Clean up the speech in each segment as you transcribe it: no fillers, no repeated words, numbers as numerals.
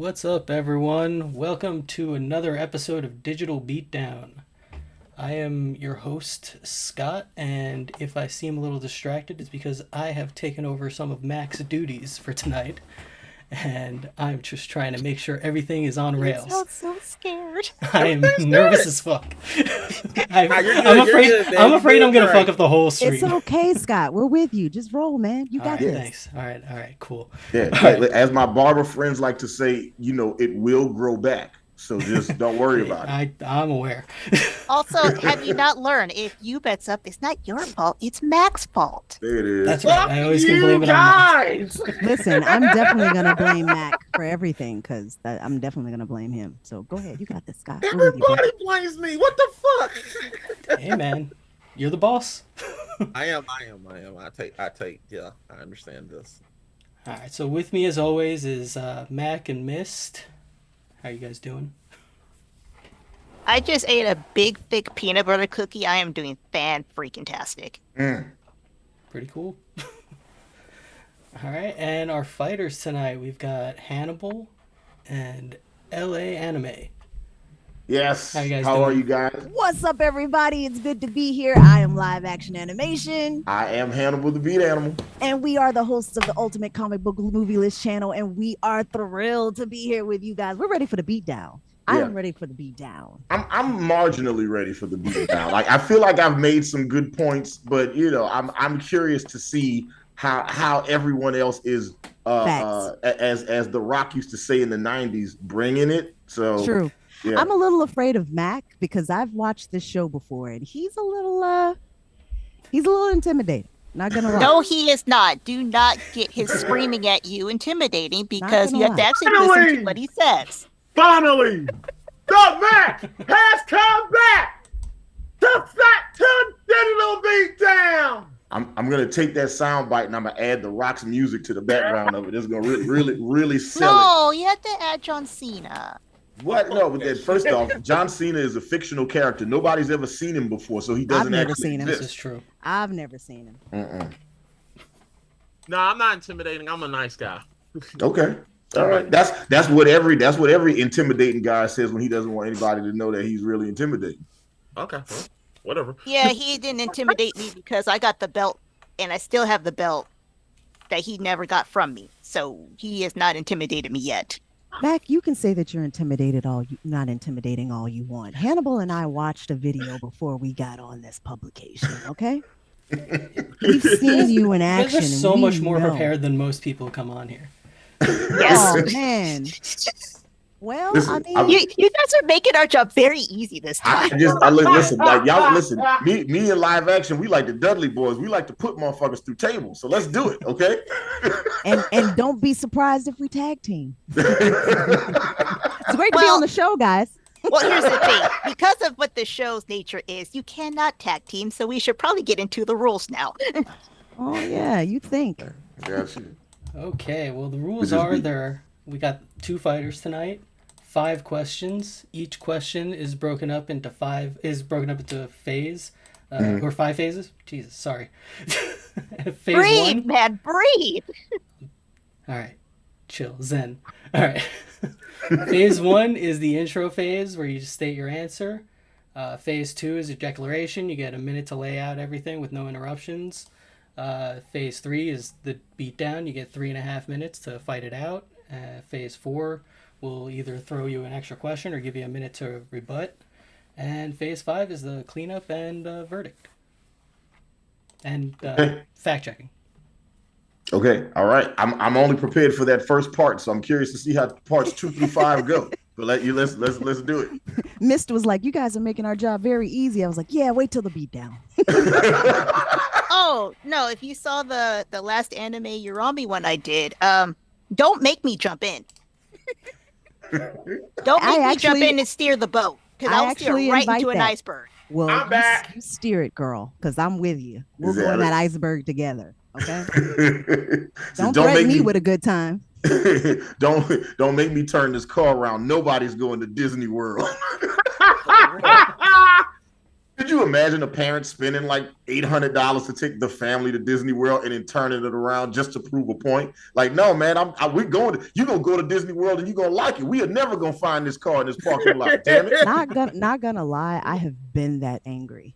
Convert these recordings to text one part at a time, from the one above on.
What's up, everyone? Welcome to another episode of Digital Beatdown. I am your host, Scott, and if I seem a little distracted, it's because I have taken over some of Mac's duties for tonight, and I'm just trying to make sure everything is on rails. You sound so scared. I am nervous as fuck. I'm afraid I'm gonna fuck up the whole stream. It's okay, Scott. We're with you. Just roll, man. You got this. Thanks. All right, cool. Yeah, as my barber friends like to say, it will grow back. So just don't worry about it. I'm aware. Also, have you not learned, if you bets up, it's not your fault, it's Mac's fault. There it is. That's right. I always can blame it on Mac. Listen, I'm definitely going to blame Mac for everything because I'm definitely going to blame him. So go ahead. You got this, Scott. Everybody blames me. What the fuck? Hey, man. You're the boss. I am. I take. Yeah, I understand this. All right. So with me, as always, is Mac and Mist. How you guys doing? I just ate a big, thick peanut butter cookie. I am doing fan-freaking-tastic. Pretty cool. All right, and our fighters tonight, we've got Hannibal and LA Anime. Yes. How you guys How doing? are you guys? What's up, everybody? It's good to be here. I am Live Action Animation. I am Hannibal the Beat Animal. And we are the hosts of the Ultimate Comic Book Movie List channel. And we are thrilled to be here with you guys. We're ready for the beatdown. I am ready for the beatdown. I'm marginally ready for the beatdown. Like, I feel like I've made some good points, but I'm curious to see how everyone else is as The Rock used to say in the 90s, bringing it. So true. Yeah. I'm a little afraid of Mac because I've watched this show before and he's a little intimidating. Not gonna lie. No, he is not. Do not get his screaming at you intimidating because you have to actually listen to what he says. Finally, the Mac has come back to Digital Beatdown. I'm gonna take that sound bite and I'm gonna add The Rock's music to the background of it. It's gonna really sell it. No, you have to add John Cena. What? No, but then first off, John Cena is a fictional character. Nobody's ever seen him before, so he doesn't never actually seen him. exist. This is true. I've never seen him. No, I'm not intimidating. I'm a nice guy. Okay. All right. That's what every intimidating guy says when he doesn't want anybody to know that he's really intimidating. Okay. Well, whatever. Yeah, he didn't intimidate me because I got the belt and I still have the belt that he never got from me. So he has not intimidated me yet. Mac, you can say that you're not intimidating all you want. Hannibal and I watched a video before we got on this publication, okay? We've seen you in You guys action. are so and much more know. prepared than most people who come on here. Oh, man. Well, Listen, I mean, You guys are making our job very easy this time. Listen, like y'all listen. Me and Live Action, we like the Dudley Boys. We like to put motherfuckers through tables. So let's do it, okay? and don't be surprised if we tag team. It's great to be on the show, guys. Well, here's the thing. Because of what the show's nature is, you cannot tag team, so we should probably get into the rules now. Oh yeah, you think. Okay, well the rules are we got 2 fighters tonight, 5 questions. Each question is broken up into phase, or 5 phases. Jesus, sorry. Phase Breathe, 1. man, breathe. All right, chill, zen. All right. Phase 1 is the intro phase where you just state your answer. Phase 2 is a declaration. You get a minute to lay out everything with no interruptions. Phase 3 is the beatdown. You get 3.5 minutes to fight it out. Phase 4 will either throw you an extra question or give you a minute to rebut. And phase 5 is the cleanup and verdict. And fact checking. Okay, all right. I'm only prepared for that first part, so I'm curious to see how parts 2 through 5 go. But let's do it. Mist was like, "You guys are making our job very easy." I was like, "Yeah, wait till the beatdown." Oh, no, if you saw the last anime Urami one I did, don't make me jump in. Don't make me jump in and steer the boat, because I'll steer right into an iceberg. Well, I'm back. You steer it, girl, because I'm with you. We'll go in that iceberg together, okay? Don't threaten me with a good time. Don't make me turn this car around. Nobody's going to Disney World. Could you imagine a parent spending like $800 to take the family to Disney World and then turning it around just to prove a point? Like, no, man, you're gonna go to Disney World and you're gonna like it. We are never gonna find this car in this parking lot. Damn it! Not gonna lie, I have been that angry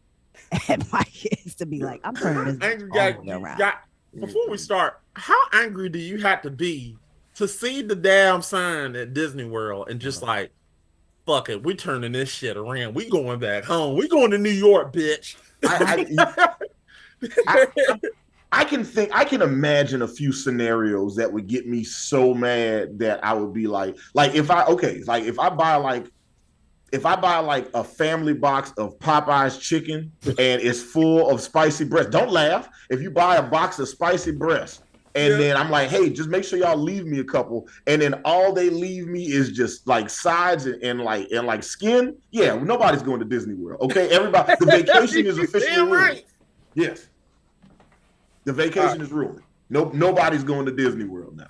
at my kids to be like, I'm turning this Angry all guy, the way around. before we start, how angry do you have to be to see the damn sign at Disney World and just like, fuck it, we turning this shit around. We going back home. We going to New York, bitch. I can imagine a few scenarios that would get me so mad that I would be like if I buy a family box of Popeye's chicken and it's full of spicy breast. Don't laugh. If you buy a box of spicy breast and then I'm like, hey, just make sure y'all leave me a couple, and then all they leave me is just like sides and skin. Yeah, nobody's going to Disney World. Okay, everybody, the vacation is officially ruined. Right. Yes, the vacation is ruined. Nobody's going to Disney World now.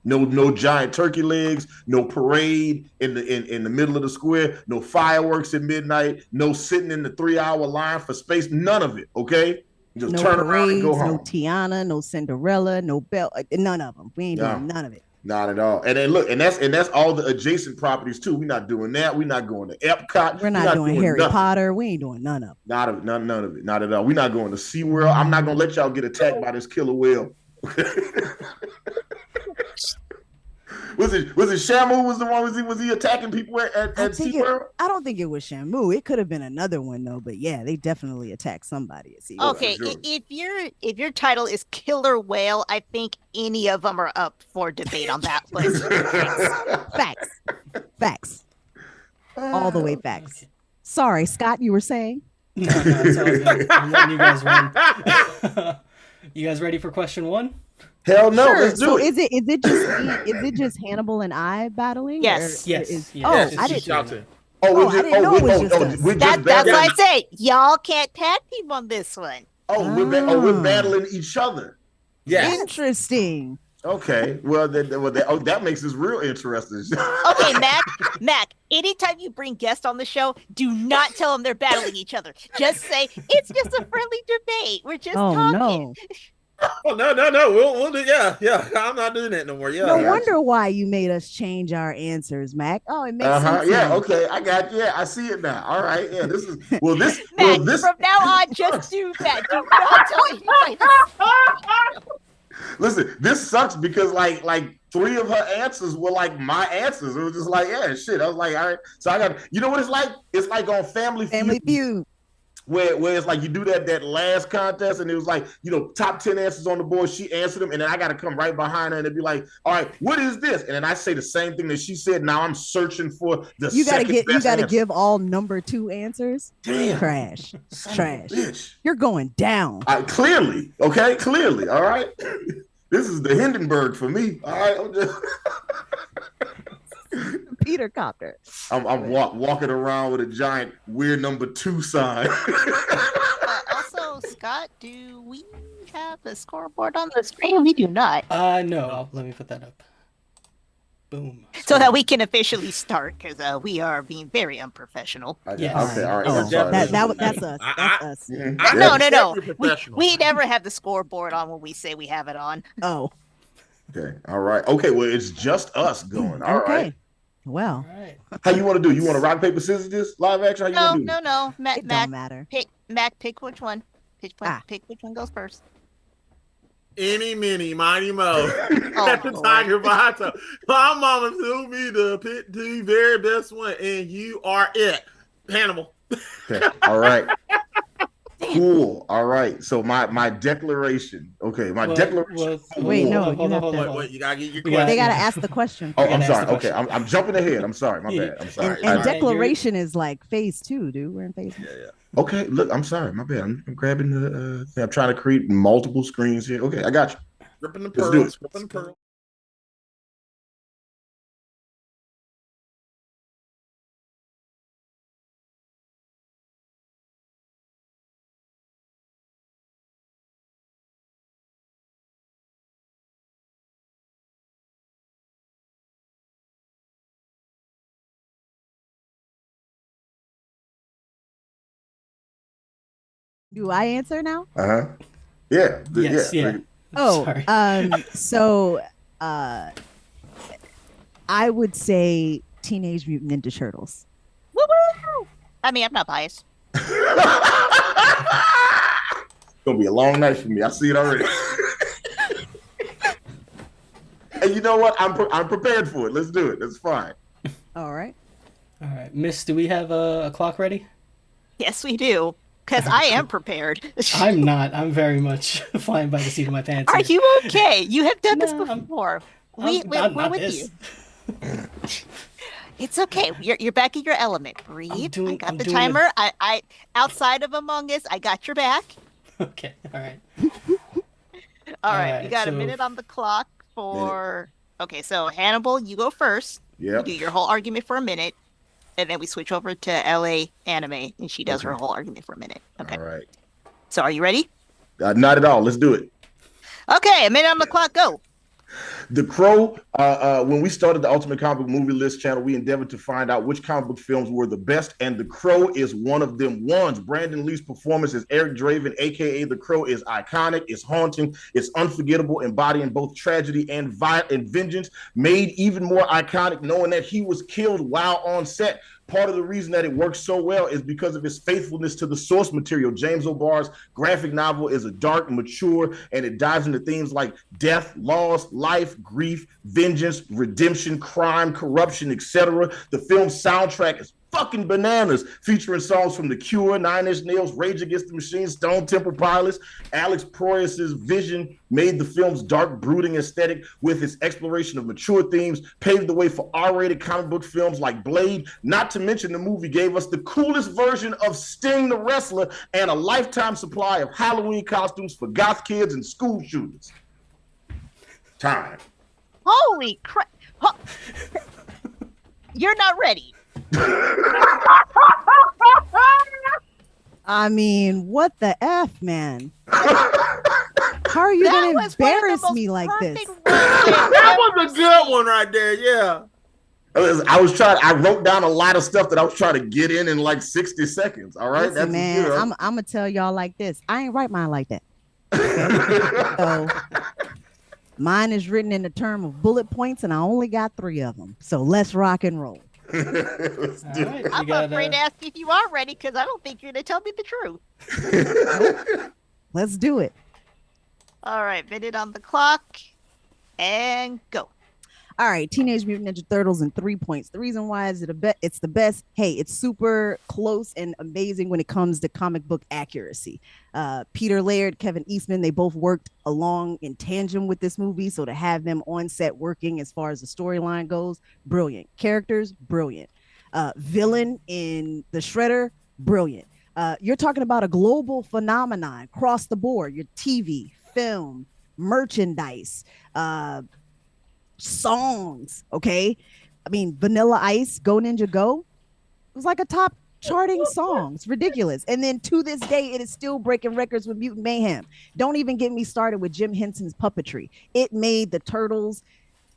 No giant turkey legs, no parade in the middle of the square, no fireworks at midnight, no sitting in the 3-hour line for space, none of it, okay? Just no turn parades, around and go home. No Tiana, no Cinderella, no Belle, none of them. We ain't doing none of it. Not at all. And then look, and that's all the adjacent properties too. We're not doing that. We're not going to Epcot. We're not doing Harry nothing. Potter. We ain't doing none of it. None of it. Not at all. We're not going to SeaWorld. I'm not gonna let y'all get attacked by this killer whale. Was it Shamu was the one? Was he attacking people at SeaWorld? I don't think it was Shamu. It could have been another one though. But yeah, they definitely attacked somebody at SeaWorld. Okay, if your title is Killer Whale, I think any of them are up for debate on that list. Facts. All the way facts. Okay. Sorry, Scott, you were saying? No, it's all good. I'm letting you guys run. You guys ready for question 1? Hell no, Sure. let's do So it. is it just Hannibal and I battling? Yes. Yes. Oh, I Just didn't. shout it. I didn't know it was just us. That's why I say y'all can't tag team on this one. We're battling each other. Yes. Interesting. Okay, well, that makes this real interesting. Okay, Mac, anytime you bring guests on the show, do not tell them they're battling each other. Just say, it's just a friendly debate. We're just talking. No. Oh, no. We'll do. Yeah. I'm not doing that no more. Yeah. No wonder why you made us change our answers, Mac. Oh, it makes sense. Yeah, now. okay, I got you. Yeah, I see it now. All right, yeah, this is Mac, from now on, just do that. Do not tell anybody. Listen, this sucks because like 3 of her answers were like my answers. It was just like, yeah, shit. I was like, all right. So I got, you know what it's like? It's like on Family Feud. Where it's like you do that last contest and it was like, top 10 answers on the board. She answered them and then I got to come right behind her and it'd be like, all right, what is this? And then I say the same thing that she said. Now I'm searching for the You gotta answer. give all number 2 answers. Damn. Trash. Son of a bitch. You're going down. Clearly. Okay. Clearly. All right. This is the Hindenburg for me. All right. I'm just Peter Copter. I'm walking around with a giant weird number 2 sign. Also, Scott, do we have the scoreboard on the screen? We do not. No. Let me put that up. Boom. So that we can officially start, because we are being very unprofessional. Yes. Okay, all right. Oh, I'm sorry. that's us. That's us. Mhm. No. You're professional. We never have the scoreboard on when we say we have it on. Oh, Okay. All right. Okay. Well, it's just us going. All okay. right. Well, All right. How you want to do? You want to rock paper scissors this live action? How you want to do? No. it don't matter. Pick which one. Pick which one goes first. Any, mini, mighty mo. Oh, At the Lord. Tiger Vato. My mama told me to pick the very best one, and you are it. Hannibal. Okay. All right. Cool. All right. So my declaration. Okay. My declaration. Wait, no, hold you on, have to- Wait, you gotta get your We gotta- They question. gotta ask the question. Oh, gotta I'm ask sorry. the Okay. question. I'm jumping ahead. I'm sorry. My Yeah. bad. I'm sorry. And I- declaration is like phase 2, dude. We're in phase 1. Yeah. Okay. Look, I'm sorry. My bad. I'm grabbing the. I'm trying to create multiple screens here. Okay. I got you. Ripping the Let's do pearls. it. Ripping the pearls. Do I answer now? Uh-huh. Yeah. Yes, yeah. Oh, Sorry. So I would say Teenage Mutant Ninja Turtles. Woo-woo! I mean, I'm not biased. Gonna be a long night for me. I see it already. And you know what? I'm prepared for it. Let's do it. That's fine. All right. All right. Miss, do we have a clock ready? Yes, we do. Because I am prepared. I'm not. I'm very much flying by the seat of my pants. Are here. you okay? You have done this No, I'm- before. I'm- We're not with this. you. It's okay. You're back in your element. Breathe. I I'm got the doing timer. I outside of Among Us, I got your back. Okay. All right. All right. You right, got a so- minute on the clock for. Okay, so Hannibal, you go first. Yep. You do your whole argument for a minute, and then we switch over to LA Anime, and she does her whole argument for a minute. Okay. All right. So are you ready? Not at all. Let's do it. Okay, a minute on the clock. Go. The Crow, when we started the Ultimate Comic Book Movie List channel, we endeavored to find out which comic book films were the best, and The Crow is one of them ones. Brandon Lee's performance as Eric Draven, aka The Crow, is iconic, it's haunting, it's unforgettable, embodying both tragedy and vengeance, made even more iconic knowing that he was killed while on set. Part of the reason that it works so well is because of his faithfulness to the source material. James O'Barr's graphic novel is a dark, mature, and it dives into themes like death, loss, life, grief, vengeance, redemption, crime, corruption, etc. The film's soundtrack is fucking bananas, featuring songs from The Cure, Nine Inch Nails, Rage Against the Machine, Stone Temple Pilots. Alex Proyas's vision made the film's dark, brooding aesthetic with its exploration of mature themes, paved the way for R-rated comic book films like Blade. Not to mention the movie gave us the coolest version of Sting the Wrestler and a lifetime supply of Halloween costumes for goth kids and school shooters. Time. Holy crap! You're not ready. I mean, what the F, man? How are you going to embarrass me like this? That was a good one right there. Yeah. I wrote down a lot of stuff that I was trying to get in like 60 seconds. All right. Listen, man, I'm going to tell y'all like this. I ain't write mine like that. Okay? So mine is written in the term of bullet points, and I only got 3 of them. So let's rock and roll. Right, I'm afraid to ask if you are ready because I don't think you're going to tell me the truth. Let's do it. All right, minute on the clock and go. All right, Teenage Mutant Ninja Turtles in 3 points. The reason why is it's the best. Hey, it's super close and amazing when it comes to comic book accuracy. Peter Laird, Kevin Eastman, they both worked along in tandem with this movie. So to have them on set working as far as the storyline goes, brilliant. Characters, brilliant. Villain in the Shredder, brilliant. You're talking about a global phenomenon across the board. Your TV, film, merchandise, songs. Okay, I mean, Vanilla Ice, Go Ninja Go, it was like a top charting song. It's ridiculous. And then to this day, it is still breaking records with Mutant Mayhem. Don't even get me started with Jim Henson's puppetry. It made the Turtles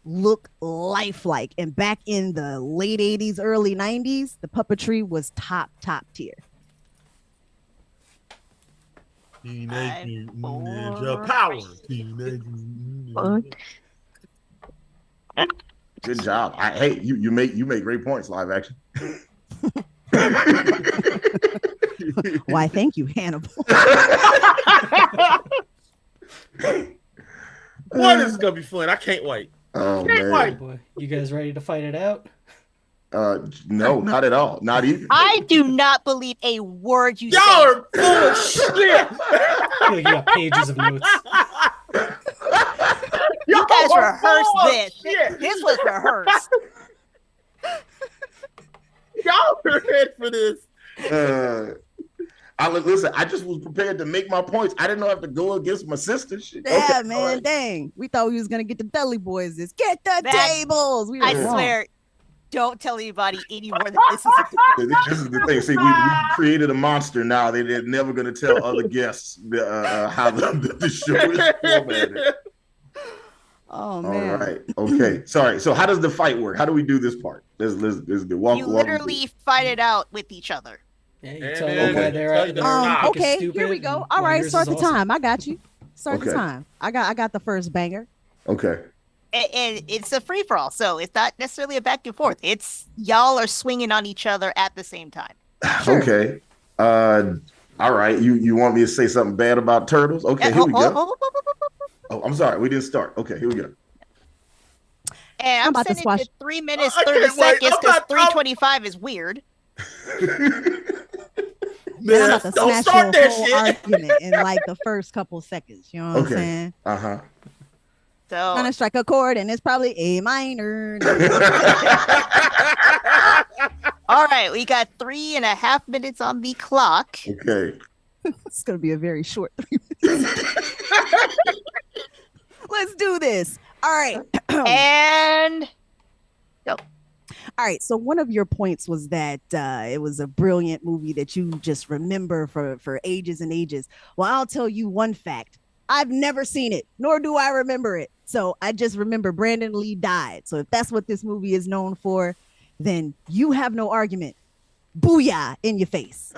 look lifelike. And back in the late 80s, early 90s, the puppetry was top tier. Teenage Mutant Ninja Power. Teenage Mutant Ninja. Good job. Hey, you make great points, live action. Why, thank you, Hannibal. Boy, this is gonna be fun. I can't wait. Oh, Can't man. wait. Boy, you guys ready to fight it out? No, not at all. Not even. I do not believe a word you Y'all say. are full of shit. I feel like you got pages of notes. You guys Y'all are rehearsed full of this. shit. This was rehearsed. Y'all prepared for this. Listen. I just was prepared to make my points. I didn't know I have to go against my sister. Shit. Yeah, Okay, man, all right. dang. We thought we was gonna get the Dudley Boys. Get the That- tables. We were I wrong. swear, don't tell anybody anymore that this is a This is the thing. See, we created a monster now. They're never going to tell other guests how the show is formatted. Oh All man. right. Okay. Sorry. So how does the fight work? How do we do this part? Let's do walk. You walk- literally fight it out with each other. Yeah, you And tell then them why okay. they're tell out you there. they're not. acting Okay, stupid here we and go. All why right, yours start is the awesome. time. I got you. Start the Okay. time. I got the first banger. Okay. And it's a free for all, so it's not necessarily a back and forth. It's y'all are swinging on each other at the same time. Sure. Okay. All right. You want me to say something bad about turtles? Okay. Here we go. Oh, I'm sorry. We didn't start. Okay. Here we go. And I'm I'm about to sending swash- to 3 minutes, I 30 can't wait. seconds I'm because not- 3:25 is weird. And I'm Man, about to don't smash start your that whole shit. argument in like the first couple seconds. You know what Okay. I'm saying? Uh-huh. So Gonna strike a chord, and it's probably A minor. all right, we got 3.5 minutes on the clock. Okay. It's gonna be a very short 3 minutes. Let's do this. All right. And All right. So one of your points was that it was a brilliant movie that you just remember for ages and ages. Well, I'll tell you one fact. I've never seen it, nor do I remember it. So I just remember Brandon Lee died. So if that's what this movie is known for, then you have no argument. Booyah in your face.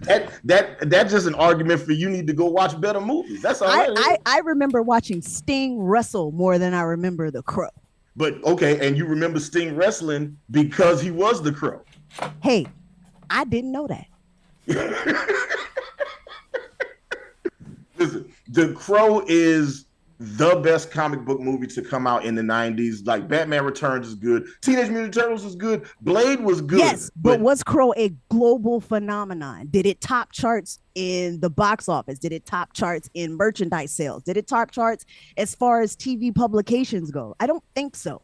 That's just an argument for you need to go watch better movies. That's all I remember watching Sting wrestle more than I remember The Crow. But okay, and you remember Sting wrestling because he was the Crow. Hey, I didn't know that. Listen, The Crow is the best comic book movie to come out in the 90s. Like Batman Returns is good. Teenage Mutant Turtles was good. Blade was good. Yes, but was Crow a global phenomenon? Did it top charts in the box office? Did it top charts in merchandise sales? Did it top charts as far as TV publications go? I don't think so.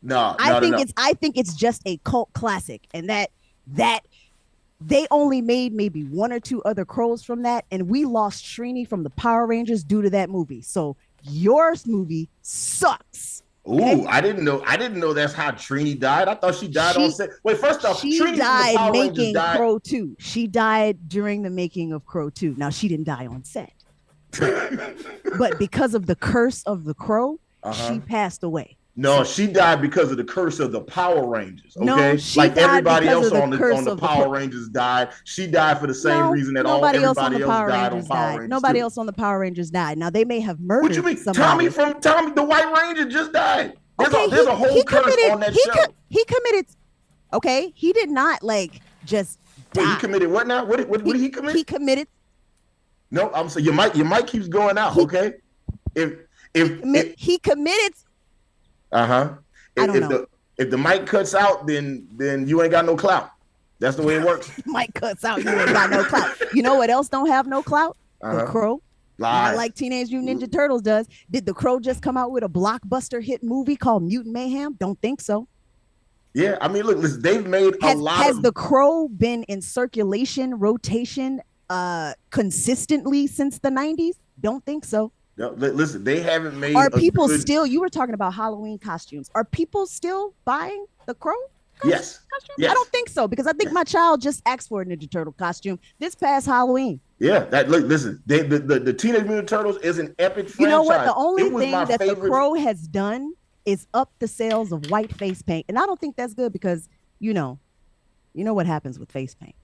I think it's just a cult classic, and that they only made maybe one or two other Crows from that, and we lost Trini from the Power Rangers due to that movie. So your movie sucks. Ooh, okay? I didn't know that's how Trini died. I thought she died on set. Wait, first off, she Trini died making Crow 2. She died during the making of Crow 2. Now she didn't die on set, but because of the curse of the Crow, she passed away. No, she died because of the curse of the Power Rangers. Okay, no, like everybody else on the Power Rangers died. She died for the same reason that everybody else died on Power Rangers. Nobody else on the Power Rangers died. Now they may have murdered. What you mean? Somebody. Tommy, the White Ranger just died. There's a whole curse on that show. He committed. Okay, he did not just die. Wait, he committed what now? What did he commit? He committed. No, I'm saying your mic keeps going out. Okay, he committed. If the mic cuts out, then you ain't got no clout. That's the way it works. Mic cuts out, you ain't got no clout. You know what else don't have no clout? The Crow. Not like Teenage Mutant Ninja Turtles does. Did The Crow just come out with a blockbuster hit movie called Mutant Mayhem? Don't think so. Yeah, I mean, look, listen, they've made a lot. Has The Crow been in circulation, rotation, consistently since the 90s? Don't think so. No, listen, they haven't made. Are people still? You were talking about Halloween costumes. Are people still buying the Crow? Yes. I don't think so, because I think my child just asked for a Ninja Turtle costume this past Halloween. Yeah, listen, the Teenage Mutant Turtles is an epic franchise. You know what? The only thing that The Crow has done is up the sales of white face paint, and I don't think that's good because you know what happens with face paint.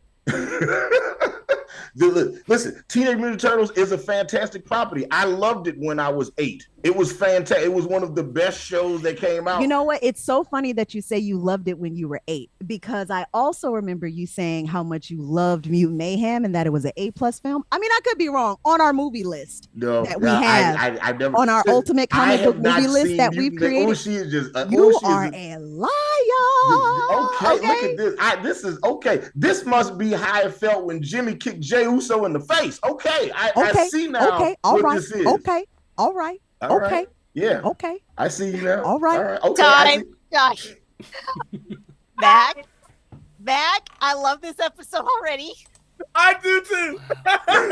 Listen, Teenage Mutant Turtles is a fantastic property. I loved it when I was 8. It was fantastic. It was one of the best shows that came out. You know what? It's so funny that you say you loved it when you were 8, because I also remember you saying how much you loved Mutant Mayhem and that it was an A+ film. I mean, I could be wrong. On our movie list that we have, I never, on our ultimate comic book movie list that we've created, she is just you are a liar. Okay, look at this. This is okay. This must be how it felt when Jimmy kicked Jey Uso in the face. Okay, I see now. Okay, all right. This is. Okay, all right. All okay. Right. Yeah. Okay. I see you now. All right. Okay. Time. Back. I love this episode already. I do too. I'm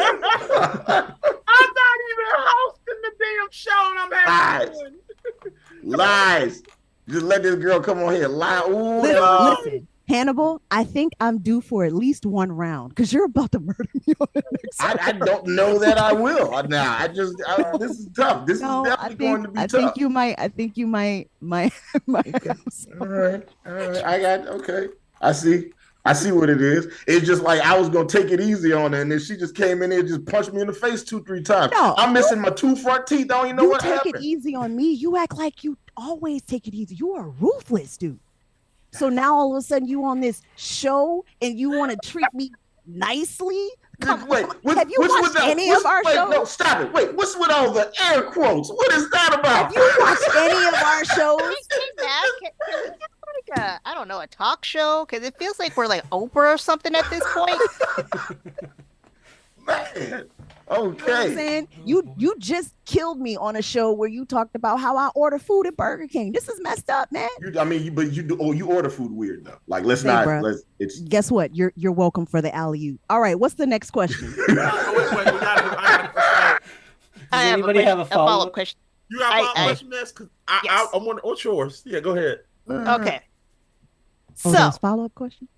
not even hosting the damn show, and I'm having fun. Lies. Just let this girl come on here. Lie. Ooh, listen. Hannibal, I think I'm due for at least one round because you're about to murder me on the next I don't know that I will. Now, this is tough. This is definitely going to be tough. I think you might. Okay. All right. Okay. I see what it is. It's just like I was going to take it easy on her, and then she just came in there and just punched me in the face 2-3 times. No, I'm missing my 2 front teeth. I don't even know what happened. You take it easy on me. You act like you always take it easy. You are ruthless, dude. So now all of a sudden you on this show and you want to treat me nicely? Wait, have you watched any of our shows? No, stop it. Wait, what's with all the air quotes? What is that about? Have you watched any of our shows? I don't know, a talk show? Because it feels like we're like Oprah or something at this point. Man. Okay. You know what I'm saying? You just killed me on a show where you talked about how I order food at Burger King. This is messed up, man. You order food weird though. Like guess what? You're welcome for the alley-oop. All right, what's the next question? I have a follow-up question. You got a follow-up question, Miss? Because I want what's yours? Yeah, go ahead. Okay. So follow-up question?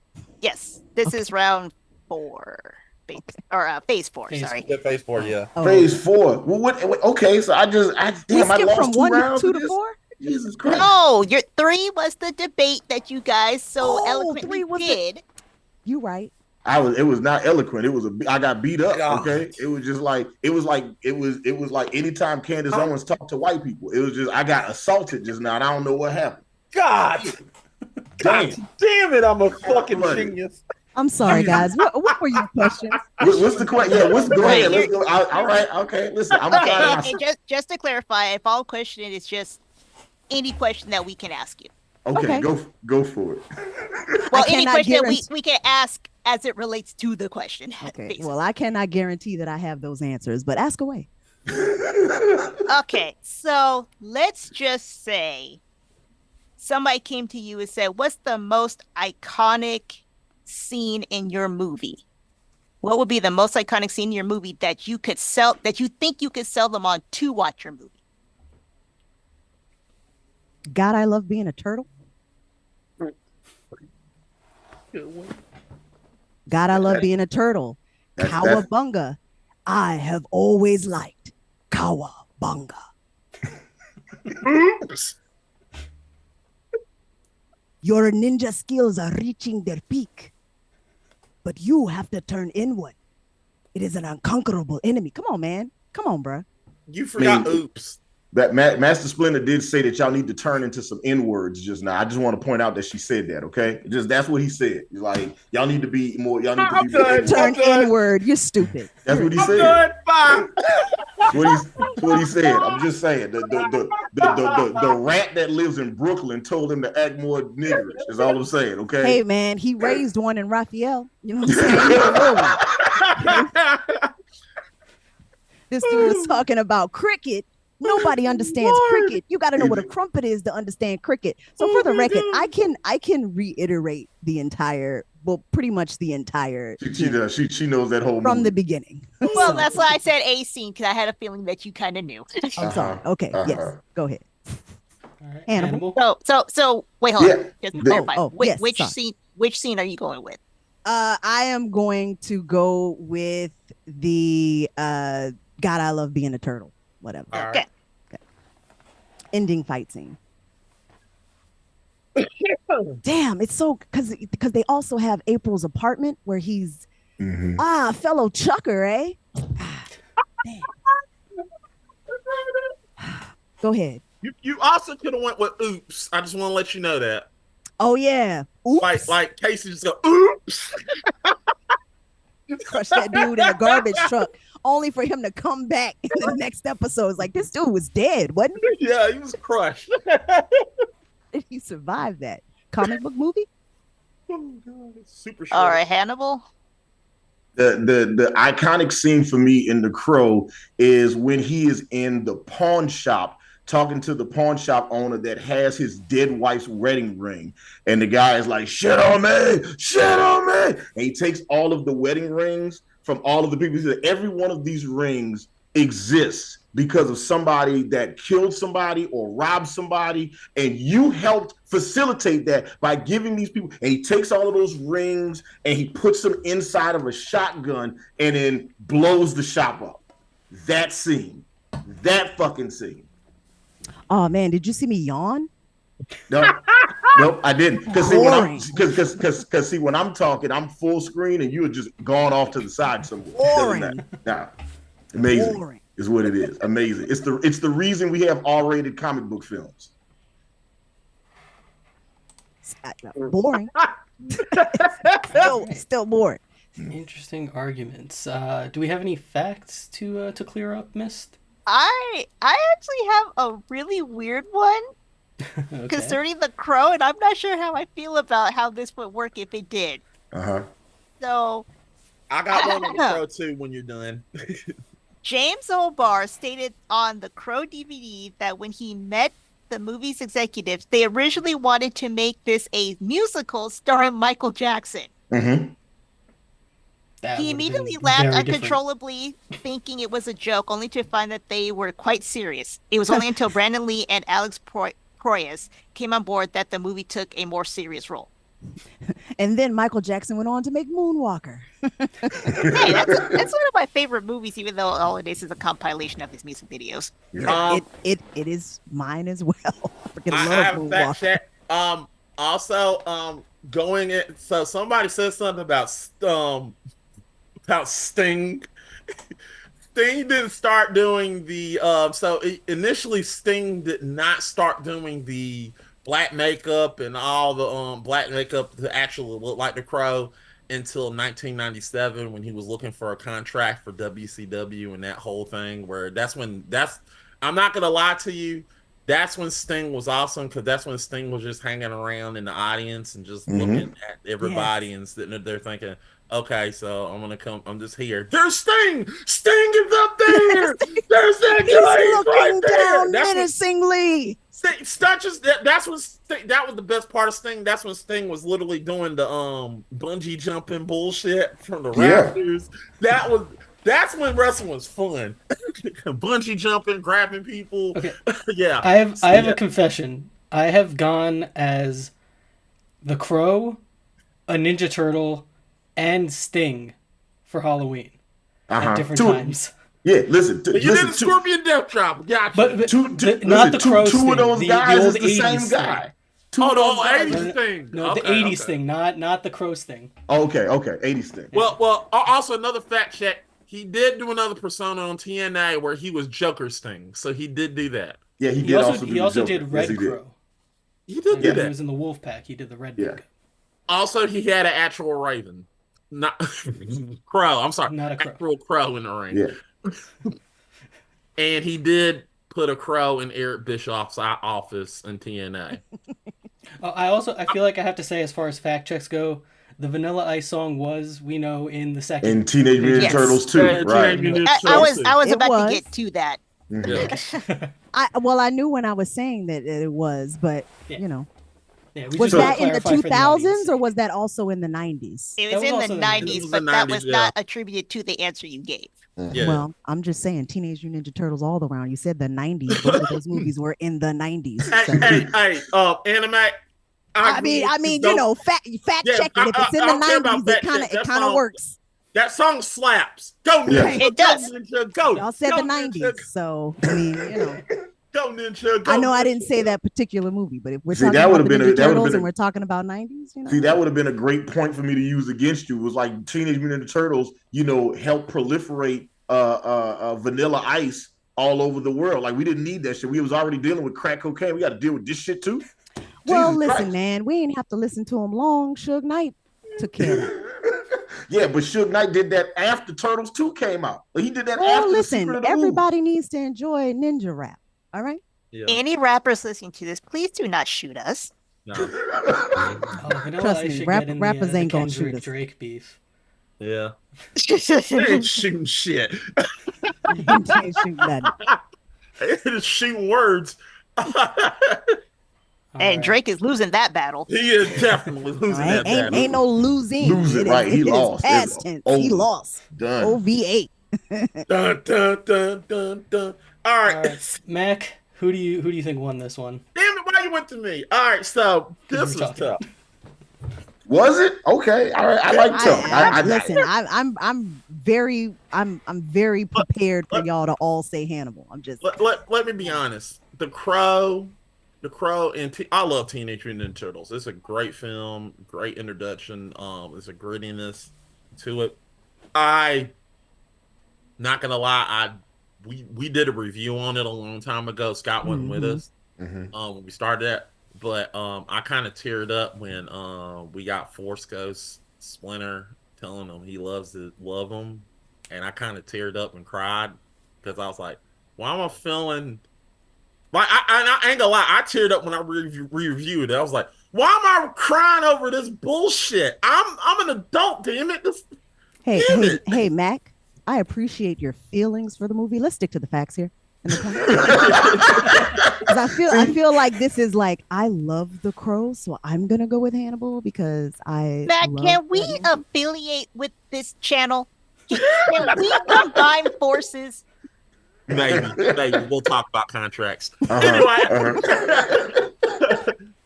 Yes, this is round 4. phase 4. Phase Sorry. Yeah, phase 4, yeah. Oh, Phase 4. Well, okay, so we damn, I skipped lost from 2 1 rounds to of 2 to this? 4. Jesus Christ. No, your 3 was the debate that you guys so Oh, eloquently 3 was did. You right. It was not eloquent. I got beat up. God. Okay. It was just like anytime Candace Owens talked to white people, it was just I got assaulted just now. And I don't know what happened. God. God damn it, I'm a fucking Money. genius. I'm sorry, guys. What were your questions? What's the question? Yeah, go Right, ahead. Let's go. All right. Okay. Listen, I'm Okay, trying and just to clarify, if all question is just any question that we can ask you. Okay, Okay. go for it. Well, I any cannot question that guarantee- we can ask as it relates to the question. Okay. basically. Well, I cannot guarantee that I have those answers, but ask away. Okay, so let's just say somebody came to you and said, "What's the most iconic scene in your movie?" What would be the most iconic scene in your movie that you could sell, that you think you could sell them on to watch your movie? God, I love being a turtle. God, I love being a turtle. That's- Cowabunga. I have always liked cowabunga. Oops. Your ninja skills are reaching their peak, but you have to turn inward. It is an unconquerable enemy. Come on, man. Come on, bruh. You forgot Man. oops. That Master Splinter did say that y'all need to turn into some N words just now. I just want to point out that she said that. Okay, just that's what he said. He's like, y'all need to be more. Y'all need to I'm be done. Turn done. inward. You're stupid. That's what he I'm said. done. Bye. That's what he said. I'm just saying. The rat that lives in Brooklyn told him to act more niggerish. Is all I'm saying. Okay. Hey, man, he raised one in Raphael. You know what I'm saying? He's a real one. This dude was talking about cricket. Nobody understands cricket. You got to know what a crumpet is to understand cricket. So for the record, I can reiterate the entire, well, pretty much the entire. She does. She knows that whole from movie. the beginning. Well, So, that's why I said a scene, because I had a feeling that you kind of knew. I'm sorry. Okay, yes, go ahead. All right. Hannibal. So wait, hold Yeah. on. Just to The- clarify, yes, which sorry. scene are you going with? I am going to go with the God, I love being a turtle. Whatever. All Okay. right. Ending fight scene. Damn, it's so because they also have April's apartment where he's Mhm. fellow chucker, eh? Damn. Go ahead. You also could have went with oops. I just want to let you know that. Oh yeah. Oops. Like Casey just go oops. Crush that dude in a garbage truck, only for him to come back in the next episode. It's like this dude was dead, wasn't he? Yeah, he was crushed. Did he survive that comic book movie? Oh, God, it's super short. All right, Hannibal. The iconic scene for me in The Crow is when he is in the pawn shop talking to the pawn shop owner that has his dead wife's wedding ring. And the guy is like, shit on me, shit on me. And he takes all of the wedding rings from all of the people. He said, every one of these rings exists because of somebody that killed somebody or robbed somebody. And you helped facilitate that by giving these people. And he takes all of those rings and he puts them inside of a shotgun and then blows the shop up. That scene, that fucking scene. Oh man, did you see me yawn? No, nope, I didn't. Because see, when I'm talking, I'm full screen, and you had just gone off to the side somewhere. Boring. Nah, amazing Boring. is what it is. Amazing. It's the reason we have R-rated comic book films. Boring. still boring. Interesting arguments. Do we have any facts to clear up, Mist? I actually have a really weird one Okay. concerning The Crow, and I'm not sure how I feel about how this would work if it did. Uh-huh. So, I got one on the Pro too when you're done. James O'Barr stated on the Crow DVD that when he met the movie's executives, they originally wanted to make this a musical starring Michael Jackson. Mm-hmm. That He would've been immediately laughed very different. uncontrollably, thinking it was a joke, only to find that they were quite serious. It was only until Brandon Lee and Alex Proyas came on board that the movie took a more serious role. And then Michael Jackson went on to make Moonwalker. Hey, that's one of my favorite movies, even though all it is a compilation of his music videos. It is mine as well. I freaking I love have a fact Moonwalker. check. Also, going in. So somebody said something about Sting. Sting didn't start doing the initially Sting did not start doing the black makeup and all the black makeup to actually look like the Crow until 1997 when he was looking for a contract for WCW and that whole thing where I'm not gonna lie to you, that's when Sting was awesome because that's when Sting was just hanging around in the audience and just looking at everybody and sitting there thinking, okay, so I'm just here. There's Sting! Sting is up there! There's that guy! He's looking right down there! menacingly. That was the best part of Sting. That's when Sting was literally doing the bungee jumping bullshit from the rafters. That's when wrestling was fun. Bungee jumping, grabbing people. Okay. Yeah. I have a confession. I have gone as the Crow, a Ninja Turtle, and Sting for Halloween at different times. Yeah, listen. You did a Scorpion Death Drop. Gotcha. But not the Crow Sting. Two of those guys old is the same 80s guy. The 80s thing. No, the 80s thing, not the Crow Sting. Okay, 80s thing. Well, also another fact check. He did do another persona on TNA where he was Joker Sting, so he did do that. Yeah, he also did Red Crow. He did do that. He was in the Wolf Pack. He did the Red Pack. Also, he had an actual Raven, not Crow. I'm sorry, not a crow. Actual Crow in the ring. Yeah, and he did put a crow in Eric Bischoff's office in TNA. I feel like I have to say, as far as fact checks go, the Vanilla Ice song was, we know, in the second. in Teenage Mutant Turtles too, right? I was about to get to that. I knew when I was saying that it was, but you know. Yeah, was that in the 2000s or was that also in the 90s? It was in the 90s, but that was not attributed to the answer you gave. Yeah. Well, I'm just saying Teenage Mutant Ninja Turtles all around. You said the 90s. Both of those movies were in the 90s. So. Hey, anime. I mean, you know, fact checking. If it's in the 90s, it kind of works. That song slaps. Go Ninja. It does. Ninja, go. Y'all said the 90s, so I mean, you know. Go Ninja. Go. I know Ninja. I didn't say that particular movie, but if we're talking about the Ninja Turtles and we're talking about 90s, you know. See, that would have been a great point for me to use against you. It was like Teenage Mutant Ninja Turtles, you know, helped proliferate Vanilla Ice all over the world. Like we didn't need that shit. We was already dealing with crack cocaine. We got to deal with this shit too. Well, Jesus listen, Christ. man, we ain't have to listen to him long. Suge Knight took care of that. Yeah, but Suge Knight did that after Turtles 2 came out. He did that Well, after listen, the Secret of the everybody needs to enjoy ninja rap. All right. Yeah. Any rappers listening to this, please do not shoot us. No. Vanilla Trust Ice me, should get in rappers the ain't gonna Kendrick shoot us. Drake beef. Yeah. They ain't shooting shit. You can't shoot nothing. They just shooting words. And Drake is losing that battle. He is definitely losing that battle. Ain't no losing. Losing, right. He lost. Past tense. He lost. Done. OV8. Dun, dun, dun, dun, dun. All right. Mac, who do you think won this one? Damn it, why you went to me? All right, so this is tough. Was it? Okay. All right. I like tough. Listen, I'm very prepared for y'all to all say Hannibal. I'm just Let me be honest. The Crow, and I love Teenage Mutant Ninja Turtles. It's a great film, great introduction. There's a grittiness to it. Not gonna lie, we did a review on it a long time ago. Scott wasn't with us when we started that, but I kind of teared up when we got Force Ghost Splinter telling him he loves him, and I kind of teared up and cried because I was like, why am I feeling? Like I ain't gonna lie, I teared up when I reviewed it. I was like, why am I crying over this bullshit? I'm an adult, damn it. Hey, Mac. I appreciate your feelings for the movie. Let's stick to the facts here. Because I feel like this is like I love The Crow, so I'm gonna go with Hannibal because Mac, can we affiliate with this channel? Can we combine forces? Maybe we'll talk about contracts. Anyway,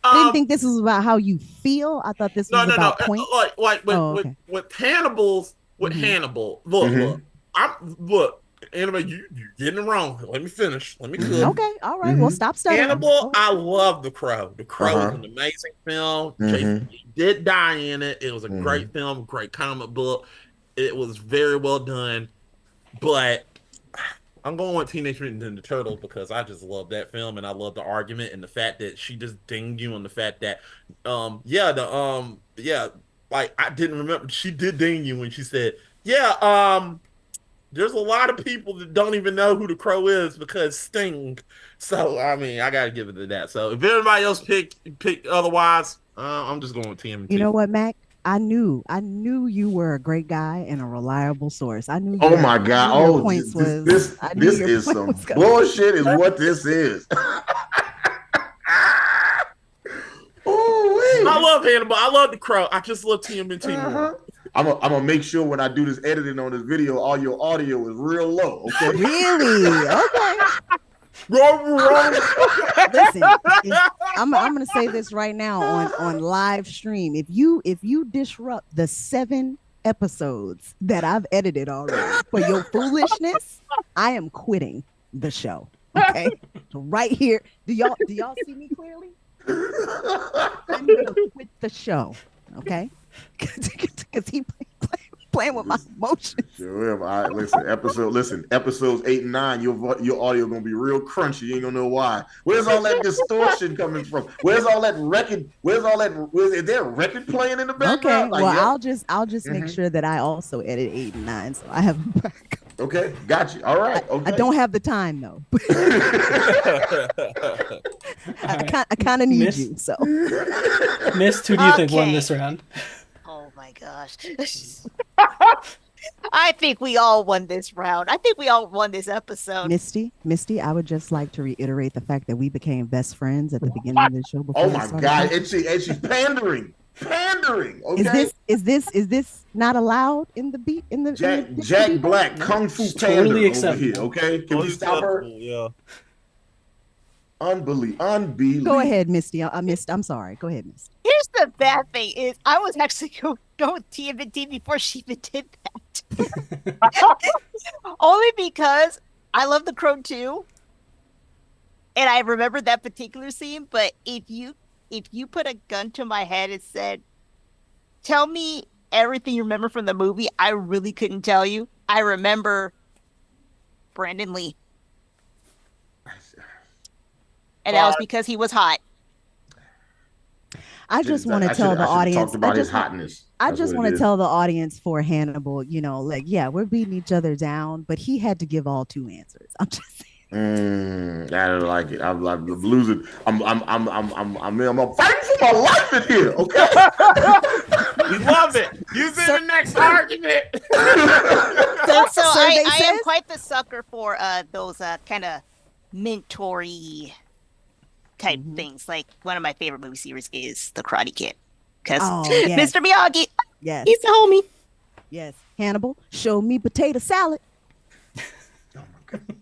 I didn't think this was about how you feel. I thought this was about points. Like with Hannibal's Hannibal. Look. Anime, you getting it wrong. Let me finish. Let me cook. Okay, all right. Well, stop stuttering. Hannibal, I love The Crow. The Crow is an amazing film. Jason did die in it. It was a great film, great comic book. It was very well done. But I'm going with Teenage Mutant Ninja Turtles because I just love that film and I love the argument and the fact that she just dinged you on the fact that, like I didn't remember. She did ding you when she said, there's a lot of people that don't even know who the Crow is because Sting. So I mean, I gotta give it to that. So if everybody else pick otherwise, I'm just going with TMNT. You know what, Mac? I knew you were a great guy and a reliable source. I knee. Oh my God! This is some bullshit. Is what this is. I love Hannibal. I love The Crow. I just love TMNT more. I'm gonna make sure when I do this editing on this video, all your audio is real low. Okay. Really? Okay. Listen, I'm gonna say this right now on live stream. If you disrupt the 7 episodes that I've edited already for your foolishness, I am quitting the show. Okay. So right here, do y'all see me clearly? I'm gonna quit the show. Okay. Because he playing with my emotions. Sure, episodes 8 and 9, your audio gonna be real crunchy. You ain't gonna know why. Where's all that distortion coming from? Where's all that record? Is there a record playing in the background? Okay, well, I'll just make sure that I also edit 8 and 9, so I have them back. Okay, got you. All right. Okay. I don't have the time though. I kind of need you. So, Mist, who do you think won this round? Oh my gosh. I think we all won this round. I think we all won this episode. Misty, I would just like to reiterate the fact that we became best friends at the beginning of the show. Oh my God! And she's pandering. Okay. Is this not allowed in the beat in the Jack Black Kung Fu pander totally over here? Okay, can we stop her? Yeah. Unbelievable. Go ahead, Misty. I'm sorry. Go ahead, Misty. Here's the bad thing is I was actually going with TMNT before she even did that. Only because I love The Crow too. And I remember that particular scene, but if you put a gun to my head and said, tell me everything you remember from the movie, I really couldn't tell you. I remember Brandon Lee. And that was because he was hot. I just want to tell the audience. I just want to tell the audience for Hannibal, we're beating each other down, but he had to give all 2 answers. I'm just saying. I don't like it. I'm losing. I'm fighting for my life in here. Okay. We love it. Use it in the next argument. So I am quite the sucker for those kind of mentory type things. Like one of my favorite movie series is The Karate Kid. Because Mr. Miyagi, he's the homie. Yes. Hannibal, show me potato salad. Oh my God.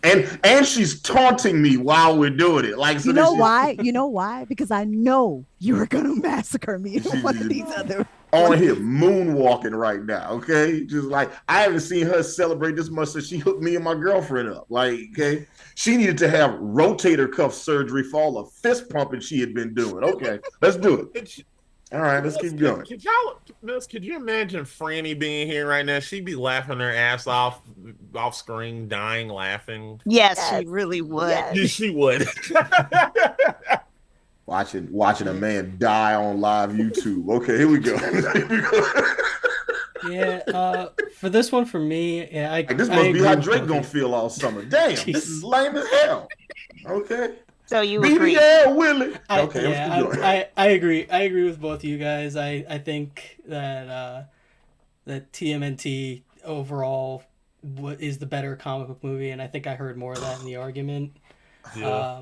and she's taunting me while we're doing it. Like, so you know why? You know why? Because I know you're gonna massacre me in one of these other. On here moonwalking right now, okay? Just like I haven't seen her celebrate this much since she hooked me and my girlfriend up. Like, okay, she needed to have rotator cuff surgery for all the fist pumping she had been doing. Okay, let's do it. All right, let's keep going. Could you imagine Franny being here right now? She'd be laughing her ass off screen, dying laughing. Yes, she really would. Yes. She would. Watching a man die on live YouTube. Okay, here we go. Yeah, for this one, for me, this must be how Drake gonna feel all summer. Damn, Jesus. This is lame as hell. Okay. So you agree? Yeah, Willie. I agree. I agree with both of you guys. I think that that TMNT overall is the better comic book movie, and I think I heard more of that in the argument. Yeah.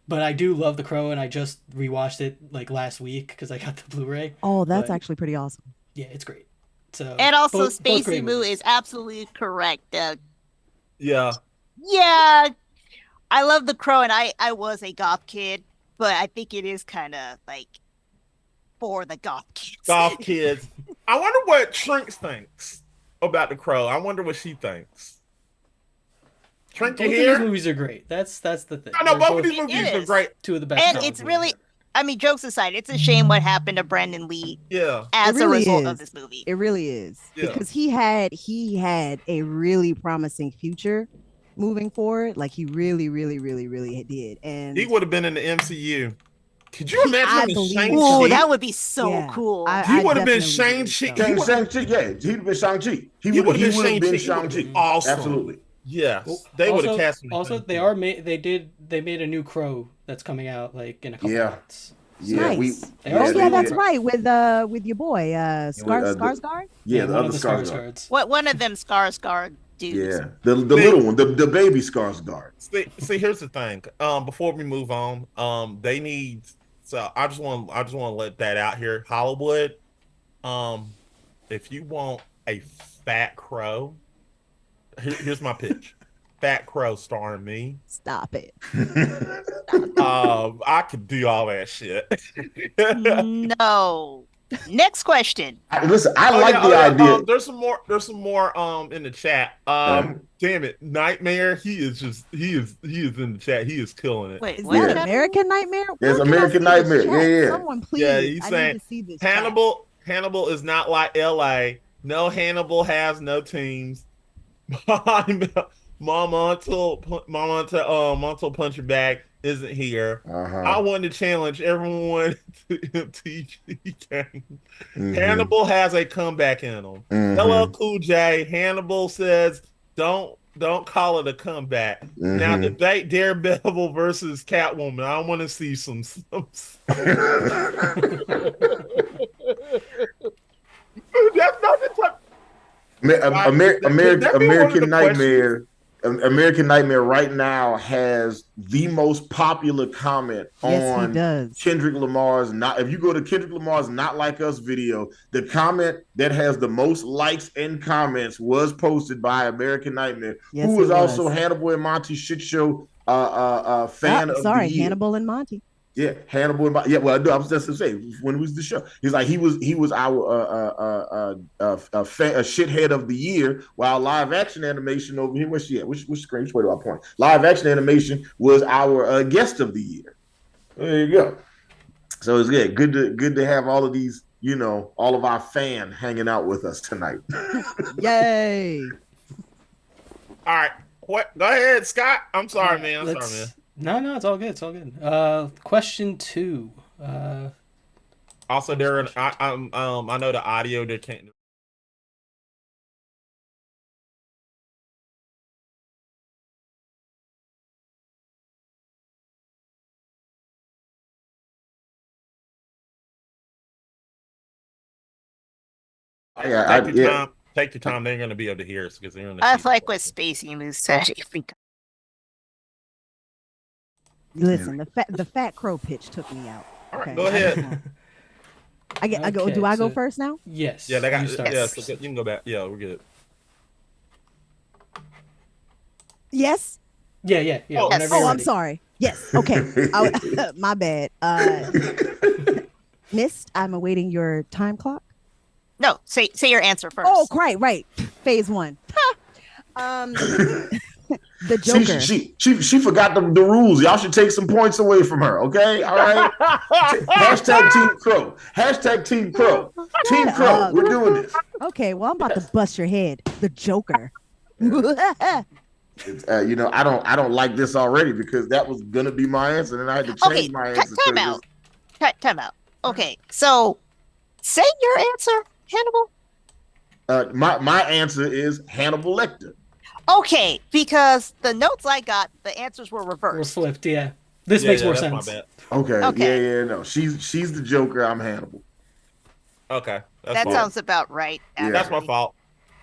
But I do love The Crow, and I just rewatched it like last week because I got the Blu-ray. Oh, that's actually pretty awesome. Yeah, it's great. So and also Spacey Moo is absolutely correct. Yeah. Yeah. I love The Crow, and I was a goth kid, but I think it is kind of like for the goth kids. Golf kids. I wonder what Trinks thinks about The Crow. I wonder what she thinks. Trink, Both you of these here? movies are great. That's the thing. I know They're both of both these movies It are is. great. two of the best. And comic it's movies really, ever. I mean, jokes aside, it's a shame what happened to Brandon Lee Yeah. as It really a result is. of this movie. It really is Yeah. because he had a really promising future moving forward. Like he really, really, really, really did. And He would have been in the MCU. Could you I imagine him in believe Shang-Chi? so. Ooh, that would be so Yeah, cool. He would have been definitely believe Shang-Chi. so. Shang-Chi, yeah, he'd have been Shang-Chi. He He would would've have been been Shang-Chi. He would've Shang-Chi. been awesome. Absolutely. Yes, Well, they would have also- cast him. Also, they made a new Crow that's coming out like in a couple Yeah. months. Yeah, Nice. we. They Oh are yeah, that's doing- right with your boy Skarsgård. Yeah, the one other of the Skarsgård. What one of them Skarsgård dudes? Yeah, the little one, the baby Skarsgård. See, here's the thing. Before we move on, they need. So I just want to let that out here. Hollywood, if you want a fat crow, here's my pitch. Fat Crow starring me. Stop it. I could do all that shit. No. Next question. Listen, I like the idea. There's some more in the chat. Damn it, Nightmare. He is in the chat. He is killing it. Wait, Is what? Yeah. that happened? American Nightmare? There's Where can I American see this Nightmare. chat? Yeah, yeah. Someone please. Yeah, he's I saying need to see this chat. Hannibal is not like LA. No, Hannibal has no teams. Mama until Punch Your Bag isn't here. I want to challenge everyone to MTG game. Hannibal has a comeback in him. Hello, Cool J. Hannibal says, don't call it a comeback. Now debate Daredevil versus Catwoman. I want to see some That's not the type. American Nightmare. American Nightmare right now has the most popular comment Yes, he on does. Kendrick Lamar's not. If you go to Kendrick Lamar's "Not Like Us" video, the comment that has the most likes and comments was posted by American Nightmare, Yes, who it was also was. Hannibal and Monty shit show fan of Sorry, the year. Hannibal and Monty. Yeah, Hannibal and Monty. Yeah, well, I was just to say when it was the show, he's like he was our shithead of the year, while live action animation over here. Where's she at? Which screen? Which way do I point? Live action animation was our guest of the year. There you go. So it's good to have all of these, all of our fan hanging out with us tonight. Yay! All right. What? Go ahead, Scott. I'm sorry, man. I'm sorry, man. No, it's all good. It's all good. Question 2. Also, I know the audio they can't. Take your time. Take your time. They're going to be able to hear us because they're in the. I like what Spacey Moose said. Listen, the fat crow pitch took me out. All right, Okay, go ahead. I go. Okay, Do I go so- first now? Yes. Yeah, they got. you start Yeah, first. so you can go back. Yeah, we're good. Yes. Yeah. Oh, whenever Oh, you're I'm ready. sorry. Yes. Okay. My bad. Missed. I'm awaiting your time clock. No, say your answer first. Oh, right. Phase 1. The Joker. She forgot the rules. Y'all should take some points away from her. Okay, all right. Hashtag Team Crow. Hashtag Team Crow. Team Crow. We're doing this. Okay, well, I'm about to bust your head. The Joker. It's, I don't like this already because that was gonna be my answer, and I had to change Okay, my answer. time out. Time out. Okay, so say your answer, Hannibal. My answer is Hannibal Lecter. Okay, because the notes I got, the answers were We're reversed. flipped. Yeah. This makes more that's sense. My bad. Okay. No. She's the Joker. I'm Hannibal. Okay, That fine. sounds about right. Yeah. That's my actually. fault.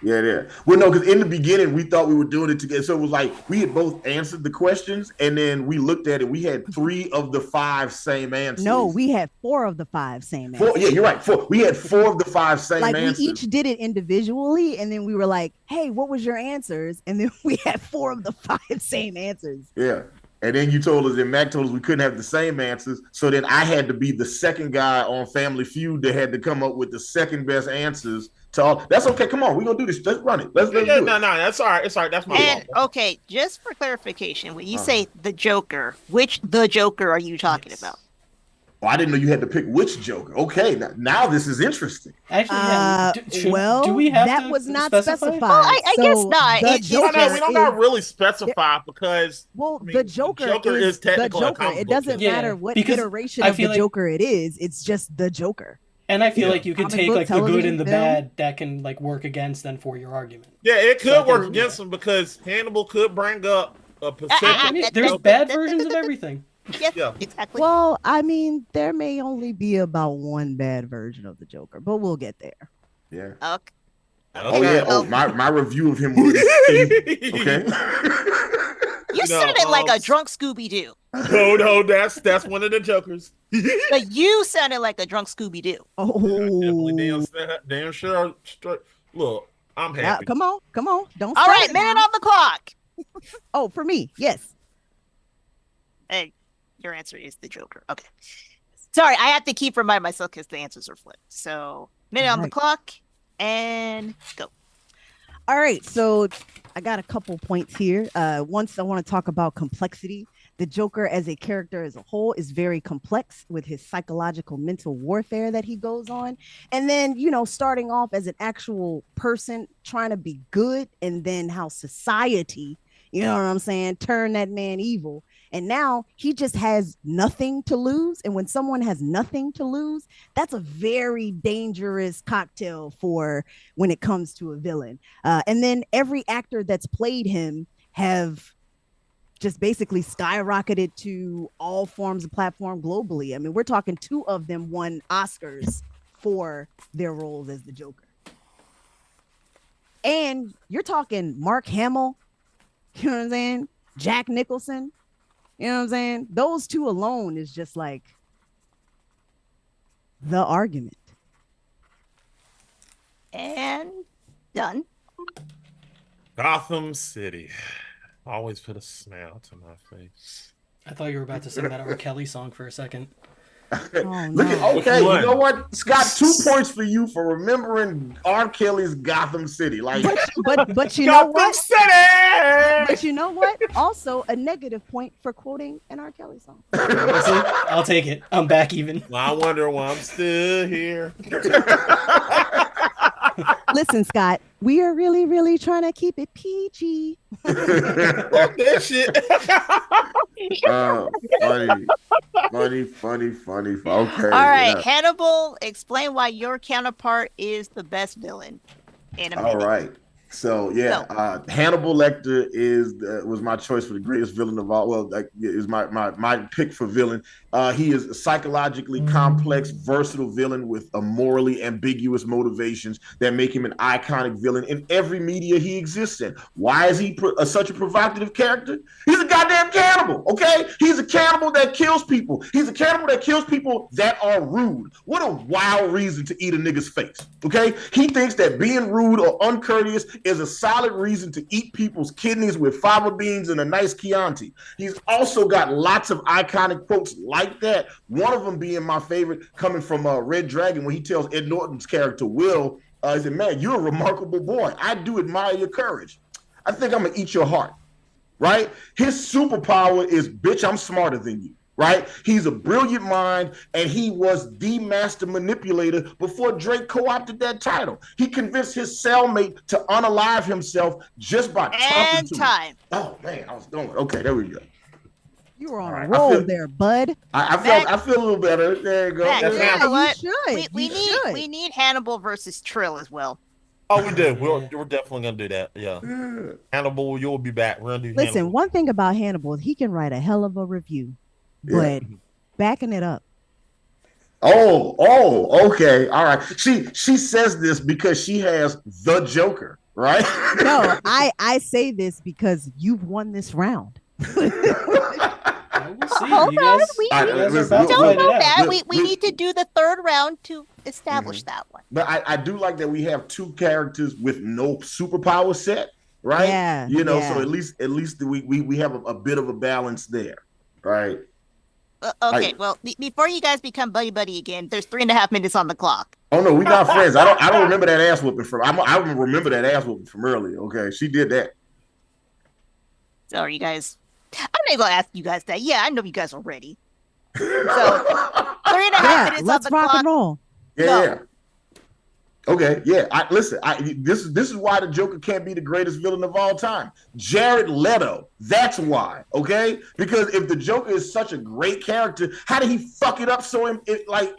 Yeah. Well, no, because in the beginning we thought we were doing it together. So it was like we had both answered the questions, and then we looked at it. We had 3 of the 5 same answers. No, we had 4 of the 5 same answers. 4. Yeah, you're right. 4. We had 4 of the 5 same Like answers. we each did it individually, and then we were like, "Hey, what was your answers?" And then we had 4 of the 5 same answers. Yeah. And then you told us, and Mac told us we couldn't have the same answers. So then I had to be the second guy on Family Feud that had to come up with the second best answers to all. That's okay. Come on, we're gonna do this. Let's run it. Let's do it. No, that's all right. It's all right. That's my And fault. okay, just for clarification, when you say the Joker, which the Joker are you talking about? Oh, I didn't know you had to pick which Joker. Okay, now this is interesting. Actually, yeah. Well, do we have that to was not specify? specified. Well, I guess not. The It's- Joker No, we don't got is- really specify because Well, I mean, the Joker is the technically a Joker. comic It book doesn't Yeah, matter what because iteration I of the feel like- Joker it is. It's just the Joker. And I feel Yeah. like you could Comic take book, like the good television, and the film. bad that can like work against then for your argument. Yeah, it could So I work think, against him because Hannibal could bring up a I Pacific. mean, there's bad versions of everything. Yes, Yeah. exactly. Well, I mean, there may only be about one bad version of the Joker, but we'll get there. Yeah. Okay. Oh yeah. Oh, my review of him was okay. You know, sounded like a drunk Scooby Doo. No, that's one of the Jokers. But you sounded like a drunk Scooby Doo. Definitely Oh, damn sure. Look, I'm happy. come on. Don't. All start right, it minute now. on the clock. Oh, for me, yes. Hey, your answer is the Joker. Okay. Sorry, I have to keep reminding myself because the answers are flipped. So, minute on the Right. clock and go. All right, so I got a couple points here. Once I want to talk about complexity. The Joker as a character as a whole is very complex with his psychological mental warfare that he goes on. And then, starting off as an actual person trying to be good, and then how society, you know what I'm saying, turn that man evil. And now he just has nothing to lose. And when someone has nothing to lose, that's a very dangerous cocktail for when it comes to a villain. And then every actor that's played him have just basically skyrocketed to all forms of platform globally. I mean, we're talking 2 of them won Oscars for their roles as the Joker. And you're talking Mark Hamill, you know what I'm saying? Jack Nicholson, you know what I'm saying? Those 2 alone is just like the argument. And done. Gotham City. Always put a smile to my face. I thought you were about to sing that R. Kelly song for a second. Oh, Look at no. okay. Which You one? know what? Scott, 2 points for you for remembering R. Kelly's Gotham City. Like, But you know Gotham what? City! But you know what? Also a negative point for quoting an R. Kelly song. Listen, I'll take it. I'm back even. Well, I wonder why I'm still here. Listen, Scott, we are really, really trying to keep it PG. Fuck that shit. funny. Okay. All right, yeah. Hannibal, explain why your counterpart is the best villain in a All minute. right. So yeah, Hannibal Lecter was my choice for the greatest villain of all. Well, is my pick for villain. He is a psychologically complex, versatile villain with a morally ambiguous motivations that make him an iconic villain in every media he exists in. Why is he such a provocative character? He's a goddamn cannibal, okay? He's a cannibal that kills people. He's a cannibal that kills people that are rude. What a wild reason to eat a nigga's face, okay? He thinks that being rude or uncourteous is a solid reason to eat people's kidneys with fava beans and a nice Chianti. He's also got lots of iconic quotes like that. One of them being my favorite, coming from Red Dragon, when he tells Ed Norton's character Will, he said, "Man, you're a remarkable boy. I do admire your courage. I think I'm gonna eat your heart." Right? His superpower is, bitch, I'm smarter than you. Right? He's a brilliant mind, and he was the master manipulator before Drake co-opted that title. He convinced his cellmate to unalive himself just by talking And to time. him. Oh man, I was going. Okay, there we go. You were on All right, a I roll feel- there, bud. I feel a little better. There you go. Mac, That's you how- know what? You should. We You should. need Hannibal versus Trill as well. Oh, we do. We're definitely gonna do that. Yeah. Hannibal, you'll be back. We're gonna do Listen, Hannibal. one thing about Hannibal is he can write a hell of a review, Yeah. but backing it up. Oh, okay. All right. She says this because she has the Joker, right? No, I say this because you've won this round. We'll see. Hold You on, guys, we- you guys are listen, about to look, Don't fight know it out. that. Look, We need to do the third round to establish that one. But I do like that we have 2 characters with no superpower set. right? Yeah, You know, yeah. so at least we have a bit of a balance there, right? Okay, well, before you guys become buddy again, there's 3.5 minutes on the clock. Oh no, we not friends. I don't remember that ass whooping from. I remember that ass whooping from earlier. Okay, she did that. So are you guys? I'm not gonna ask you guys that. Yeah, I know you guys are ready. So 3.5 minutes let's on the rock clock. and roll. Yeah. Okay, yeah. This is why the Joker can't be the greatest villain of all time. Jared Leto. That's why. Okay, because if the Joker is such a great character, how did he fuck it up so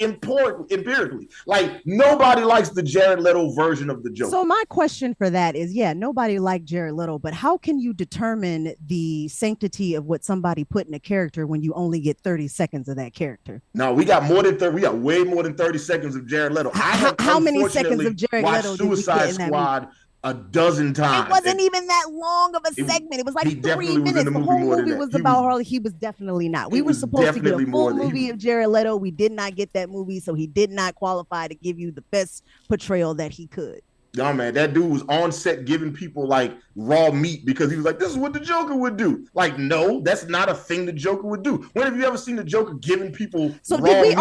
empirically? Like nobody likes the Jared Leto version of the Joker. So my question for that is, nobody liked Jared Leto, but how can you determine the sanctity of what somebody put in a character when you only get 30 seconds of that character? No, we got more than 30. We got way more than 30 seconds of Jared Leto. How many seconds of Jared Leto did we get in that Suicide Squad a dozen times. It wasn't even that long of a segment. It was like 3 minutes. The whole movie was about Harley. He was definitely not. We were supposed to get a full movie of Jared Leto. We did not get that movie, so he did not qualify to give you the best portrayal that he could. No, man, that dude was on set giving people like raw meat because he was like, this is what the Joker would do. Like, no, that's not a thing the Joker would do. When have you ever seen the Joker giving people So raw did we meat?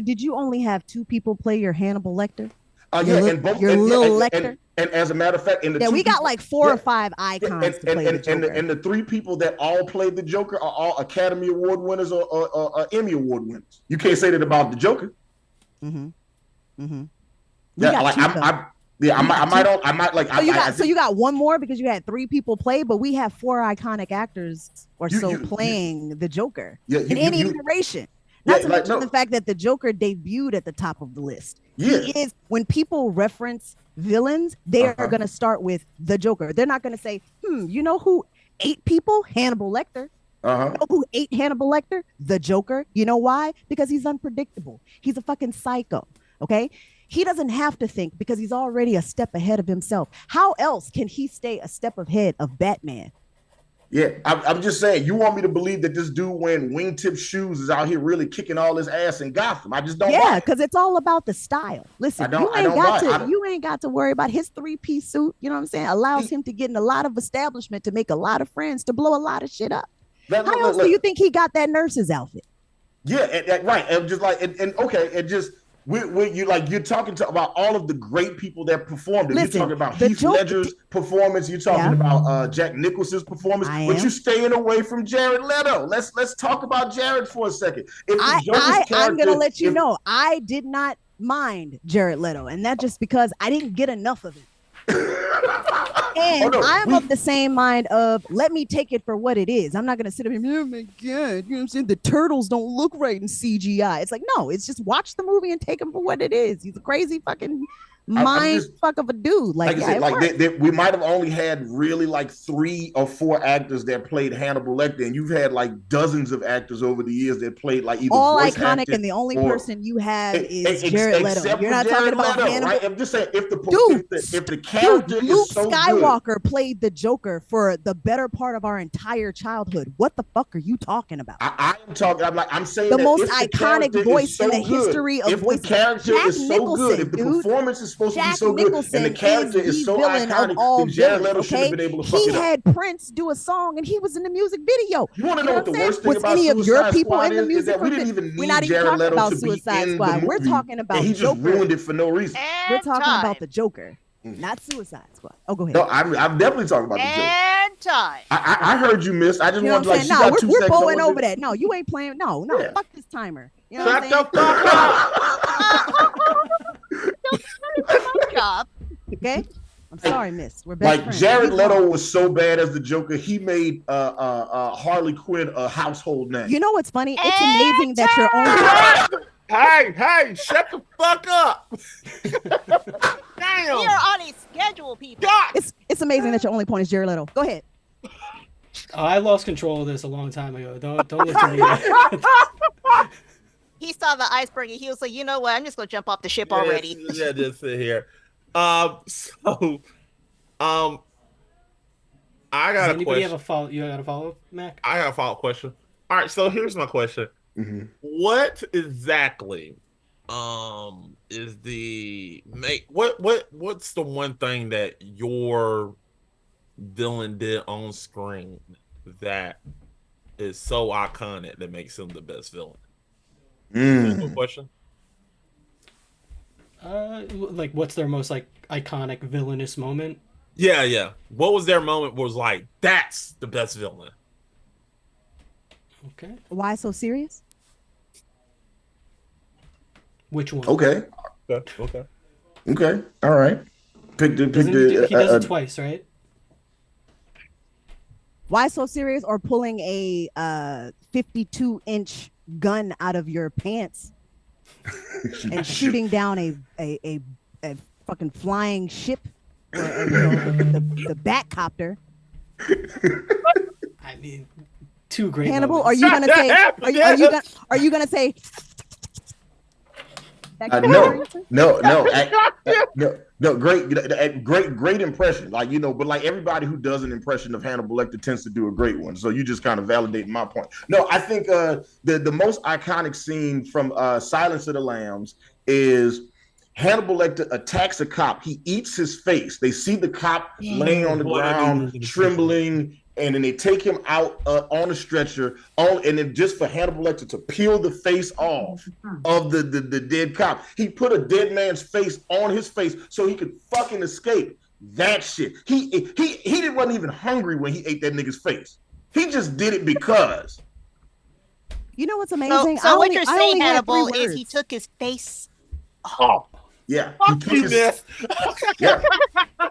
did you only have 2 people play your Hannibal Lecter? Lecter. And as a matter of fact, we got like 4 or 5 icons to play the Joker. And the 3 people that all played the Joker are all Academy Award winners or Emmy Award winners. You can't say that about the Joker. So you got one more because you had 3 people play, but we have 4 iconic actors playing the Joker in any iteration. Not to mention the fact that the Joker debuted at the top of the list. Yeah. He is, when people reference villains, they are going to start with the Joker. They're not going to say, you know who 8 people? Hannibal Lecter. You know who 8 Hannibal Lecter? The Joker. You know why? Because he's unpredictable. He's a fucking psycho. Okay? He doesn't have to think because he's already a step ahead of himself. How else can he stay a step ahead of Batman? Yeah, I'm just saying, you want me to believe that this dude wearing wingtip shoes is out here really kicking all his ass in Gotham? I just don't. Yeah, because it's all about the style. Listen, you ain't got to worry about his 3-piece suit. You know what I'm saying? Allows him to get in a lot of establishment, to make a lot of friends, to blow a lot of shit up. How else do you think he got that nurse's outfit? Yeah, right. And just like, you're talking about all of the great people that performed it. You're talking about Heath Ledger's performance. You're talking about Jack Nicholson's performance. But you're staying away from Jared Leto. Let's talk about Jared for a second. I'm gonna let you know I did not mind Jared Leto, and that's just because I didn't get enough of it. And I'm of the same mind of, let me take it for what it is. I'm not going to sit up here, oh my God, you know what I'm saying? The turtles don't look right in CGI. It's like, no, it's just watch the movie and take him for what it is. He's a crazy fucking fuck of a dude. We might have only had really like 3 or 4 actors that played Hannibal Lecter, and you've had like dozens of actors over the years that played like either all voice iconic, acting, and the only person you have is Jared Leto. You're not Jared talking about Leto, Hannibal. right? I'm just saying, if the character Luke is so Skywalker good, played the Joker for the better part of our entire childhood. What the fuck are you talking about? I'm saying the that most iconic voice in the history of voice. If the character is so good, if the performance is supposed to be so good, and the character is so iconic, then Jared Leto should have been able to fuck it up. He had Prince do a song, and he was in the music video. You want to know what the worst thing about Suicide Squad is that we didn't even need Jared Leto to be in the movie. We're talking about and he just ruined it for no reason. We're talking about the Joker, not Suicide Squad. Oh, go ahead. No, I'm definitely talking about the Joker. And time. I heard you, miss. I just wanted to like, we're bowling over that. No, you ain't playing. No, fuck this timer. You know what I'm saying? My job. Okay. I'm sorry, miss. We're best friends. Jared Leto was so bad as the Joker, he made Harley Quinn a household name. You know what's funny? It's amazing that your own. Hey, shut the fuck up. Damn. We are on a schedule, people. God. It's amazing that your only point is Jared Leto. Go ahead. I lost control of this a long time ago. Don't look at me. He saw the iceberg and he was like, you know what? I'm just gonna jump off the ship already. Yeah, just sit here. I got a question. You got a follow-up, Mac? I have a follow-up question. All right, so here's my question. Mm-hmm. What exactly is what's the one thing that your villain did on screen that is so iconic that makes him the best villain? No question. Like, what's their most like iconic villainous moment? Yeah. What was their moment was like, that's the best villain? Okay. Why so serious? Which one? Okay. All right. Pick He does it twice, right? Why so serious? Or pulling a 52-inch gun out of your pants and shooting down a fucking flying ship, or the Batcopter. I mean, two great. Hannibal, moments. are you gonna say? Are you gonna say? No. Great impression. Like, you know, but like everybody who does an impression of Hannibal Lecter tends to do a great one. So you just kind of validate my point. No, I think the most iconic scene from Silence of the Lambs is Hannibal Lecter attacks a cop. He eats his face. They see the cop laying on the ground, trembling, and then they take him out on a stretcher, and then just for Hannibal Lecter to peel the face off of the dead cop. He put a dead man's face on his face so he could fucking escape. That shit. He wasn't even hungry when he ate that nigga's face. He just did it because. You know what's amazing? So what you're saying, Hannibal, is he took his face off. Yeah. Fuck you, Beth.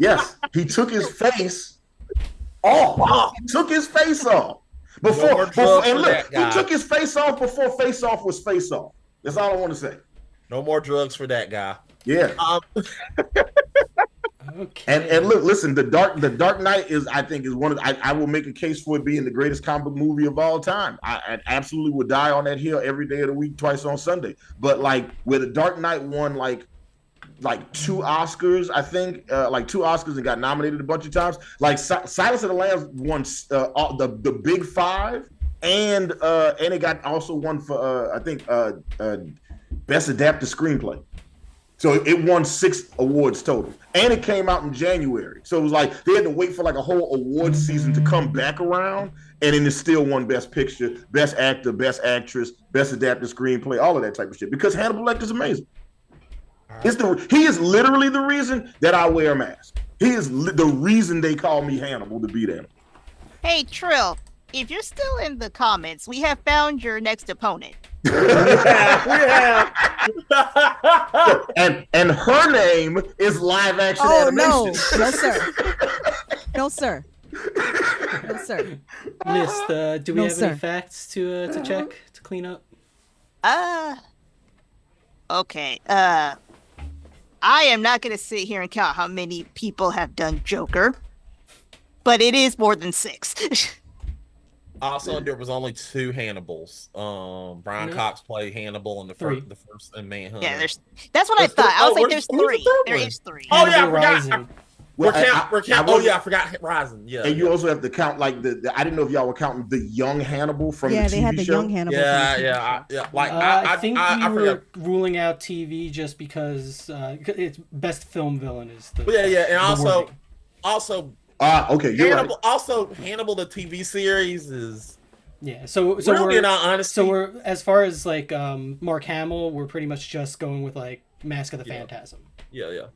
Yes. He took his face off. He took his face off. Before and look, he took his face off before Face Off was Face Off. That's all I want to say. No more drugs for that guy. Yeah. Okay. And look, listen, the Dark Knight is one of I will make a case for it being the greatest comic book movie of all time. I absolutely would die on that hill every day of the week, twice on Sunday. But like where the Dark Knight won like 2 Oscars, I think, like 2 Oscars and got nominated a bunch of times. Like Silence of the Lambs won the big 5, and it got also won for I think best adapted screenplay. So it won 6 awards total, and it came out in January. So it was like they had to wait for like a whole award season to come back around, and then it still won Best Picture, Best Actor, Best Actress, Best Adapted Screenplay, all of that type of shit. Because Hannibal Lecter's amazing. He is literally the reason that I wear a mask. He is the reason they call me Hannibal, the beatdown. Hey, Trill, if you're still in the comments, we have found your next opponent. Yeah. and her name is live action animation. No, sir. Miss, do we have any facts to check to clean up? Okay. I am not going to sit here and count how many people have done Joker, but it is more than 6. Also, there was only 2 Hannibals. Brian Cox played Hannibal in the first and Manhunt. Yeah, that's what I thought. I was like, there's 3. There is 3. Oh yeah, I forgot. Well, I forgot Rising. Yeah. And you also have to count like I didn't know if y'all were counting the young Hannibal from the TV show. Yeah, they had the young Hannibal. Yeah. Like I think you were ruling out TV just because it's best film villain is the. Yeah, and also. Okay, you're Hannibal. right. Also, Hannibal the TV series is. Yeah, so really we're not honest. So we're as far as like Mark Hamill, we're pretty much just going with like Mask of the Phantasm. Yeah.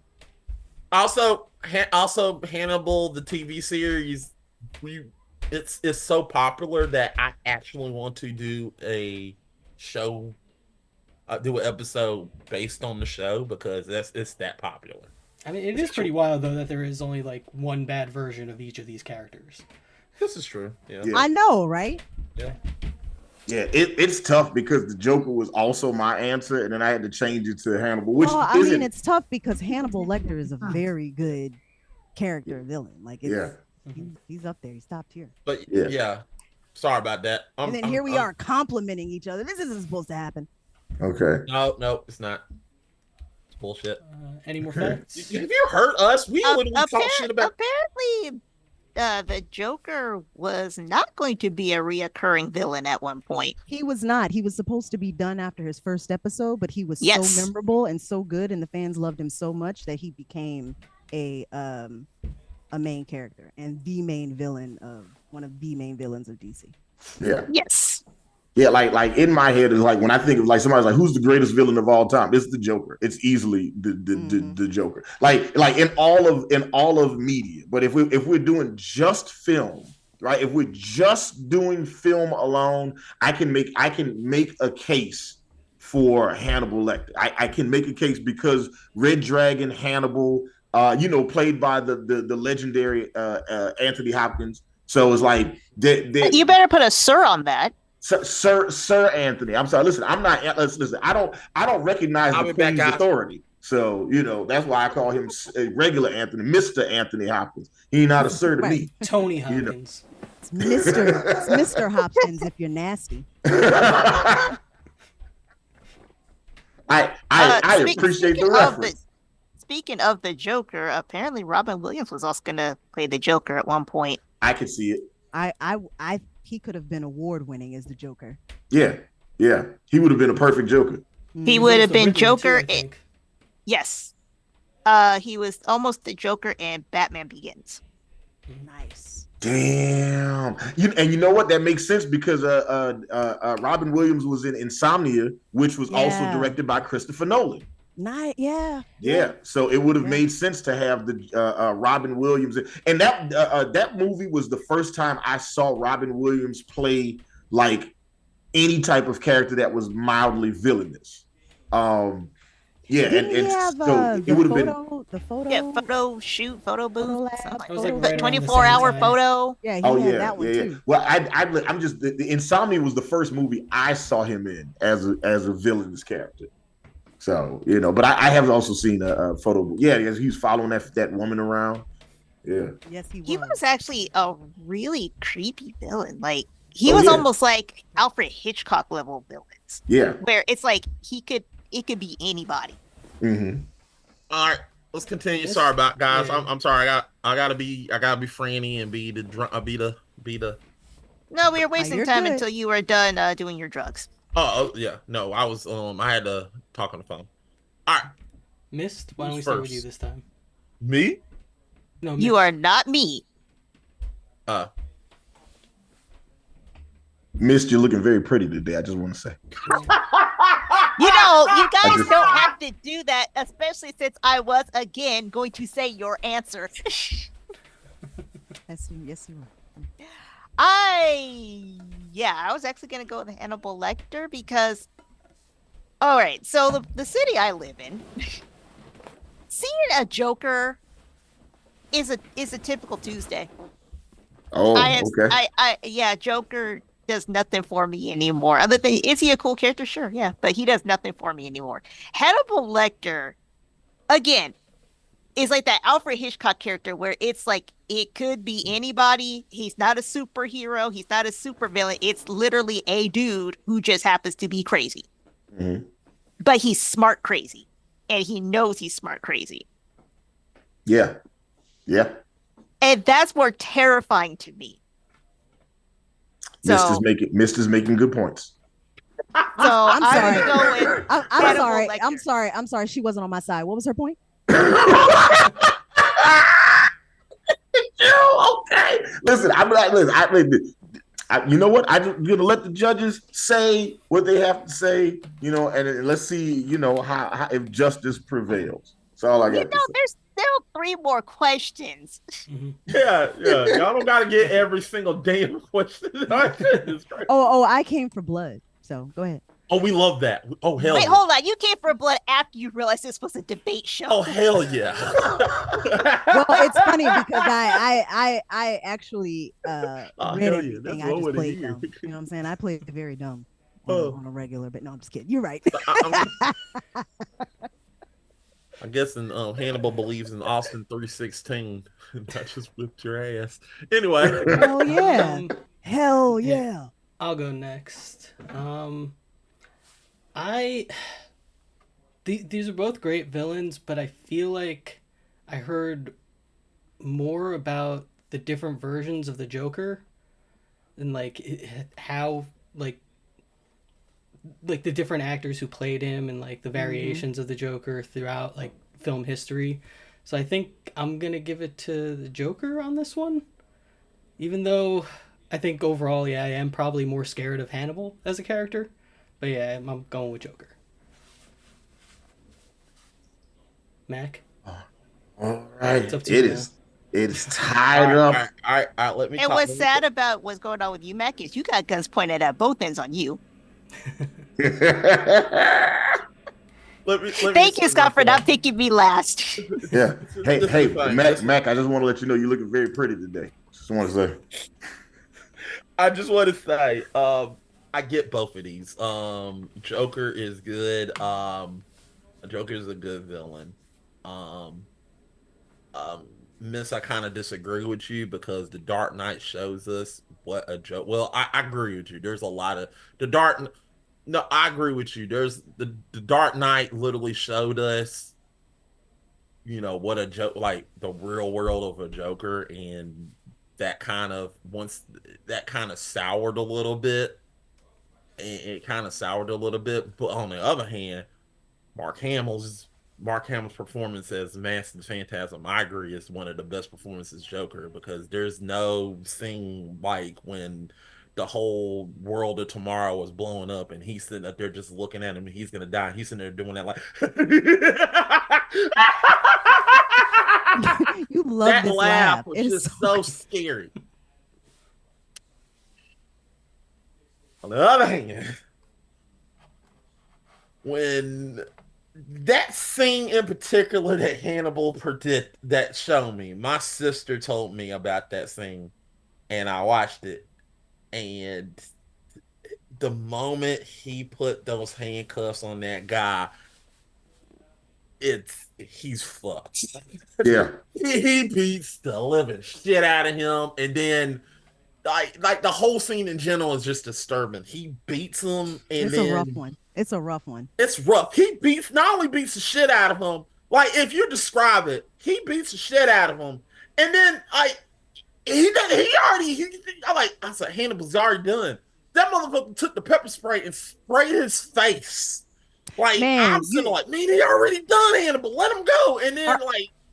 Also, Hannibal the TV series, it's so popular that I actually want to do a show, do an episode based on the show because it's that popular. I mean, it is pretty wild though that there is only like one bad version of each of these characters. This is true. Yeah. I know, right? Yeah. Yeah, it's tough because the Joker was also my answer, and then I had to change it to Hannibal. Which it's tough because Hannibal Lecter is a very good character villain. Like, he's up there. He's top tier. But yeah, sorry about that. And then here we are complimenting each other. This isn't supposed to happen. Okay. No, it's not. It's bullshit. Any more facts? Have you heard us? We literally talk shit about. Apparently, the Joker was not going to be a reoccurring villain at one point. He was not. He was supposed to be done after his first episode, but he was so memorable and so good, and the fans loved him so much that he became a a main character and the main villain of one of the main villains of DC. Yeah. Yes. Yeah, like in my head is like when I think of like somebody's like who's the greatest villain of all time, it's the Joker. It's easily the Joker. Like in all of media. But if we're doing just film, right? If we're just doing film alone, I can make a case for Hannibal Lecter. I can make a case because Red Dragon Hannibal, played by the legendary Anthony Hopkins. So it's like you better put a sir on that. Sir Anthony. I'm sorry. Listen, I'm not. Listen, I don't recognize the Queen's authority. So that's why I call him regular Anthony, Mr. Anthony Hopkins. He's not a sir to me. Tony Hopkins. It's Mr. Hopkins if you're nasty. I appreciate the reference. Speaking of the Joker, apparently Robin Williams was also going to play the Joker at one point. I could see it. He could have been award winning as the Joker. Yeah. He would have been a perfect Joker. He would have been Joker. Too, yes. He was almost the Joker in Batman Begins. Nice. Damn. You know what? That makes sense because Robin Williams was in Insomnia, which was also directed by Christopher Nolan. Nice. Yeah. So it would have made sense to have the Robin Williams, and that movie was the first time I saw Robin Williams play like any type of character that was mildly villainous. Didn't he have, so it would have been the photo. Yeah, photo shoot, photo booth, lab, it was like right 24-hour photo. Yeah, he had that one too. Well, I'm just the Insomnia was the first movie I saw him in as a villainous character. So but I have also seen a photo booth. Yeah, he was following that woman around. Yeah. Yes, he was. He was actually a really creepy villain. Like he was almost like Alfred Hitchcock level villains. Yeah. Where it's like it could be anybody. Mm-hmm. All right, let's continue. Sorry about guys. Yeah. I'm sorry. I gotta be Franny and be the. No, we were wasting time until you were done doing your drugs. Oh yeah, no, I was I had to talk on the phone. All right, Mist. Why don't we start with you this time? Me? No, Mist. You are not me. Mist, you're looking very pretty today. I just want to say. You guys don't have to do that, especially since I was again going to say your answer. Yes, you were. I was actually going to go with Hannibal Lecter because, all right, so the city I live in, seeing a Joker is a typical Tuesday. Oh, okay. Joker does nothing for me anymore. Other than, is he a cool character? Sure, yeah, but he does nothing for me anymore. Hannibal Lecter, again, is like that Alfred Hitchcock character where it's like it could be anybody. He's not a superhero. He's not a supervillain. It's literally a dude who just happens to be crazy. Mm-hmm. But he's smart crazy. And he knows he's smart crazy. Yeah. And that's more terrifying to me. Mist is making good points. So I'm sorry. I'm sorry. She wasn't on my side. What was her point? Okay. Listen, you know what? I'm gonna let the judges say what they have to say, and let's see, how if justice prevails. That's all I got. There's still 3 more questions. Mm-hmm. Yeah. Y'all don't gotta get every single damn question. I came for blood. So go ahead. Oh, we love that. Oh, hell. Wait, yeah. hold on. You came for blood after you realized this was a debate show. Oh, hell yeah. Well, it's funny because I actually read everything. I just played dumb. You know what I'm saying? I played very dumb on a regular, but no, I'm just kidding. You're right. I guess Hannibal believes in Austin 3:16. That just whipped your ass. Anyway. Hell yeah. Hell yeah. I'll go next. These are both great villains, but I feel like I heard more about the different versions of the Joker and how the different actors who played him and like the variations of the Joker throughout like film history. So I think I'm going to give it to the Joker on this one. Even though I think overall, yeah, I am probably more scared of Hannibal as a character. But yeah, I'm going with Joker. Mac? All right. It's up to you now. It's tied up. All right, let me And talk. what's sad about what's going on with you, Mac, is you got guns pointed at both ends on you. Let me Thank you, Scott, for not picking me last. Yeah. Hey, This hey, is fine. Mac, I just want to let you know you're looking very pretty today. Just want to say. I just want to say, I get both of these. Joker is good. Joker is a good villain. Miss, I kind of disagree with you because the Dark Knight shows us what a joke. Well, I agree with you. There's a lot of the Dark. No, I agree with you. There's the Dark Knight literally showed us, what a joke, like the real world of a Joker, and that kind of soured a little bit. And it kind of soured a little bit, but on the other hand, Mark Hamill's performance as Masked Phantasm, I agree, is one of the best performances Joker, because there's no scene like when the whole world of tomorrow was blowing up and he's sitting up there just looking at him and he's gonna die. He's sitting there doing that like You love that this laugh laugh. was It is just so scary. On the other hand, when that scene in particular that Hannibal that showed me, my sister told me about that scene and I watched it, and the moment he put those handcuffs on that guy, he's fucked. Yeah. He beats the living shit out of him, and then like the whole scene in general is just disturbing. He beats him, and it's a rough one. It's a rough one. It's rough. He not only beats the shit out of him, like if you describe it, he beats the shit out of him, and then I said Hannibal's already done. That motherfucker took the pepper spray and sprayed his face. Like, Man, I'm sitting like, man, he already done Hannibal. Let him go. And then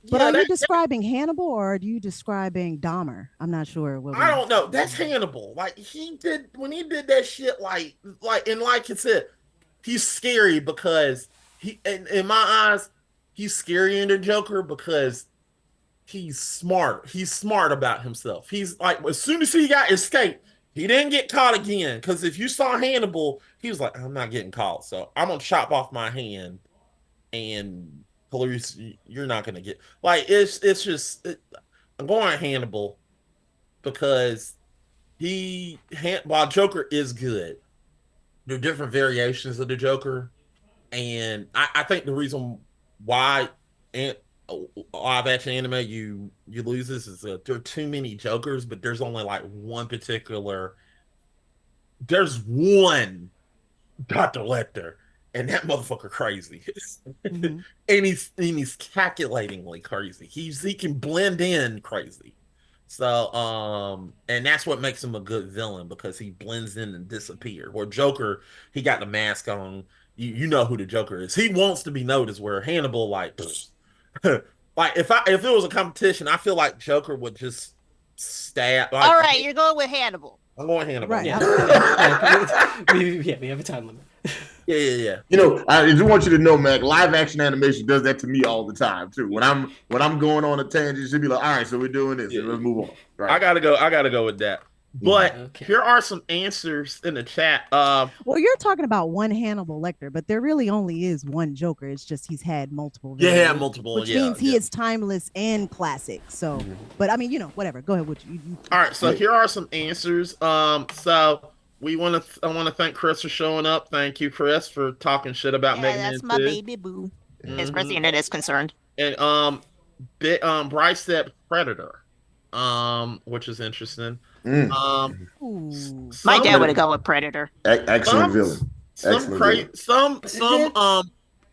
But are you describing Hannibal or are you describing Dahmer? I'm not sure. I don't know. That's Hannibal. Like when he did that shit, like I said, he's scary because in my eyes, he's scarier than Joker because he's smart. He's smart about himself. He's like, as soon as he got escaped, he didn't get caught again. Because if you saw Hannibal, he was like, I'm not getting caught, so I'm gonna chop off my hand, and police, you're not gonna get like I'm going Hannibal because while Joker is good, there are different variations of the Joker, and I think the reason why live action anime you lose this is there are too many Jokers, but there's only like there's one Dr. Lecter, and that motherfucker crazy. Mm-hmm. and he's calculatingly crazy. He can blend in crazy. So and that's what makes him a good villain, because he blends in and disappears. Where Joker, he got the mask on. You know who the Joker is. He wants to be noticed, where Hannibal like like if it was a competition, I feel like Joker would just stab. Like, all right, you're going with Hannibal. I'm going Hannibal. Right. Yeah. We have a time limit. Yeah. I do want you to know, Mac, live action animation does that to me all the time too. When I'm going on a tangent, she'll be like, all right, so we're doing this. Let's move on. Right. I gotta go with that. But Here are some answers in the chat. Well, you're talking about one Hannibal Lecter, but there really only is one Joker. It's just he's had multiple. Yeah, multiple. Which means he is timeless and classic. So, but I mean, whatever. Go ahead. All right. So here are some answers. So I want to thank Chris for showing up. Thank you, Chris, for talking shit about Mega Man 2. That's my baby boo, as far as the internet is concerned. And Bryce said Predator, which is interesting. My dad would have gone with Predator. Excellent villain. Some Predator,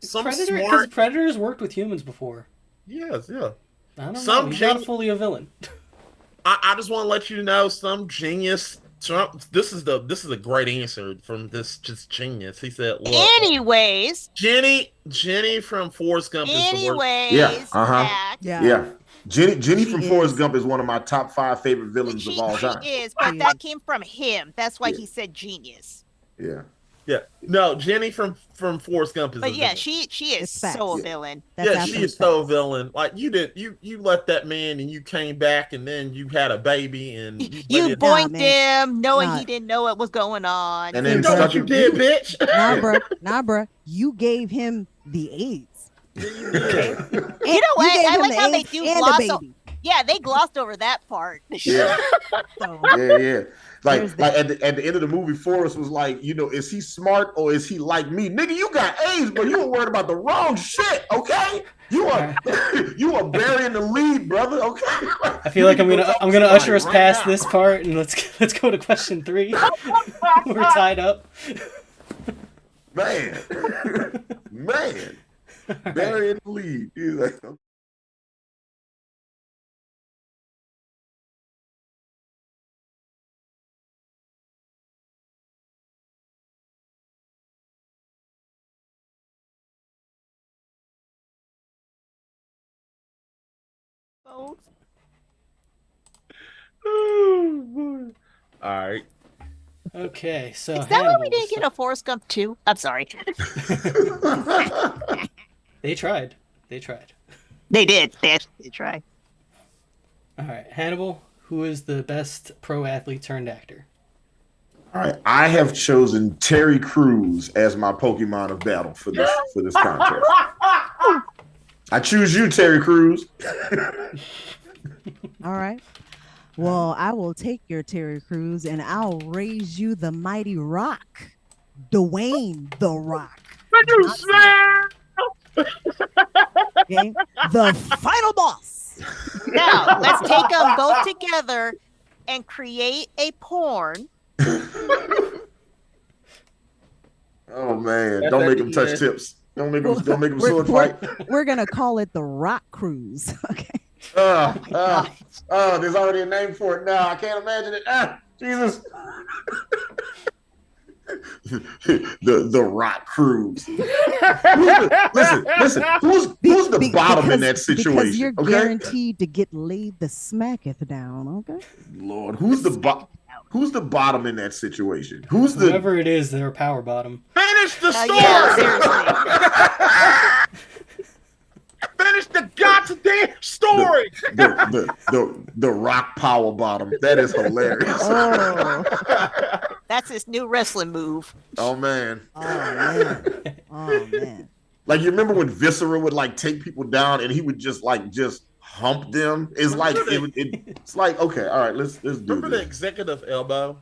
smart. Predators worked with humans before. Yes, yeah. I don't know. He's not fully a villain. I just want to let you know, some genius Trump. This is a great answer from this just genius. He said, "Look, Anyways, Jenny from Forrest Gump is the worst." Yeah. Zach, Yeah. Jenny She from Forrest is. Gump is one of my top 5 favorite villains of all time. She is, but She that is. came from him. That's why Yeah. he said genius. Yeah. Yeah, no, Jenny from Forrest Gump is. But a yeah, villain. she is It's facts. so a Yeah. villain. That's Yeah, she absolute is so facts. villain. Like you left that man and you came back and then you had a baby and you You waited- Nah, boinked man. him, knowing Nah. he didn't know what was going on. And You then know what stuck you it- did, bitch. Nah, bruh. You gave him the AIDS. You know You what? gave I him like the how they AIDS do and the gloss. baby. Yeah, they glossed over that part. Yeah. So, Yeah. There's Like at the end of the movie, Forrest was like, is he smart or is he like me? Nigga, you got AIDS, but you were worried about the wrong shit, okay? You are burying the lead, brother, okay? I feel like I'm gonna usher us past this part and let's go to question 3. We're tied up. Man. Burying the lead. He's like, Folks. Oh, boy. All right. Okay, so Is that why we Hannibal, didn't get a Forrest Gump 2? I'm sorry. They tried. They did. They tried. All right, Hannibal, who is the best pro athlete turned actor? All right, I have chosen Terry Crews as my Pokemon of battle for this contest. I choose you, Terry Crews. all right. Well, I will take your Terry Crews and I'll raise you the mighty Rock, Dwayne the Rock. Okay? The final boss. Now, let's take them both together and create a porn. Oh man, That's don't at make the him touch end. tips. Don't make him We're- sword fight. We're gonna call it the Rock Cruise. Okay. There's already a name for it now. I can't imagine it. Jesus. the Rock Cruise. Listen. Who's the bottom in that situation? Because you're okay? guaranteed to get laid the smacketh down. Okay. Lord, who's the bottom in that situation? Who's the Whoever it is, they're power bottom. Finish the story. Yeah, seriously. Finish the goddamn story. the Rock power bottom? That is hilarious. Oh. That's his new wrestling move. Oh man. Oh man. Oh man. Like, you remember when Viscera would like take people down and he would just hump them? It's like it's like, okay, all right, let's do Remember the this. executive elbow?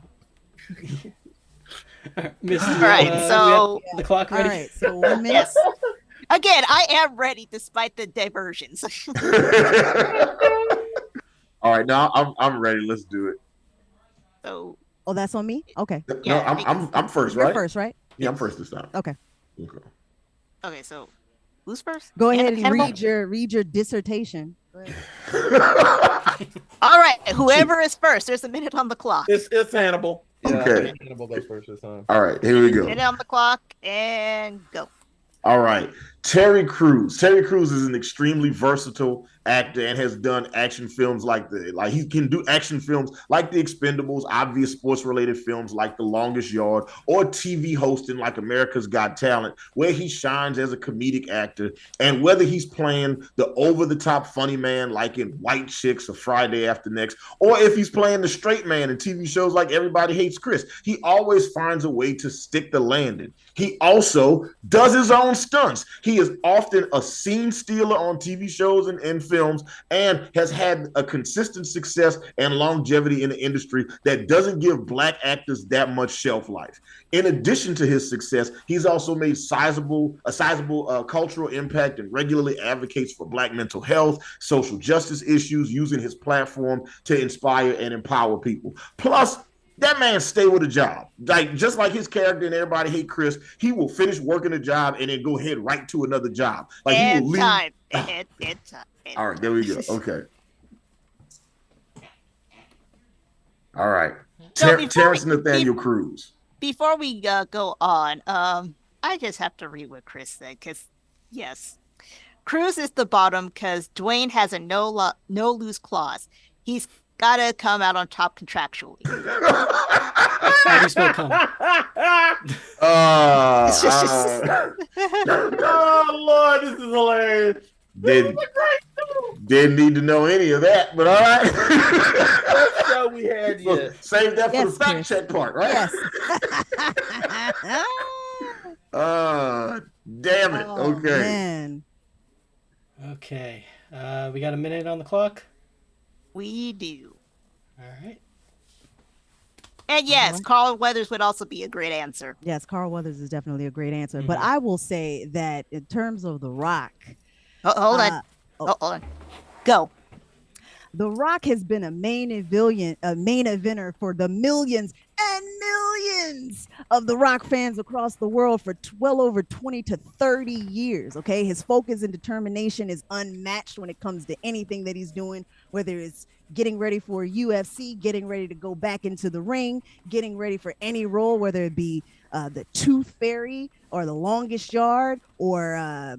Miss, All right, so the clock All ready? right. So 1 minute. yes. Again, I am ready despite the diversions. All right, now I'm ready. Let's do it. So Oh, that's on me. Okay. No, Yeah, I'm first, You're right? first, right? Yeah, I'm first this time. Okay. okay, so who's first? Go ahead and Hannibal? read your dissertation. Go ahead. All right, whoever is first. There's a minute on the clock. It's Hannibal. Yeah, Okay. I think Hannibal goes first this time. All right, here we go. Minute on the clock and go. All right. Terry Crews. Terry Crews is an extremely versatile actor and has done action films like he can do action films like The Expendables, obvious sports related films like The Longest Yard, or TV hosting like America's Got Talent, where he shines as a comedic actor. And whether he's playing the over the top funny man like in White Chicks or Friday After Next, or if he's playing the straight man in TV shows like Everybody Hates Chris, he always finds a way to stick the landing. He also does his own stunts. He is often a scene stealer on TV shows and films, and has had a consistent success and longevity in the industry that doesn't give Black actors that much shelf life. In addition to his success, he's also made a sizable cultural impact and regularly advocates for Black mental health, social justice issues, using his platform to inspire and empower people. Plus, that man stay with a job. Like, just like his character in Everybody Hate Chris, he will finish working a job and then go head right to another job. Like, he will leave. Time. And time. All right, there we go. Okay. All right. So before Terrence we, Nathaniel Cruz. before we go on, I just have to read what Chris said because yes, Cruz is the bottom because Dwayne has a no lose clause. He's gotta come out on top contractually. How do you spell come? Oh Lord, this is hilarious. Didn't need to know any of that, but all right. Best show we had So yet. save that for Yes, the fact Chris. check part, right? Yes. Damn it. Oh, Okay. man. Okay. We got a minute on the clock. We do. All right. And yes, right. Carl Weathers would also be a great answer. Yes, Carl Weathers is definitely a great answer. But I will say that in terms of The Rock, Hold on. Hold on. Go. The Rock has been a main eventer for the millions and millions of The Rock fans across the world for well over 20 to 30 years. Okay. His focus and determination is unmatched when it comes to anything that he's doing, whether it's getting ready for UFC, getting ready to go back into the ring, getting ready for any role, whether it be the Tooth Fairy or the Longest Yard or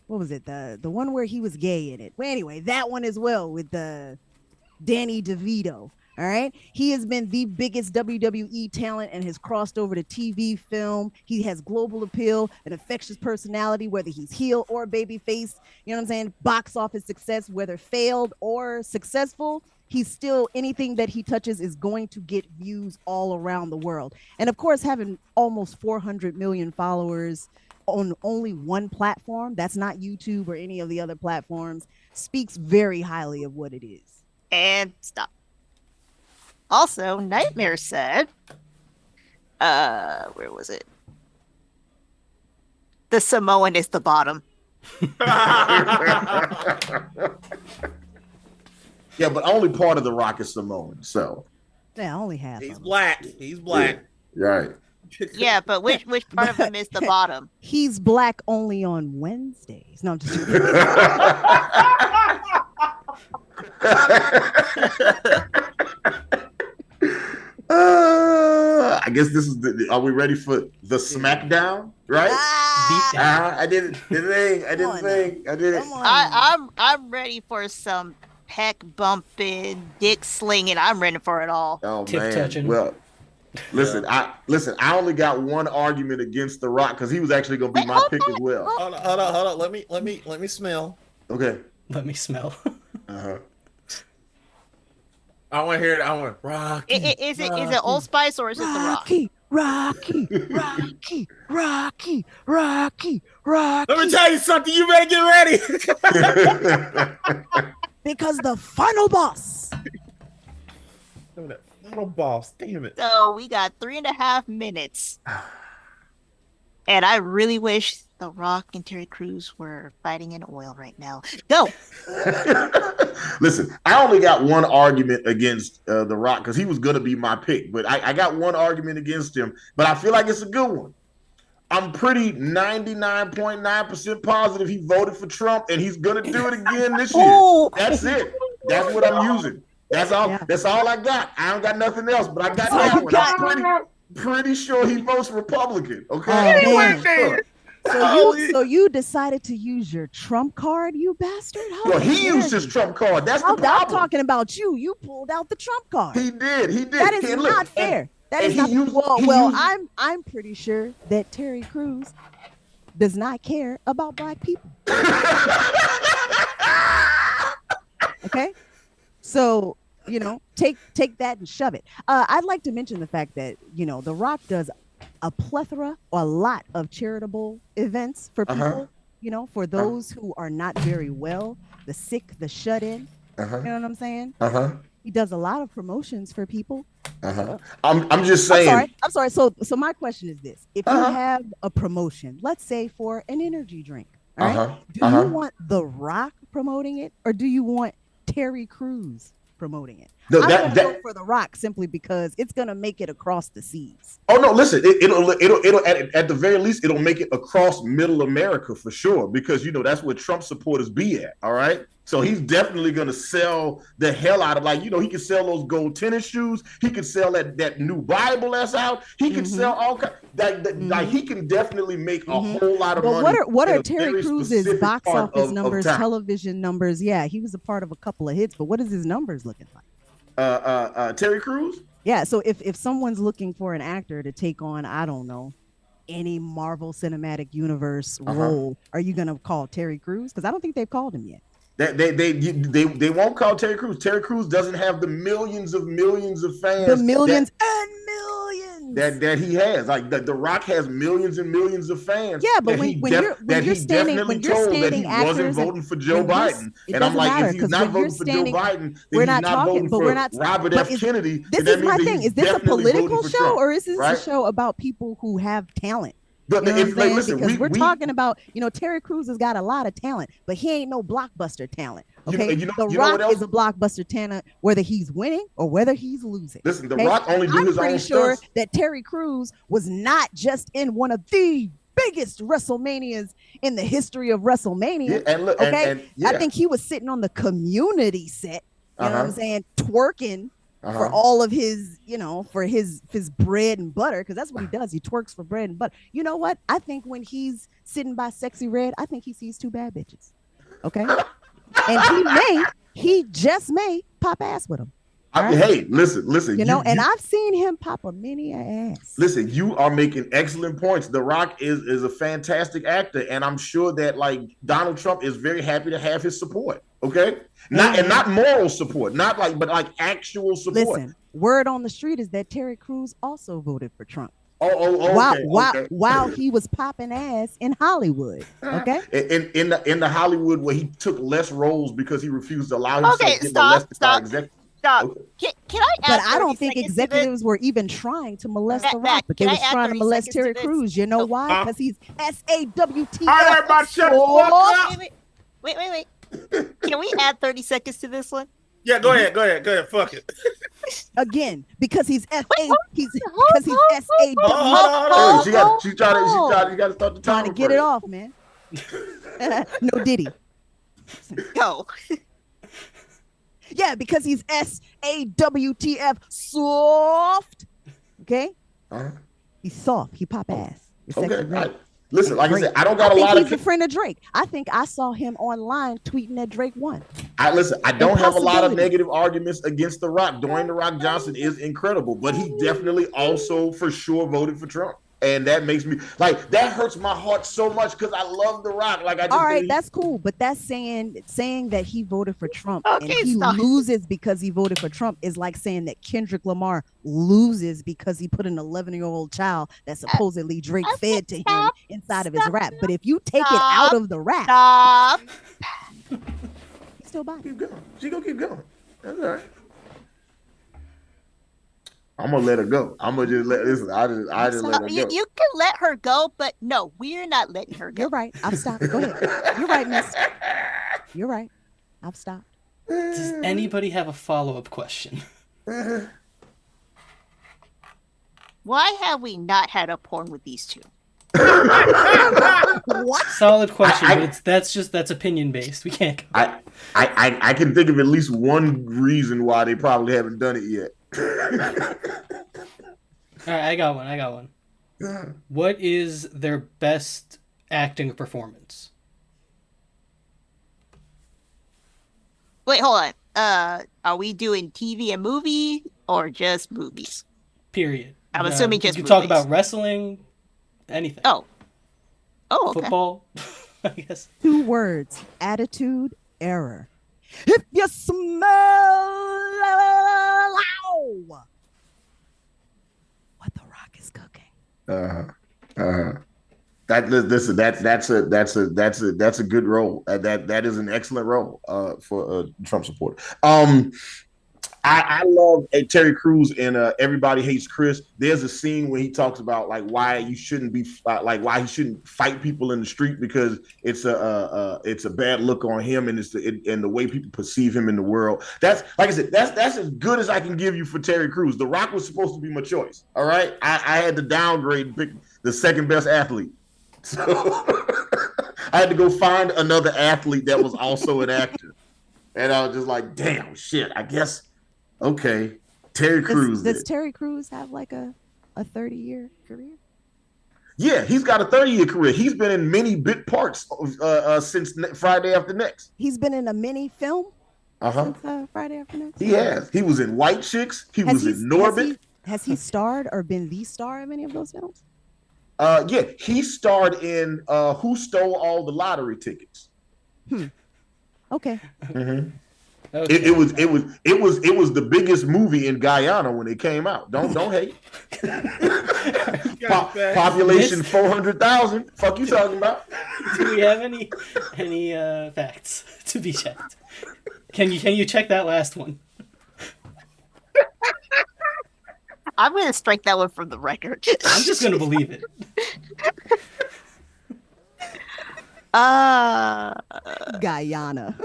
what was it? The one where he was gay in it. Well, anyway, that one as well with Danny DeVito. All right. He has been the biggest WWE talent and has crossed over to TV, film. He has global appeal, an infectious personality, whether he's heel or babyface. You know what I'm saying? Box office success, whether failed or successful, he's still, anything that he touches is going to get views all around the world. And of course, having almost 400 million followers on only one platform, that's not YouTube or any of the other platforms, speaks very highly of what it is. And stop. Also, Nightmare said, where was it? The Samoan is the bottom. Yeah, but only part of The Rock is Samoan, so. Yeah, only half. He's of black. He's black. Right. Yeah, but which part of him is the bottom? He's black only on Wednesdays. No, I'm just joking. I guess this is are we ready for the SmackDown? Right? Beatdown. I didn't think. Come on. I'm ready for some peck bumping, dick slinging. I'm ready for it all. Oh Tip man. touching. Well, listen, I only got one argument against The Rock because he was actually gonna be my pick as well. Hold on. Let me smell. Okay. Let me smell. Uh-huh. I want to hear it. I want Rocky. Is it Old Spice or is it The Rock? Rocky. Let me tell you something. You better get ready. Because the final boss. That final boss. Damn it. So we got 3.5 minutes. And I really wish The Rock and Terry Crews were fighting in oil right now. Go. Listen, I only got one argument against The Rock because he was going to be my pick, but I got one argument against him, but I feel like it's a good one. I'm pretty 99.9% positive he voted for Trump and he's going to do it again this year. Oh. That's it. That's what I'm using. That's all. Yeah. That's all I got. I don't got nothing else, but I got all that you one. got. I'm pretty sure he votes Republican. Okay. Oh, man. Sure. So you decided to use your Trump card, you bastard? How Well, he dare used his you? Trump card. That's the I'm problem. talking about you. You pulled out the Trump card. He did. That is And look, not fair. That and is he not used- well. he Well, used- I'm pretty sure that Terry Crews does not care about black people. Okay, so take that and shove it. I'd like to mention the fact that The Rock does a plethora or a lot of charitable events for people. For those who are not very well, the sick, the shut in. Uh-huh. You know what I'm saying? Uh-huh. He does a lot of promotions for people. Uh-huh. I'm just saying. I'm sorry. So my question is this: if you Uh-huh. have a promotion, let's say for an energy drink, all right, Uh-huh. do Uh-huh. you want The Rock promoting it, or do you want Terry Crews promoting it? No, I'm that- gonna go for The Rock simply because it's gonna make it across the seas. Oh no! Listen, it'll at the very least it'll make it across Middle America for sure because that's where Trump supporters be at. All right. So he's definitely gonna sell the hell out of, like, you know, he could sell those gold tennis shoes. He could sell that new Bible that's out. He could sell all kinds. Like he can definitely make a whole lot of But money. what are Terry Cruz's box office numbers, of television numbers? Yeah, he was a part of a couple of hits, but what is his numbers looking like? Terry Crews? Yeah, so if someone's looking for an actor to take on, I don't know, any Marvel Cinematic Universe role, are you gonna call Terry Crews? Because I don't think they've called him yet. They won't call Terry Crews. Terry Crews doesn't have the millions of fans. The millions and millions that he has. Like the Rock has millions and millions of fans. Yeah, but when you're standing actors, wasn't voting for Joe Biden, and I'm like, if he's not voting for Joe Biden, then he's not voting for Robert F. Kennedy. This is my thing: is this a political show, or is this a show about people who have talent? You know listen, because we're talking about, you know, Terry Crews has got a lot of talent, but he ain't no blockbuster talent. Okay, The Rock is a blockbuster talent, whether he's winning or whether he's losing. Listen, The Rock only do his own I'm pretty sure stunts. that Terry Crews was not just in one of the biggest WrestleManias in the history of WrestleMania. Yeah, and look, okay, yeah. I think he was sitting on the Community set. You know what I'm saying, twerking. For all of his, you know, for his bread and butter, because that's what he does. He twerks for bread and butter. You know what? I think when he's sitting by Sexy Red, I think he sees two bad bitches. Okay, and he just may pop ass with him. Hey, listen. You know, and I've seen him pop a many ass. Listen, you are making excellent points. The Rock is a fantastic actor, and I'm sure that, like, Donald Trump is very happy to have his support. Okay, not moral support, but actual support. Listen, word on the street is that Terry Crews also voted for Trump. While he was popping ass in Hollywood. Okay, in the Hollywood where he took less roles because he refused to allow himself to get molested by executives. Stop. Okay. Can I add but I don't think executives were even trying to molest The Rock, but they was trying to molest Terry Crews. You know why? Because he's SAWT. All right, shut the fuck up. Wait. Can we add 30 seconds to this one? Yeah, go ahead. Fuck it. Again, because he's SA. He's SA. You got to start the trying timer to get it off, man. No Diddy. Go. Yeah, because he's SAWTF soft. Okay? He's soft. He pop ass. Okay. Listen, like I said, I don't got a lot of. He's a friend of Drake. I think I saw him online tweeting that Drake won. I don't have a lot of negative arguments against The Rock. Dwayne The Rock Johnson is incredible, but he definitely also for sure voted for Trump. And that makes me that hurts my heart so much because I love The Rock. All right, that's cool, but that's saying that he voted for Trump and he loses because he voted for Trump is like saying that Kendrick Lamar loses because he put an 11-year-old child that supposedly Drake fed to him inside of his rap. But if you take it out of the rap, he's still body. Keep going. She gonna keep going. That's all right. I'm gonna let her go. I'm gonna just let I just let her go. You can let her go, but no, we're not letting her go. You're right. I've stopped. Go ahead. You're right, miss. You're right. I've stopped. Does anybody have a follow-up question? Why have we not had a porn with these two? What? Solid question, but that's opinion based. We can't. I can think of at least one reason why they probably haven't done it yet. All right, I got one. What is their best acting performance? Wait, hold on. Are we doing TV and movie or just movies? Period. I'm assuming just you movies. Talk about wrestling, anything. Oh, okay. Football, I guess. 2 words: attitude error. If you smell what The Rock is cooking. That's a good role. That is an excellent role for a Trump supporter. I love Terry Crews in Everybody Hates Chris. There's a scene where he talks about why you shouldn't be why he shouldn't fight people in the street because it's a bad look on him and and the way people perceive him in the world. That's like I said, that's as good as I can give you for Terry Crews. The Rock was supposed to be my choice. All right, I had to downgrade and pick the second best athlete. So I had to go find another athlete that was also an actor. And I was just like, damn, shit. I guess, okay. Terry Crews. Does Terry Crews have like a 30-year career? Yeah, he's got a 30-year career. He's been in many bit parts since Friday After Next. He's been in a mini film since Friday After Next? He has. He was in White Chicks. He was in Norbit. Has he starred or been the star of any of those films? Yeah, he starred in Who Stole All the Lottery Tickets. Okay. Mm-hmm. Okay. It was the biggest movie in Guyana when it came out. Don't hate. Population 400,000. Fuck you talking about? Do we have any facts to be checked? Can you check that last one? I'm going to strike that one from the record. I'm just going to believe it. Guyana.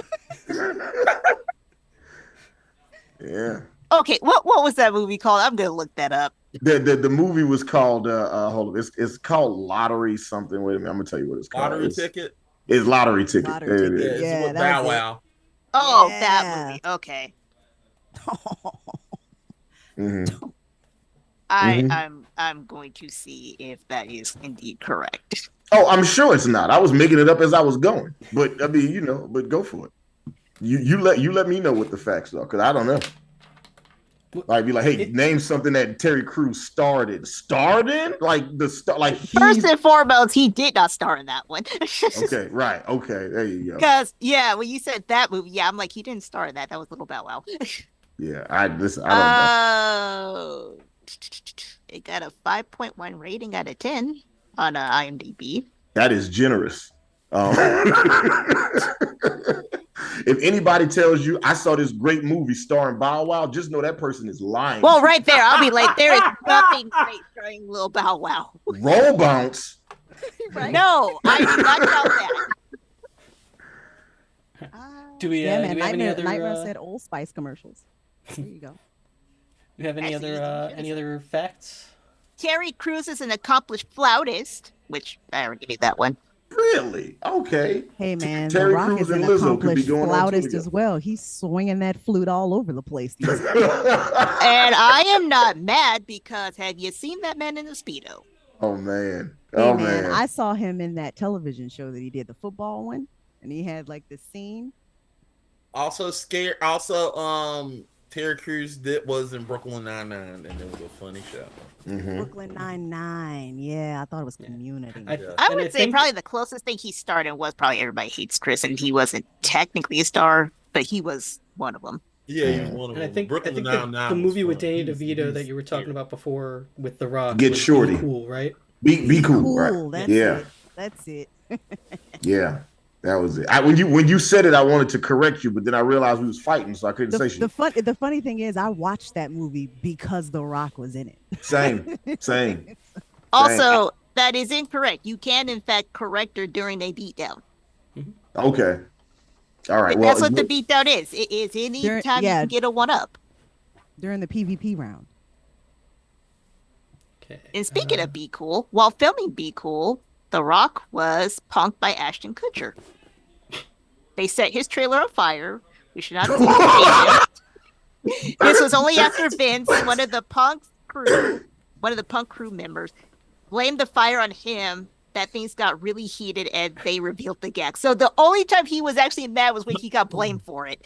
Yeah. Okay, what was that movie called? I'm going to look that up. The movie was called hold on, it's called Lottery something. Wait a minute, I'm gonna tell you what it's called. Lottery Ticket. It's Lottery Ticket. Lottery There it Ticket. is. Yeah, Yeah, it's with that Bow was it. Wow. Oh, Yeah. that movie. Okay. Mm-hmm. I'm going to see if that is indeed correct. Oh, I'm sure it's not. I was making it up as I was going, but I mean, but go for it. You let me know what the facts are, because I don't know. Like, be like, hey, name something that Terry Crews starred in. Starred in? Like First and foremost, he did not star in that one. Okay, right. Okay, there you go. Because when you said that movie, I'm like, he didn't star in that. That was Little Bow Wow. Yeah, I don't know. Oh, it got a 5.1 rating out of 10 on IMDb. That is generous. If anybody tells you I saw this great movie starring Bow Wow, just know that person is lying. Well, right there, I'll be like, there is nothing great starring Little Bow Wow. Roll bounce. Right? No, I did not count that. Do we? Yeah, Do man. we have any other? Nightmare said Old Spice commercials. There you go. Do we have any other facts? Terry Crews is an accomplished flautist, which I already gave that one. Really? Okay. Hey, man, Terry The Rock Crews is an and Lizzo could be accomplished going on flautist tour as well. He's swinging that flute all over the place. And I am not mad because have you seen that man in a Speedo? Oh man. Hey, Oh man, man. I saw him in that television show that he did, the football one, and he had like this scene. Also Terry Crews was in Brooklyn Nine-Nine, and it was a funny show. Mhm. Brooklyn Nine-Nine. Yeah, I thought it was Community. I would say probably the closest thing he starred in was probably Everybody Hates Chris, and he wasn't technically a star, but he was one of them. Yeah, he was one of And I them. think Brooklyn the Nine-Nine movie was with fun. Danny He's- DeVito that he's you were talking here. about before with The Rock. Get was Be Shorty. Cool, right? Be cool, Cool. right? That's Yeah. it. That's it. Yeah. That was it. When you said it, I wanted to correct you, but then I realized we was fighting, so I couldn't say shit. The funny thing is, I watched that movie because The Rock was in it. Same. Also, that is incorrect. You can, in fact, correct her during a beatdown. Okay. All right. And Well, that's what the beatdown is. It is any time you can get a one-up. During the PvP round. Okay. And speaking of Be Cool, while filming Be Cool, The Rock was punked by Ashton Kutcher. They set his trailer on fire. We should not see it. This was only after Vince, one of the punk crew members, blamed the fire on him. That things got really heated and they revealed the gag. So the only time he was actually mad was when he got blamed for it.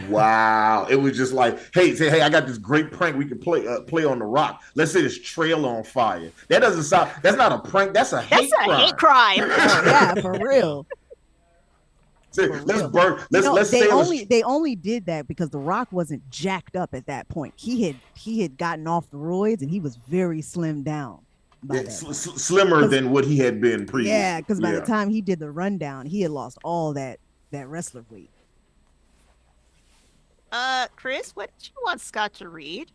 wow. It was just like, hey, I got this great prank we can play on The Rock. Let's say this trailer on fire. That doesn't sound. That's not a prank. That's a hate crime. That's a hate crime. Oh, yeah, for real. Let's burn. Let's say they only did that because The Rock wasn't jacked up at that point. He had gotten off the roids and he was very slimmed down. Slimmer than what he had been previously. Yeah, because by the time he did the rundown, he had lost all that wrestler weight. Chris, what do you want Scott to read?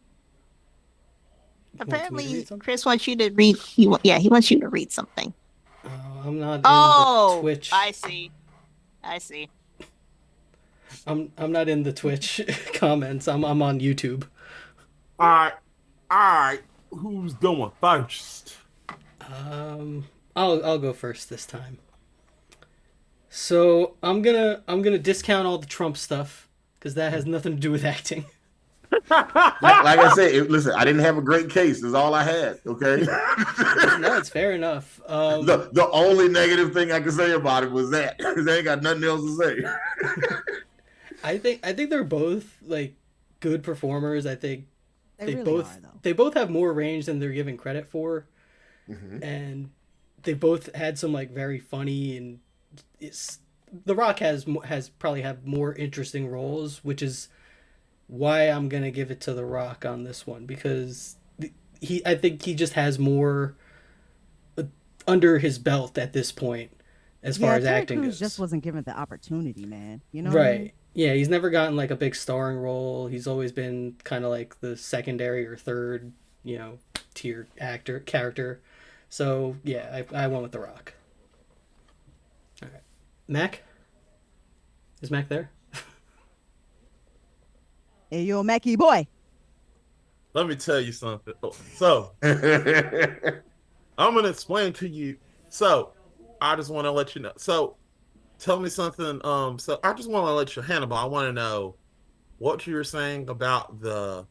Apparently, read Chris wants you to read. He wants you to read something. I'm not in Oh, the Twitch. I see. I'm not in the Twitch comments. I'm on YouTube. All right. Who's going first? I'll go first this time. So I'm gonna discount all the Trump stuff because that has nothing to do with acting. Like I said, listen, I didn't have a great case. That's all I had. Okay. No, it's fair enough. The only negative thing I can say about it was that because I ain't got nothing else to say. I think they're both like good performers. I think They really are, though. they both have more range than they're given credit for, and they both had some like very funny and The Rock has probably have more interesting roles, which is why I'm gonna give it to The Rock on this one, because I think he just has more under his belt at this point as far as Terry acting Crews goes. just wasn't given the opportunity, man. You know, Right. what I mean? Yeah, he's never gotten like a big starring role. He's always been kind of like the secondary or third, tier character. So yeah, I went with The Rock. All right, Mac. Is Mac there? Hey, yo, Mackie boy. Let me tell you something. So I'm gonna explain to you. So I just want to let you know. So tell me something. So I just want to let you, Hannibal. I want to know what you were saying about the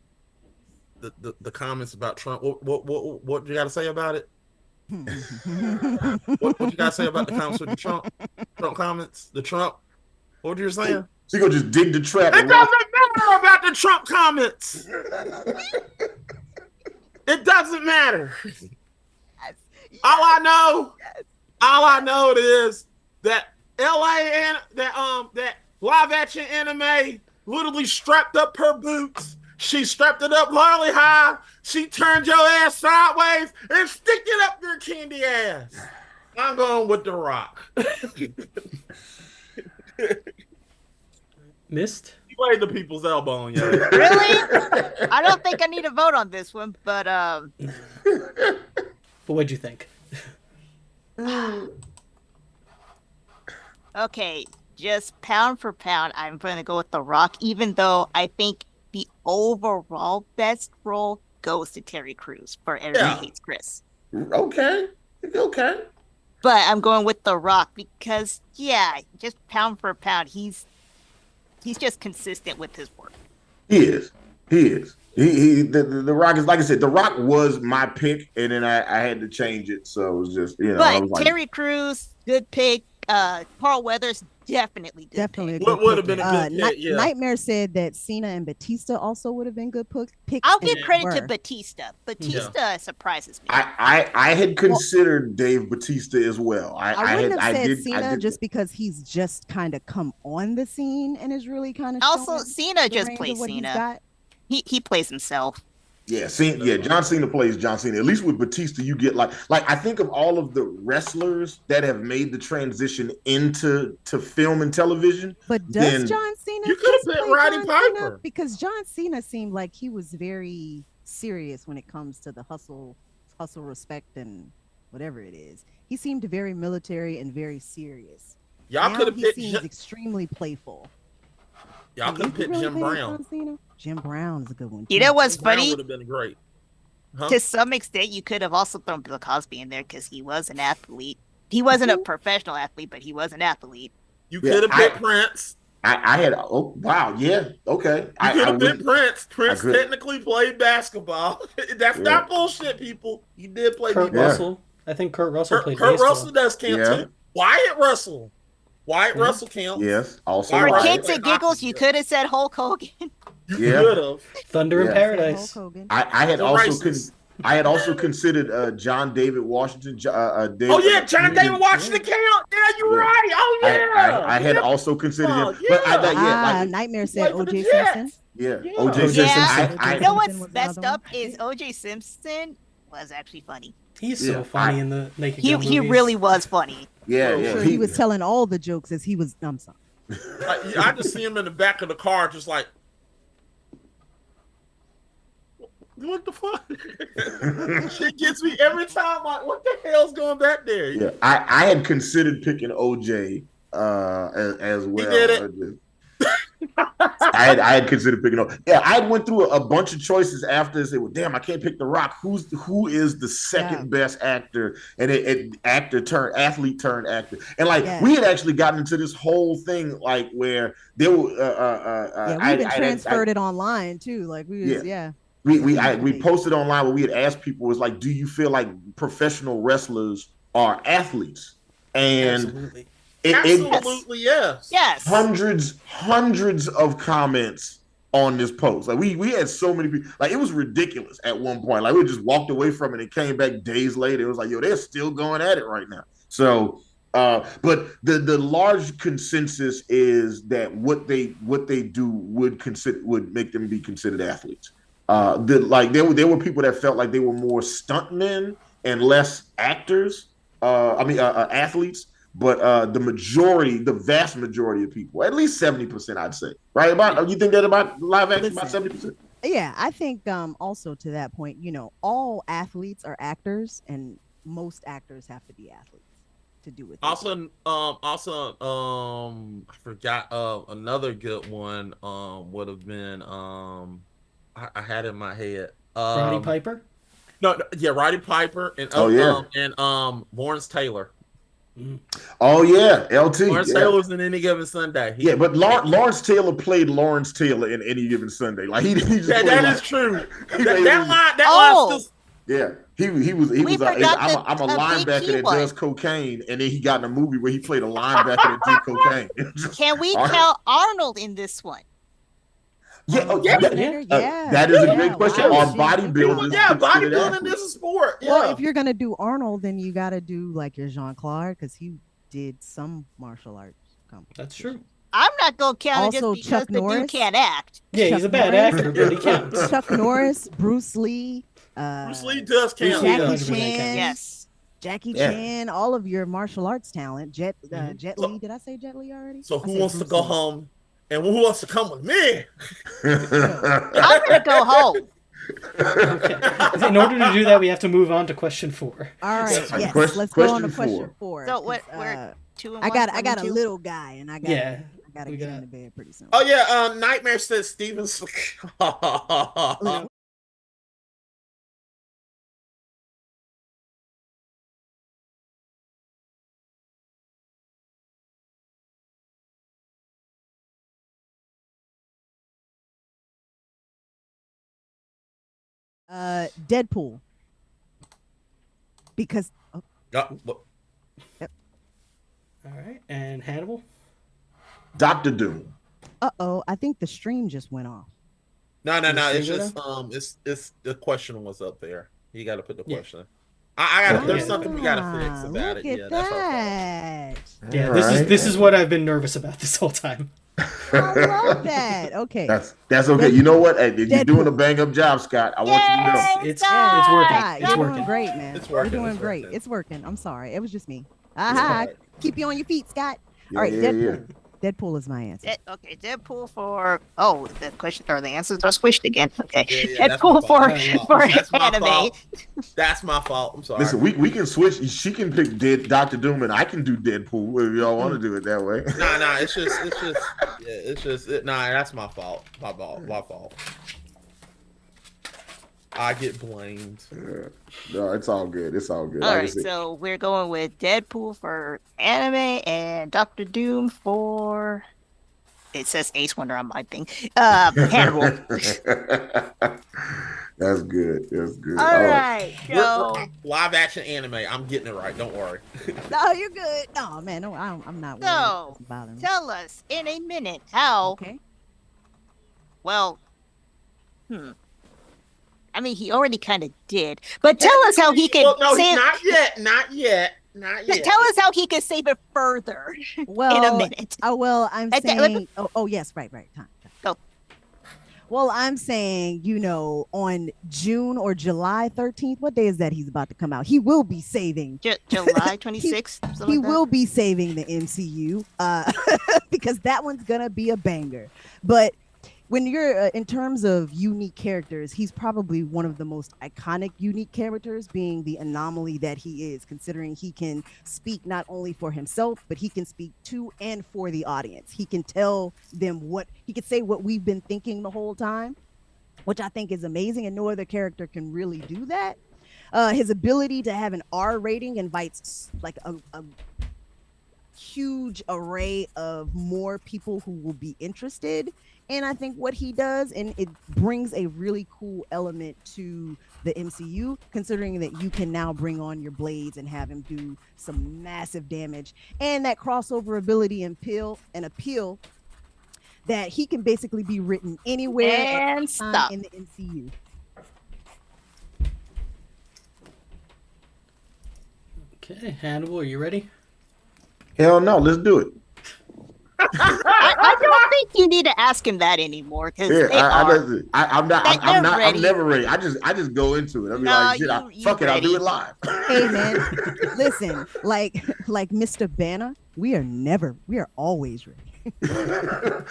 comments about Trump. What you got to say about it? what you got to say about the comments with the Trump comments? The Trump. What you were saying? She gonna just dig the trap. It doesn't matter about the Trump comments. It doesn't matter. All I know is that LA and that live action anime literally strapped up her boots. She strapped it up really high. She turned your ass sideways and stick it up your candy ass. I'm going with The Rock. Missed? You laid the people's elbow on you. Really? I don't think I need to vote on this one, but But what'd you think? okay, just pound for pound, I'm going to go with The Rock, even though I think the overall best role goes to Terry Crews for Everybody Hates Chris. Okay. But I'm going with The Rock because, yeah, just pound for pound, he's just consistent with his work. He is. The Rock is, like I said, The Rock was my pick, and then I had to change it. So it was just, But I was like, Terry Crews, good pick. Carl Weathers, definitely good pick. What would have been a good pick? Yeah. Nightmare said that Cena and Batista also would have been good picks. I'll give credit were. to Batista. Batista surprises me. I had considered Dave Batista as well. I wouldn't have said Cena just because he's just kind of come on the scene and is really kind of Also, Cena just plays Cena. He plays himself. Yeah, John Cena plays John Cena. At least with Batista, you get like I think of all of the wrestlers that have made the transition into film and television. But does John Cena? You could have picked Roddy Piper because John Cena seemed like he was very serious when it comes to the hustle, respect, and whatever it is. He seemed very military and very serious. Y'all could have picked. He seems extremely playful. Y'all could have picked Jim Brown. Jim Brown is a good one. You know what's funny? Would have been great. Huh? To some extent, you could have also thrown Bill Cosby in there because he was an athlete. He wasn't a professional athlete, but he was an athlete. You could have picked Prince. I had. Oh wow, yeah, okay. You could have picked Prince. Prince technically played basketball. That's not bullshit, people. He did play. Kurt Russell. I think Kurt Russell played baseball. Kurt Russell does count too. Wyatt Russell counts. Yes, also. For right. kids and giggles, you could have said Hulk Hogan. You could have. Thunder in Paradise. I had also considered John David Washington. John David Washington count. Yeah, you're right. Oh yeah. I had also considered him, but Nightmare said O.J. Simpson. Yeah, O.J. Simpson. You know what's messed up is O.J. Simpson was actually funny. He's so funny in the Naked Gun He movies. really was funny. Yeah. He was telling all the jokes as he was. I'm sorry. I just see him in the back of the car, just like. What the fuck? She gets me every time. Like, what the hell's going back there? Yeah, I had considered picking OJ as well. He did it. I had considered picking up. Yeah, I went through a bunch of choices after this. It was damn, I can't pick The Rock. Who is the second best actor and actor turned athlete turned actor? And like we had actually gotten into this whole thing like where there were we even transferred it online too. Like we posted online where we had asked people was like, do you feel like professional wrestlers are athletes? And Absolutely. Absolutely, yes. Yes. Hundreds of comments on this post. Like we had so many people. Like it was ridiculous at one point. Like we just walked away from it and came back days later. It was like, yo, they're still going at it right now. So, but the large consensus is that what they do would make them be considered athletes. There were people that felt like they were more stuntmen and less actors. Athletes. But the vast majority of people, at least 70%, I'd say, right? You think that about live action, about 70%? Yeah, I think also to that point, all athletes are actors, and most actors have to be athletes to do it. Also, I forgot another good one. Would have been I had it in my head. Roddy Piper. No, Roddy Piper and Lawrence Taylor. Oh yeah, LT. Lawrence Taylor's in Any Given Sunday. But Lawrence Taylor played Lawrence Taylor in Any Given Sunday. Like he just that is true. That line still. Yeah, he was. I'm a linebacker that does cocaine, and then he got in a movie where he played a linebacker that did cocaine. Can we count Arnold in this one? That is a great question. Are bodybuilders? Yeah, bodybuilding is a sport. Yeah. Well, if you're gonna do Arnold, then you got to do like your Jean-Claude because he did some martial arts competition. That's true. I'm not gonna count Also, it just because Chuck the Norris. dude can't act. Yeah, he's a bad actor, but he counts. Chuck Norris, Bruce Lee. Bruce Lee does count. Jackie Chan. Yes. Jackie Chan, all of your martial arts talent. Jet Li. Did I say Jet Li already? So who wants to go home? And who wants to come with me? I'm gonna go home. Okay. In order to do that, we have to move on to question 4. All right. So, yes. question- Let's go on to question question 4. So we're 2 and I 1. got a little guy, and I got to we get got- into bed pretty soon. Oh yeah, Nightmare says Steven. Deadpool. Because All right, and Hannibal. Dr. Doom. I think the stream just went off. No. It's see just it's the question was up there. You got to put the question. I got. There's something we got to fix about look it. at That's that. Yeah, All this is what I've been nervous about this whole time. I love that. Okay. That's okay. You know what? Hey, you're Deadpool. doing a bang up job, Scott. I want you to know. It's working. You're It's doing working. great, man. It's working, You're doing it's great. working. It's working. I'm sorry. It was just me. Aha. right. Keep you on your feet, Scott. Yeah, All right, yeah, Deadpool. Deadpool is my answer. Okay, Deadpool for the question or the answers are squished again. Okay, Yeah, that's my Deadpool fault. for That's my anime. fault. That's my fault. I'm sorry. Listen, we can switch. She can pick Dr. Doom, and I can do Deadpool if y'all want to do it that way. Nah. That's my fault. My fault. I get blamed. No, it's all good. It's all good. All Like I right, said, so we're going with Deadpool for anime and Doctor Doom for. It says Ace Wonder on my thing. Hannibal. That's good. That's good. All right, so We're live action anime. I'm getting it right. Don't worry. No, you're good. No, man. No, I'm not worried. So, It doesn't bother me. tell us in a minute how. Okay. Well, I mean, he already kind of did, but tell us how he could Well, no, save. not yet. Tell us how he could save it further Well, in a minute. I'm At the- saying. Oh, yes. Right. Time. Go. Well, I'm saying, on June or July 13th, what day is that he's about to come out? He will be saving. July 26th. He will be saving the MCU because that one's going to be a banger. But when you're in terms of unique characters, he's probably one of the most iconic unique characters, being the anomaly that he is, considering he can speak not only for himself, but he can speak to and for the audience. He can tell them what he could say, what we've been thinking the whole time, which I think is amazing, and no other character can really do that. His ability to have an R rating invites like a huge array of more people who will be interested. And I think what he does, and it brings a really cool element to the MCU, considering that you can now bring on your blades and have him do some massive damage, and that crossover ability and appeal that he can basically be written anywhere And stop. in the MCU. Okay, Hannibal, are you ready? Hell no, let's do it. I don't think you need to ask him that anymore because I'm never ready. I just go into it. I'll be like, shit, fuck it, I'll do it live. Hey man, listen, like Mr. Banner, we are always ready.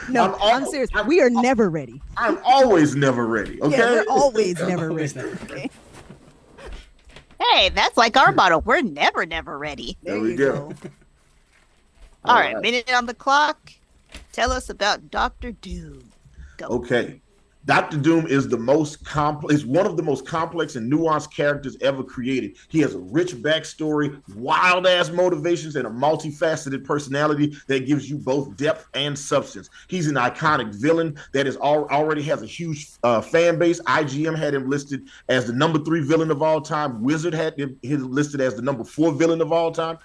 No, I'm serious. We are never ready. I'm always never ready. Okay, yeah, we're always never Always ready. never Okay? Hey, that's like our motto. We're never ready. There we go. All right, minute on the clock. Tell us about Dr. Doom. Go. Okay. Dr. Doom is one of the most complex and nuanced characters ever created. He has a rich backstory, wild ass motivations, and a multifaceted personality that gives you both depth and substance. He's an iconic villain that already has a huge fan base. IGM had him listed as the number 3 villain of all time. Wizard had him listed as the number 4 villain of all time.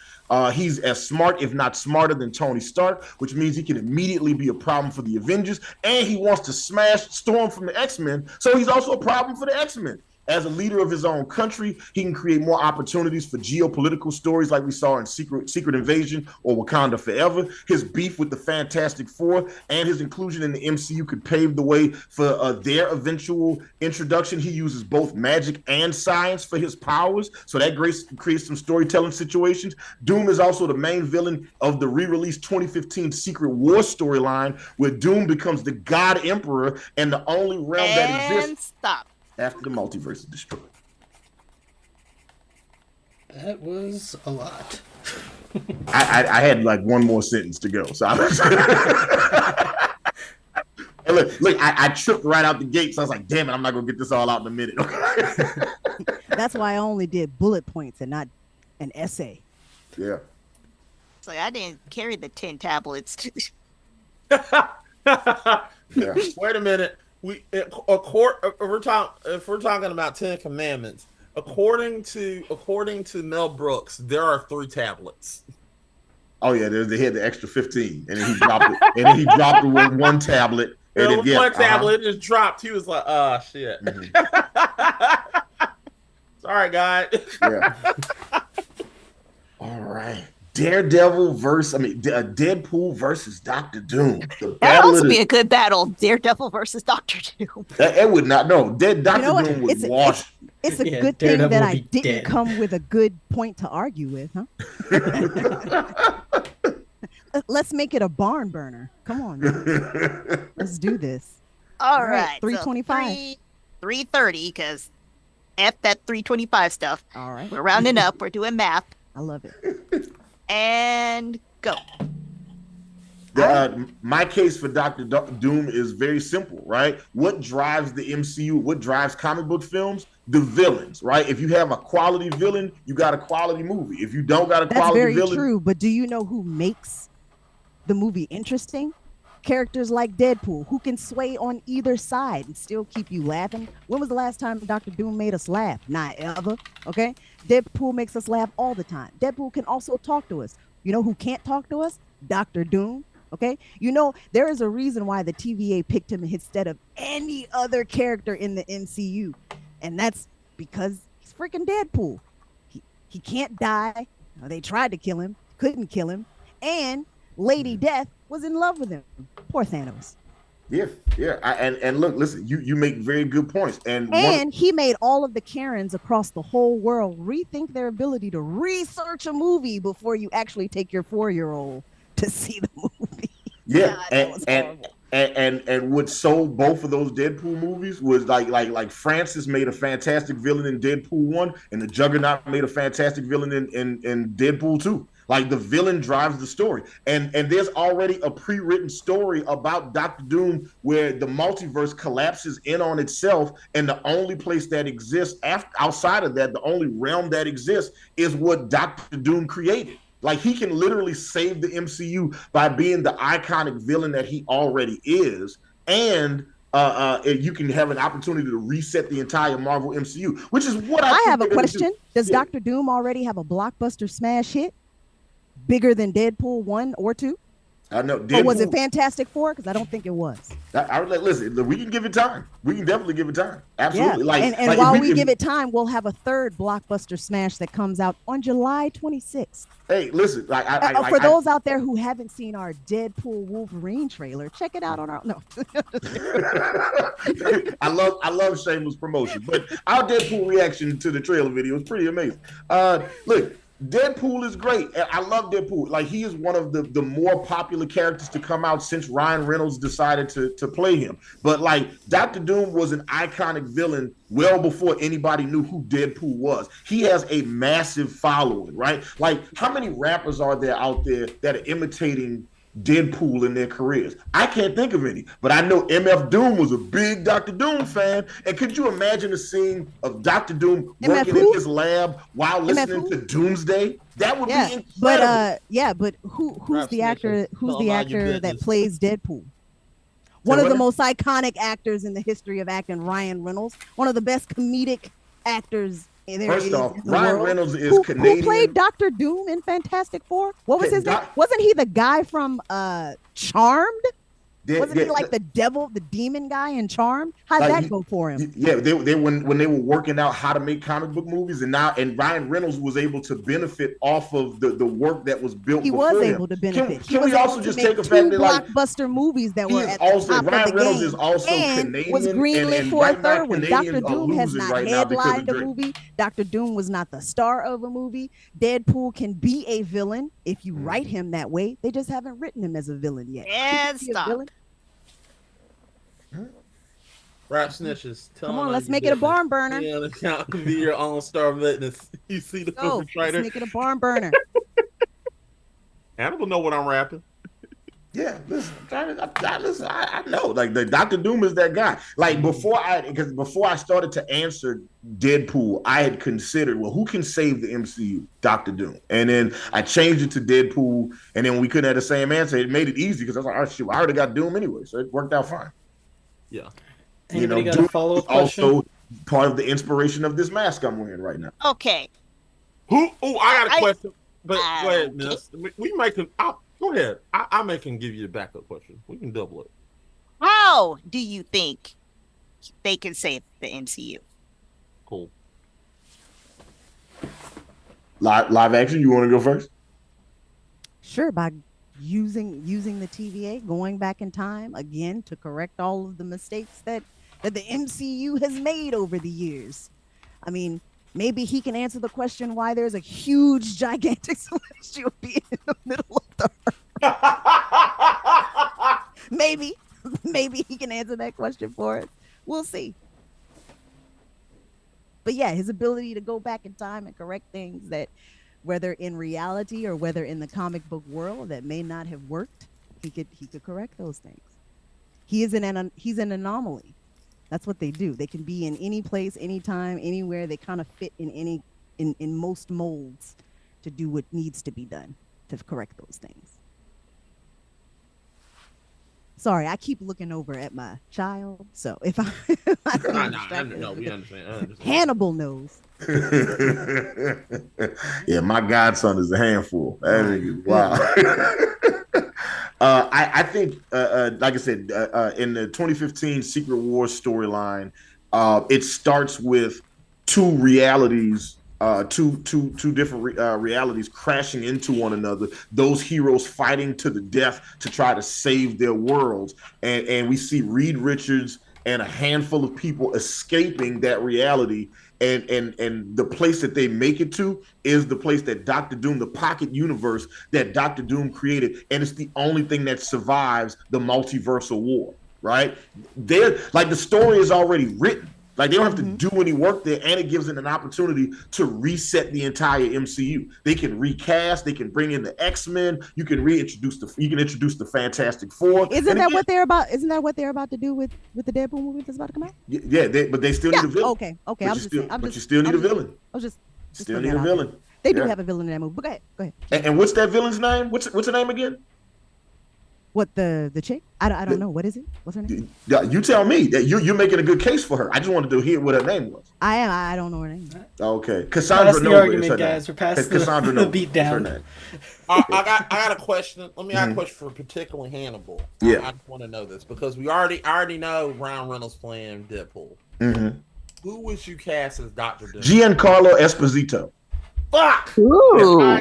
He's as smart, if not smarter, than Tony Stark, which means he can immediately be a problem for the Avengers, and he wants to smash Storm from the X-Men, so he's also a problem for the X-Men. As a leader of his own country, he can create more opportunities for geopolitical stories like we saw in Secret Invasion or Wakanda Forever. His beef with the Fantastic Four and his inclusion in the MCU could pave the way for their eventual introduction. He uses both magic and science for his powers, so that creates some storytelling situations. Doom is also the main villain of the re-released 2015 Secret War storyline, where Doom becomes the God Emperor and the only realm that exists. Stop. After the multiverse is destroyed. That was a lot. I had like one more sentence to go. So and look, I tripped right out the gate. So I was like, damn it, I'm not going to get this all out in a minute. That's why I only did bullet points and not an essay. Yeah. It's like I didn't carry the 10 tablets. Yeah. Wait a minute. If we're talking about 10 Commandments, according to Mel Brooks, there are 3 tablets. Oh yeah, they had the extra 15, and then he dropped it, and then he dropped it with one tablet. And then one tablet just dropped. He was like, "Oh shit." Mm-hmm. Sorry, guys. Yeah. All right. Deadpool versus Dr. Doom. That would also be a good battle. Daredevil versus Dr. Doom. It would not. No, Dr. Doom would wash. It's a good thing that I didn't come with a good point to argue with, huh? Let's make it a barn burner. Come on, man. Let's do this. All right. 325. So 330, because F that 325 stuff. All right. We're rounding up. We're doing math. I love it. And go. My case for Dr. Doom is very simple, right? What drives the MCU? What drives comic book films? The villains, right? If you have a quality villain, you got a quality movie. If you don't got a quality villain... That's very true, but do you know who makes the movie interesting? Characters like Deadpool, who can sway on either side and still keep you laughing. When was the last time Dr. Doom made us laugh? Not ever, okay? Deadpool makes us laugh all the time. Deadpool can also talk to us. You know who can't talk to us? Dr. Doom, okay? You know, there is a reason why the TVA picked him instead of any other character in the MCU. And that's because he's freaking Deadpool. He can't die. They tried to kill him, couldn't kill him. And Lady Death was in love with him. Poor Thanos. Yeah. And look, listen, you make very good points. And he made all of the Karens across the whole world rethink their ability to research a movie before you actually take your 4-year-old to see the movie. Yeah, God, and what sold both of those Deadpool movies was like Francis made a fantastic villain in Deadpool 1, and the Juggernaut made a fantastic villain in Deadpool 2. Like the villain drives the story, and there's already a pre-written story about Doctor Doom where the multiverse collapses in on itself, and the only place that exists outside of that, the only realm that exists, is what Doctor Doom created. Like he can literally save the MCU by being the iconic villain that he already is, and you can have an opportunity to reset the entire Marvel MCU, which is what I have a question. Does Doctor Doom already have a blockbuster smash hit bigger than Deadpool 1 or 2? I know. Or was it Fantastic Four? Because I don't think it was. I would listen. We can give it time. We can definitely give it time. Absolutely. Yeah. And while we give it time, we'll have a third blockbuster smash that comes out on July 26th. Hey, listen. For those out there who haven't seen our Deadpool Wolverine trailer, check it out on our I love shameless promotion, but our Deadpool reaction to the trailer video is pretty amazing. Look. Deadpool is great. I love Deadpool. Like he is one of the more popular characters to come out since Ryan Reynolds decided to play him. But like Doctor Doom was an iconic villain well before anybody knew who Deadpool was. He has a massive following, right? Like how many rappers are there out there that are imitating Deadpool in their careers? I can't think of any, but I know MF Doom was a big Dr. Doom fan. And could you imagine a scene of Dr. Doom working in his lab while listening to Doomsday? That would be incredible. But who's the actor? Who's the actor that plays Deadpool? One of the most iconic actors in the history of acting, Ryan Reynolds, one of the best comedic actors. First off, Ryan Reynolds is Canadian. Who played Doctor Doom in Fantastic Four? What was his name? Wasn't he the guy from Charmed? Wasn't he like the devil, the demon guy in Charmed? How'd that go for him? Yeah, they when they were working out how to make comic book movies, and Ryan Reynolds was able to benefit off of the work that was built. He was able to benefit. Can we also just take a fact that like blockbuster movies that were at the top Ryan of the Reynolds game, is also and Canadian, was greenlit for a third one. Doctor Canadians Doom has not headlined a Drake. movie. Doctor Doom was not the star of a movie. Deadpool can be a villain if you write him that way. They just haven't written him as a villain yet. And stop. Rap snitches. Come on, let's make it a barn burner. Yeah, let's count to be your own star witness. You see the perpetrator. Let's make it a barn burner. Hannibal know what I'm rapping. Yeah, listen, I know. Like the Doctor Doom is that guy. Like before I started to answer Deadpool, I had considered, well, who can save the MCU? Doctor Doom. And then I changed it to Deadpool, and then we couldn't have the same answer. It made it easy because I was like, oh shit, I already got Doom anyway, so it worked out fine. Yeah. Anybody got a follow-up question? Also part of the inspiration of this mask I'm wearing right now. Okay. I got a question. But go ahead, miss. We making. Go ahead. I may can give you a backup question. We can double it. How do you think they can save the MCU? Cool. Live action. You want to go first? Sure, by using the TVA, going back in time again to correct all of the mistakes that the MCU has made over the years. I mean, maybe he can answer the question why there's a huge, gigantic celestial being in the middle of the earth. Maybe he can answer that question for us. We'll see. But yeah, his ability to go back in time and correct things that, whether in reality or whether in the comic book world, that may not have worked, he could correct those things. He's an anomaly. That's what they do. They can be in any place, anytime, anywhere. They kind of fit in most molds to do what needs to be done to correct those things. Sorry, I keep looking over at my child. So if I we understand. Hannibal knows. Yeah, my godson is a handful. That is wow. I think, like I said, in the 2015 Secret Wars storyline, it starts with two realities, two different realities crashing into one another. Those heroes fighting to the death to try to save their worlds, and we see Reed Richards and a handful of people escaping that reality. And the place that they make it to is the place that Doctor Doom, the pocket universe that Doctor Doom created, and it's the only thing that survives the multiversal war. Right? They're like, the story is already written. Like, they don't have to do any work there, and it gives them an opportunity to reset the entire MCU. They can recast, they can bring in the X-Men, you can introduce the Fantastic Four. Isn't that what they're about? Isn't that what they're about to do with the Deadpool movie that's about to come out? Yeah, but they still need a villain. Okay. But you still need a villain. I was just Still need a villain. They do have a villain in that movie. But go ahead. And what's that villain's name? What's her name again? What, the chick? I don't know. What is it? What's her name? You tell me. That you're making a good case for her. I just wanted to hear what her name was. I don't know her name. Okay, Cassandra That's the Nova argument, is her guys. name. We're past Cassandra the Nova beat is her down. name. I got a question. Let me ask a question for particularly Hannibal. Yeah. I want to know this because I already know Ryan Reynolds playing Deadpool. Mm-hmm. Who would you cast as Dr. Doom? Giancarlo Esposito. Fuck! Ooh.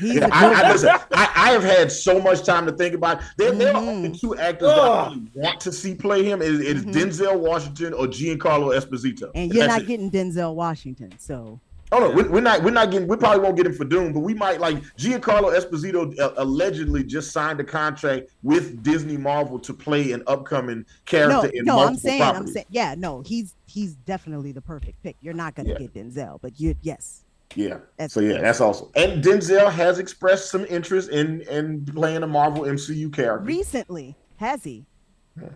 He's a good Listen, I have had so much time to think about it. There are only two actors that I really want to see play him. It is Denzel Washington or Giancarlo Esposito. and you're not getting Denzel Washington, so. Oh no, we're not getting. We probably won't get him for Doom, but we might. Like, Giancarlo Esposito allegedly just signed a contract with Disney Marvel to play an upcoming character in multiple properties. He's definitely the perfect pick. You're not gonna get Denzel, but yes. Yeah. That's awesome. And Denzel has expressed some interest in playing a Marvel MCU character. Recently, has he? Yeah.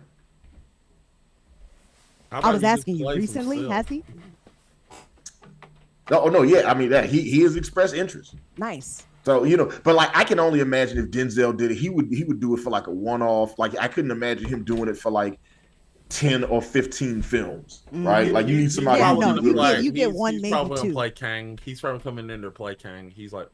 I was asking you. Recently, has he? No, yeah. I mean, that he has expressed interest. Nice. So, but like, I can only imagine if Denzel did it, he would do it for like a one-off. Like, I couldn't imagine him doing it for like 10 or 15 films, right? Like, you need somebody. You get one, he's maybe probably two. Gonna play Kang. He's probably coming in to play Kang. He's like,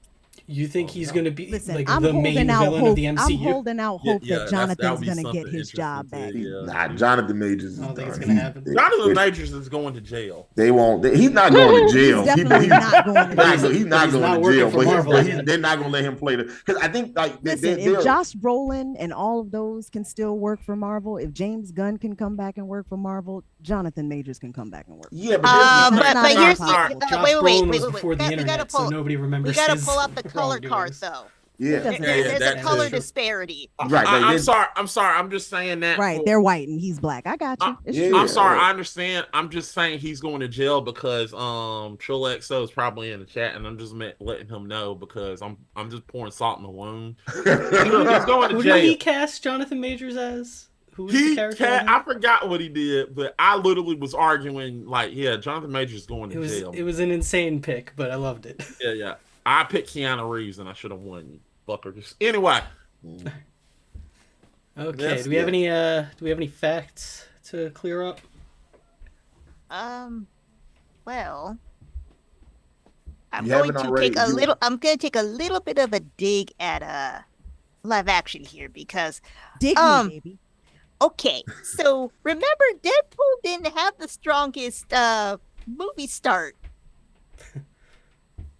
You think he's going to be Listen, like I'm the main holding out villain hope. of the MCU? I'm holding out hope that Jonathan's be gonna something get his job back. interesting to- Nah, Jonathan Majors. I don't think it's going to happen. Jonathan Majors is going to jail. They won't. He's not going to jail. He's definitely not going to jail. He's not He's not going to working jail. for Marvel But yet. they're not going to let him play because I think like Listen, if Josh Brolin and all of those can still work for Marvel, if James Gunn can come back and work for Marvel, Jonathan Majors can come back and work. Yeah, But here's Josh wait. Brolin was before the We internet, gotta so pull. nobody remembers. We gotta his pull up the color card wrongdoings. though. yeah. There's that a color too. disparity. Right. I'm sorry. I'm just saying that. Right, they're white and he's black. I got you. It's yeah. true. I'm sorry. I understand. I'm just saying he's going to jail because Trill XO is probably in the chat, and I'm just letting him know because I'm just pouring salt in the wound. He's going to Who jail. did he cast Jonathan Majors as? Who was the character? I forgot what he did, but I literally was arguing like, yeah, Jonathan Majors is going to jail. It was an insane pick, but I loved it. Yeah. I picked Keanu Reeves, and I should have won, you fuckers. Anyway. Okay. Yes, do we have any facts to clear up? Well, I'm You going haven't to already- take a little. I'm going to take a little bit of a dig at live action here because Dig me, baby. okay, so remember Deadpool didn't have the strongest movie start.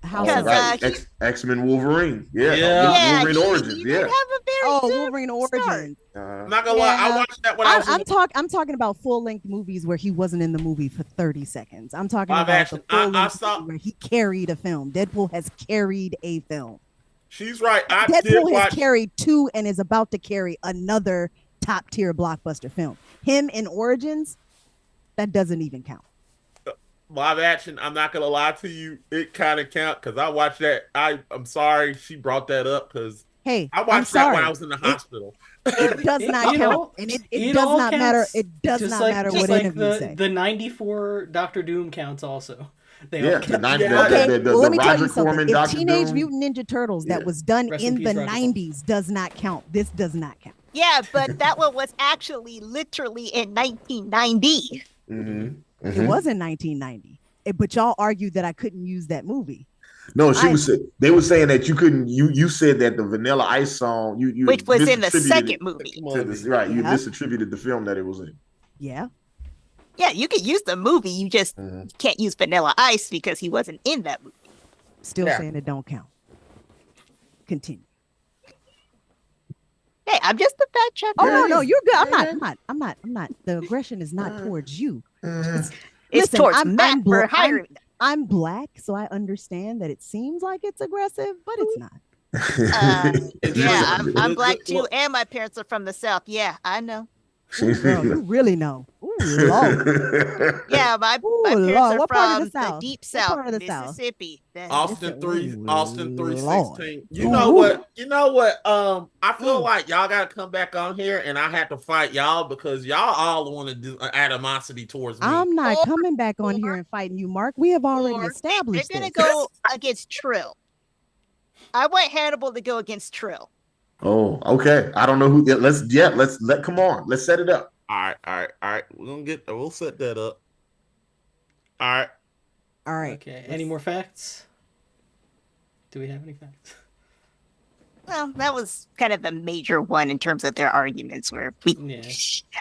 How Because, so? right. X-Men Wolverine. Yeah. Yeah. Wolverine he Origins. didn't Yeah. have a very good Wolverine start. Origins. I'm not gonna lie, I Yeah. watched that when I was in I'm talking about full-length movies where he wasn't in the movie for 30 seconds. I'm talking Live about action. the full-length saw- movie where he carried a film. Deadpool has carried a film. She's right. I did Deadpool has watch. carried two and is about to carry another top-tier blockbuster film. Him in Origins, that doesn't even count. Live action, I'm not gonna lie to you, it kind of count because I watched that. I'm sorry she brought that up because Hey, I I'm watched that when sorry. I was in the hospital. It does not you count, know, and it it does all not counts. matter. It does Just not like, matter just what like interviews say. the 94 Doctor Doom counts also. They all Yeah. count. Well, let me tell Roger you something. Corman, If Dr. Teenage Doom. Mutant Ninja Turtles that Yeah. was done Rest in in peace, the Roger 90s does not count. This does not count. Yeah, but that one was actually literally in 1990. Mm-hmm. It was in 1990. But y'all argued that I couldn't use that movie. No, they were saying that you couldn't. You said that the Vanilla Ice song, you Which was in the misattributed second it movie. to this, right? You Yeah. misattributed the film that it was in. Yeah. Yeah, you could use the movie. You just can't use Vanilla Ice because he wasn't in that movie. Still Yeah. saying it don't count. Continue. Hey, I'm just a fact checker. Oh no, you're good. I'm not. The aggression is not towards you. It's Listen, towards Matt for I'm hiring. I'm black, so I understand that it seems like it's aggressive, but it's not. Yeah, I'm black too, and my parents are from the South. Yeah, I know. Ooh, girl, you really know. Ooh, Lord. Yeah, my Ooh, parents Lord. are What part of from the South? deep What South, part of the South? Mississippi. Austin Lord. 316. You Ooh. know what? I feel Mm. like y'all gotta come back on here and I had to fight y'all because y'all all want to do animosity towards me. I'm not Or- coming back on here and fighting you, Mark. We have already Or established they're gonna this. go against Trill. I want Hannibal to go against Trill. Oh, okay. I don't know who. Come on. Let's set it up. All right. We'll set that up. All right. All right. Okay. Any more facts? Do we have any facts? Well, that was kind of the major one in terms of their arguments where Yeah.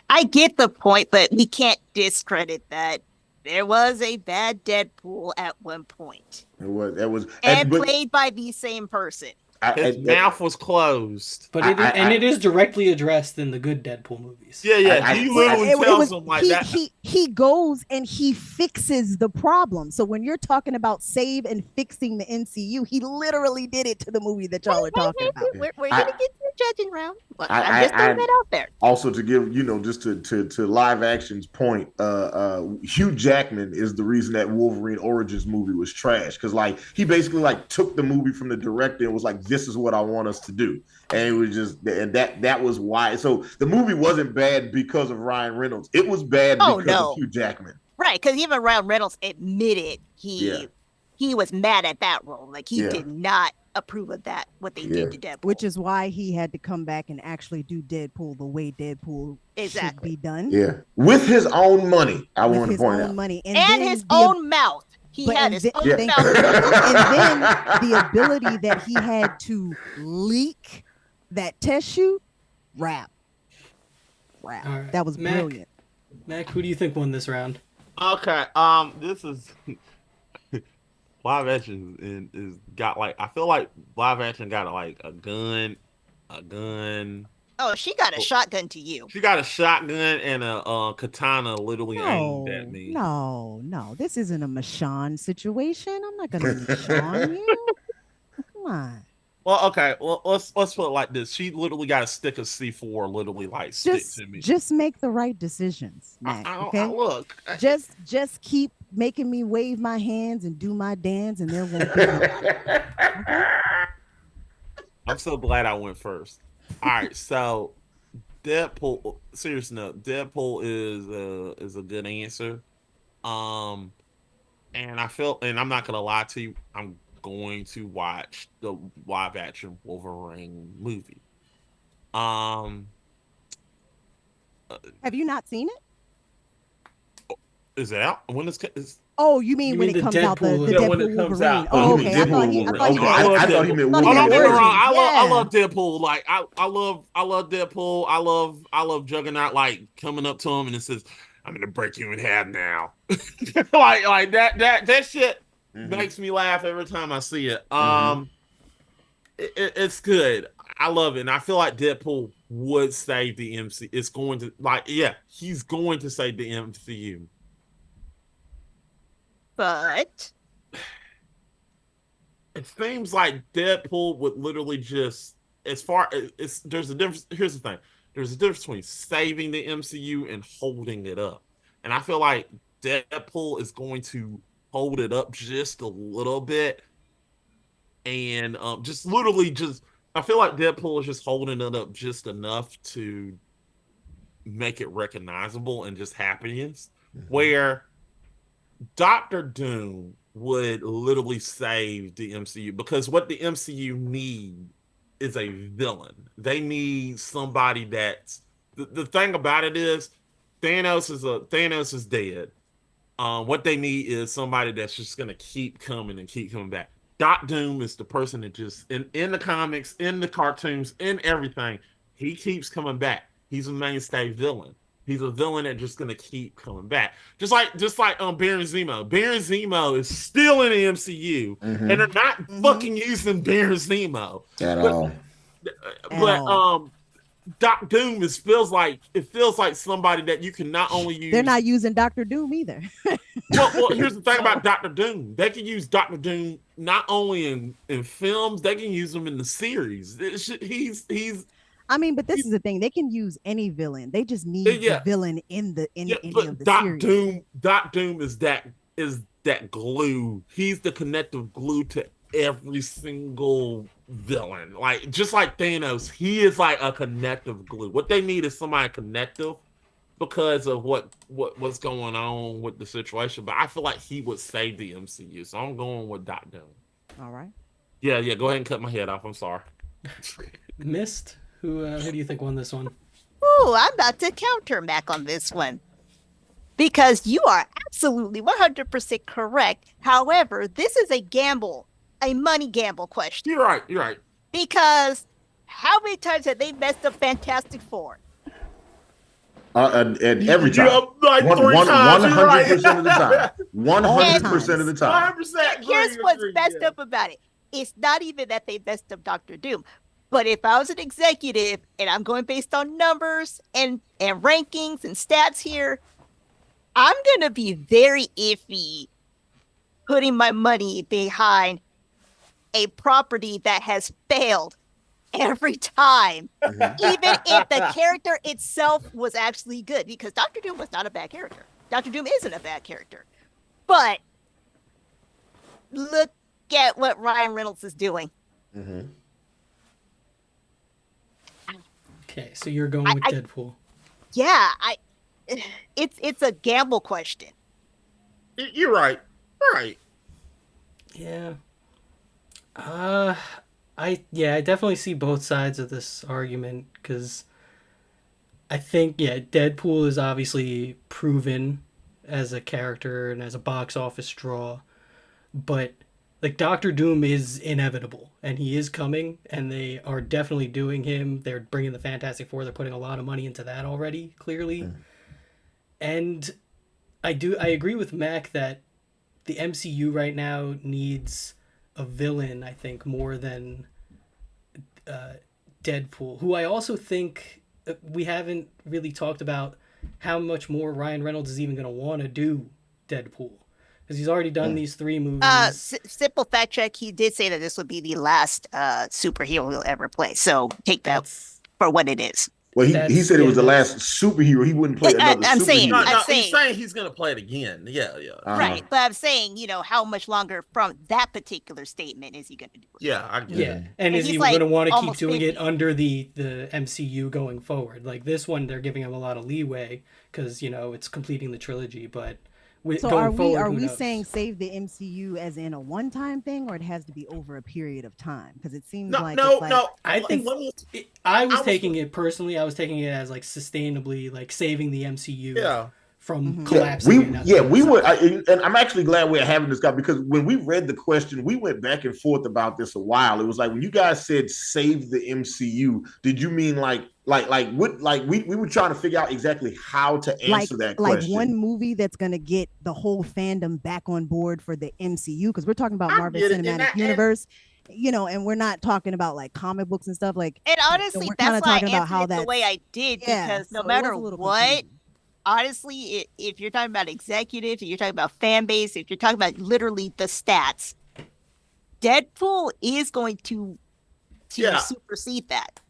I get the point, but we can't discredit that there was a bad Deadpool at one point. It was, and played by the same person. His mouth was closed. But it is directly addressed in the good Deadpool movies. Yeah. He literally tells him like that. He goes and he fixes the problem. So when you're talking about save and fixing the MCU, he literally did it to the movie that y'all are talking about. We're gonna get to the judging round. I'm just throwing that out there. Also, to give just to live action's point, Hugh Jackman is the reason that Wolverine Origins movie was trash because like he basically like took the movie from the director and was like, this is what I want us to do, and it was just that was why. So the movie wasn't bad because of Ryan Reynolds. It was bad because of Hugh Jackman. Right, because even Ryan Reynolds admitted he was mad at that role. Like he did not approve of that what they did to Deadpool, which is why he had to come back and actually do Deadpool the way Deadpool should be done. Yeah, with his own money. I want to point out, money and his own mouth. He had his own mouth. And then the ability that he had to leak that test shoot, rap. Right. That was brilliant. Mac, who do you think won this round? Okay, this is live action is got like I feel like live action got like a gun. Oh, she got a shotgun to you. She got a shotgun and a katana literally aimed at me. No. This isn't a Michonne situation. I'm not gonna Michonne you. Come on. Well, okay. Well, let's put it like this. She literally got a stick of C4 literally like stick to me. Just make the right decisions, Mac, okay? Look. Just keep making me wave my hands and do my dance and there won't be okay? I'm so glad I went first. All right, so Deadpool. Seriously, no, Deadpool is a good answer. And I'm not gonna lie to you. I'm going to watch the live action Wolverine movie. Have you not seen it? Is it out? When is Oh, you mean when it comes out? The Deadpool when it comes Wolverine. out. Oh, okay. I thought he meant Don't get me Wolverine. wrong. I love Deadpool. Like I love Deadpool. I love Juggernaut. Like coming up to him and it says, "I'm gonna break you in half now." like that shit makes me laugh every time I see it. It's good. I love it, and I feel like Deadpool would save the MCU. It's going to he's going to save the MCU. But it seems like Deadpool would literally just there's a difference. Here's the thing. There's a difference between saving the MCU and holding it up. And I feel like Deadpool is going to hold it up just a little bit. And I feel like Deadpool is just holding it up just enough to make it recognizable and just happiness. Where Dr. Doom would literally save the MCU because what the MCU need is a villain. They need somebody that's the thing about it is Thanos is dead. What they need is somebody that's just gonna keep coming and keep coming back. Doc Doom is the person that just in the comics, in the cartoons, in everything, he keeps coming back. He's a mainstay villain. He's a villain that's just gonna keep coming back. Just like Baron Zemo. Baron Zemo is still in the MCU, and they're not fucking using Baron Zemo at all. But Doc Doom feels like somebody that you can not only use. They're not using Doctor Doom either. Well, here's the thing about Doctor Doom. They can use Doctor Doom not only in films, they can use him in the series. He's. I mean, but this is the thing. They can use any villain. They just need the villain in any of the series. Doc Doom is that glue. He's the connective glue to every single villain. Like just like Thanos, he is like a connective glue. What they need is somebody connective because of what's going on with the situation. But I feel like he would save the MCU. So I'm going with Doc Doom. All right. Yeah, go ahead and cut my head off. I'm sorry. Mist. Who do you think won this one? Ooh, I'm about to counter Mac on this one. Because you are absolutely 100% correct. However, this is a gamble, a money gamble question. You're right. Because how many times have they messed up Fantastic Four? And every time, like 100% of the time, 100% of the time. 100%. Here's what's messed up about it. It's not even that they messed up Doctor Doom. But if I was an executive and I'm going based on numbers and rankings and stats here, I'm going to be very iffy putting my money behind a property that has failed every time, even if the character itself was actually good, because Doctor Doom was not a bad character. Doctor Doom isn't a bad character. But look at what Ryan Reynolds is doing. Mm-hmm. Okay, so you're going with Deadpool. Yeah, it's a gamble question. You're right. Right. Yeah. I definitely see both sides of this argument because I think Deadpool is obviously proven as a character and as a box office draw, but like Doctor Doom is inevitable and he is coming and they are definitely doing him. They're bringing the Fantastic Four. They're putting a lot of money into that already, clearly. And I agree with Mac that the MCU right now needs a villain, I think, more than Deadpool, who I also think we haven't really talked about how much more Ryan Reynolds is even going to want to do Deadpool. Because he's already done these 3 movies. Simple fact check, he did say that this would be the last superhero he'll ever play. So take that for what it is. Well, he said it was the last superhero. He wouldn't play another superhero. He's saying he's going to play it again. Yeah. Right. But I'm saying, how much longer from that particular statement is he going to do it? Yeah, I get it. And is he going to want to keep doing it under the MCU going forward? Like this one, they're giving him a lot of leeway because, it's completing the trilogy, but... So are we saying save the MCU as in a one-time thing, or it has to be over a period of time? Because it seems no. I think I was taking it personally. I was taking it as like sustainably, like saving the MCU from collapsing. We were, and I'm actually glad we're having this guy because when we read the question, we went back and forth about this a while. It was like when you guys said save the MCU, did you mean like what? Like we were trying to figure out exactly how to answer that question. Like one movie that's going to get the whole fandom back on board for the MCU, because we're talking about Marvel Cinematic Universe. And we're not talking about like comic books and stuff like. And honestly, that's why I answered it the way I did, because no matter what. Honestly, if you're talking about executive, if you're talking about fan base, if you're talking about literally the stats, Deadpool is going to supersede that.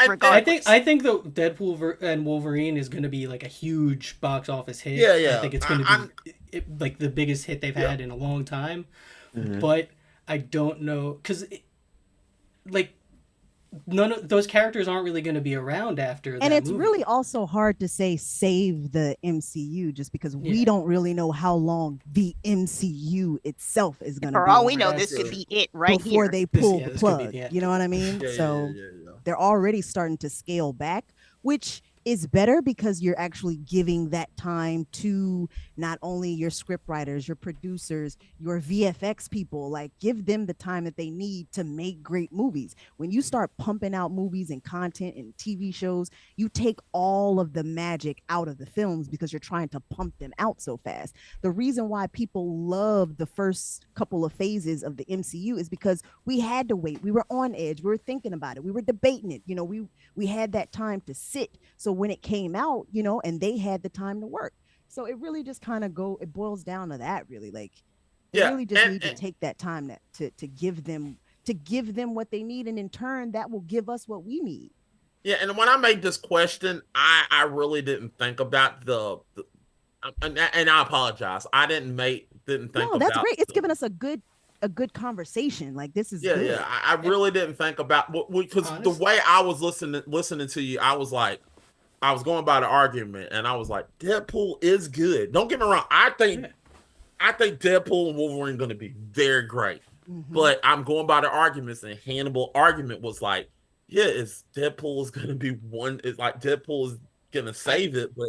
Regardless. I think the Deadpool and Wolverine is going to be like a huge box office hit. I think it's going to be like the biggest hit they've had in a long time. Mm-hmm. But I don't know because none of those characters aren't really going to be around after that and it's movie. Really also hard to say save the MCU just because we don't really know how long the MCU itself is going to be. For all we know, this could be it right before here. They pull the plug. You know what I mean? They're already starting to scale back, which It's better because you're actually giving that time to not only your script writers, your producers, your VFX people. Like, give them the time that they need to make great movies. When you start pumping out movies and content and TV shows, you take all of the magic out of the films because you're trying to pump them out so fast. The reason why people love the first couple of phases of the MCU is because we had to wait. We were on edge. We were thinking about it. We were debating it. We had that time to sit. So when it came out, and they had the time to work. So it really just kind of it boils down to that, really. Like, you really just need to take that time to give them what they need, and in turn that will give us what we need. Yeah, and when I made this question, I really didn't think about and I apologize. I didn't think no, about. That's great. It's given us a good conversation. Like, this is good. Yeah. I really didn't think about because the way I was listening to you, I was like, I was going by the argument, and I was like, Deadpool is good. Don't get me wrong. I think Deadpool and Wolverine are going to be very great. Mm-hmm. But I'm going by the arguments, and Hannibal argument was like, yeah, Deadpool is going to be one. It's like Deadpool is going to save it, but.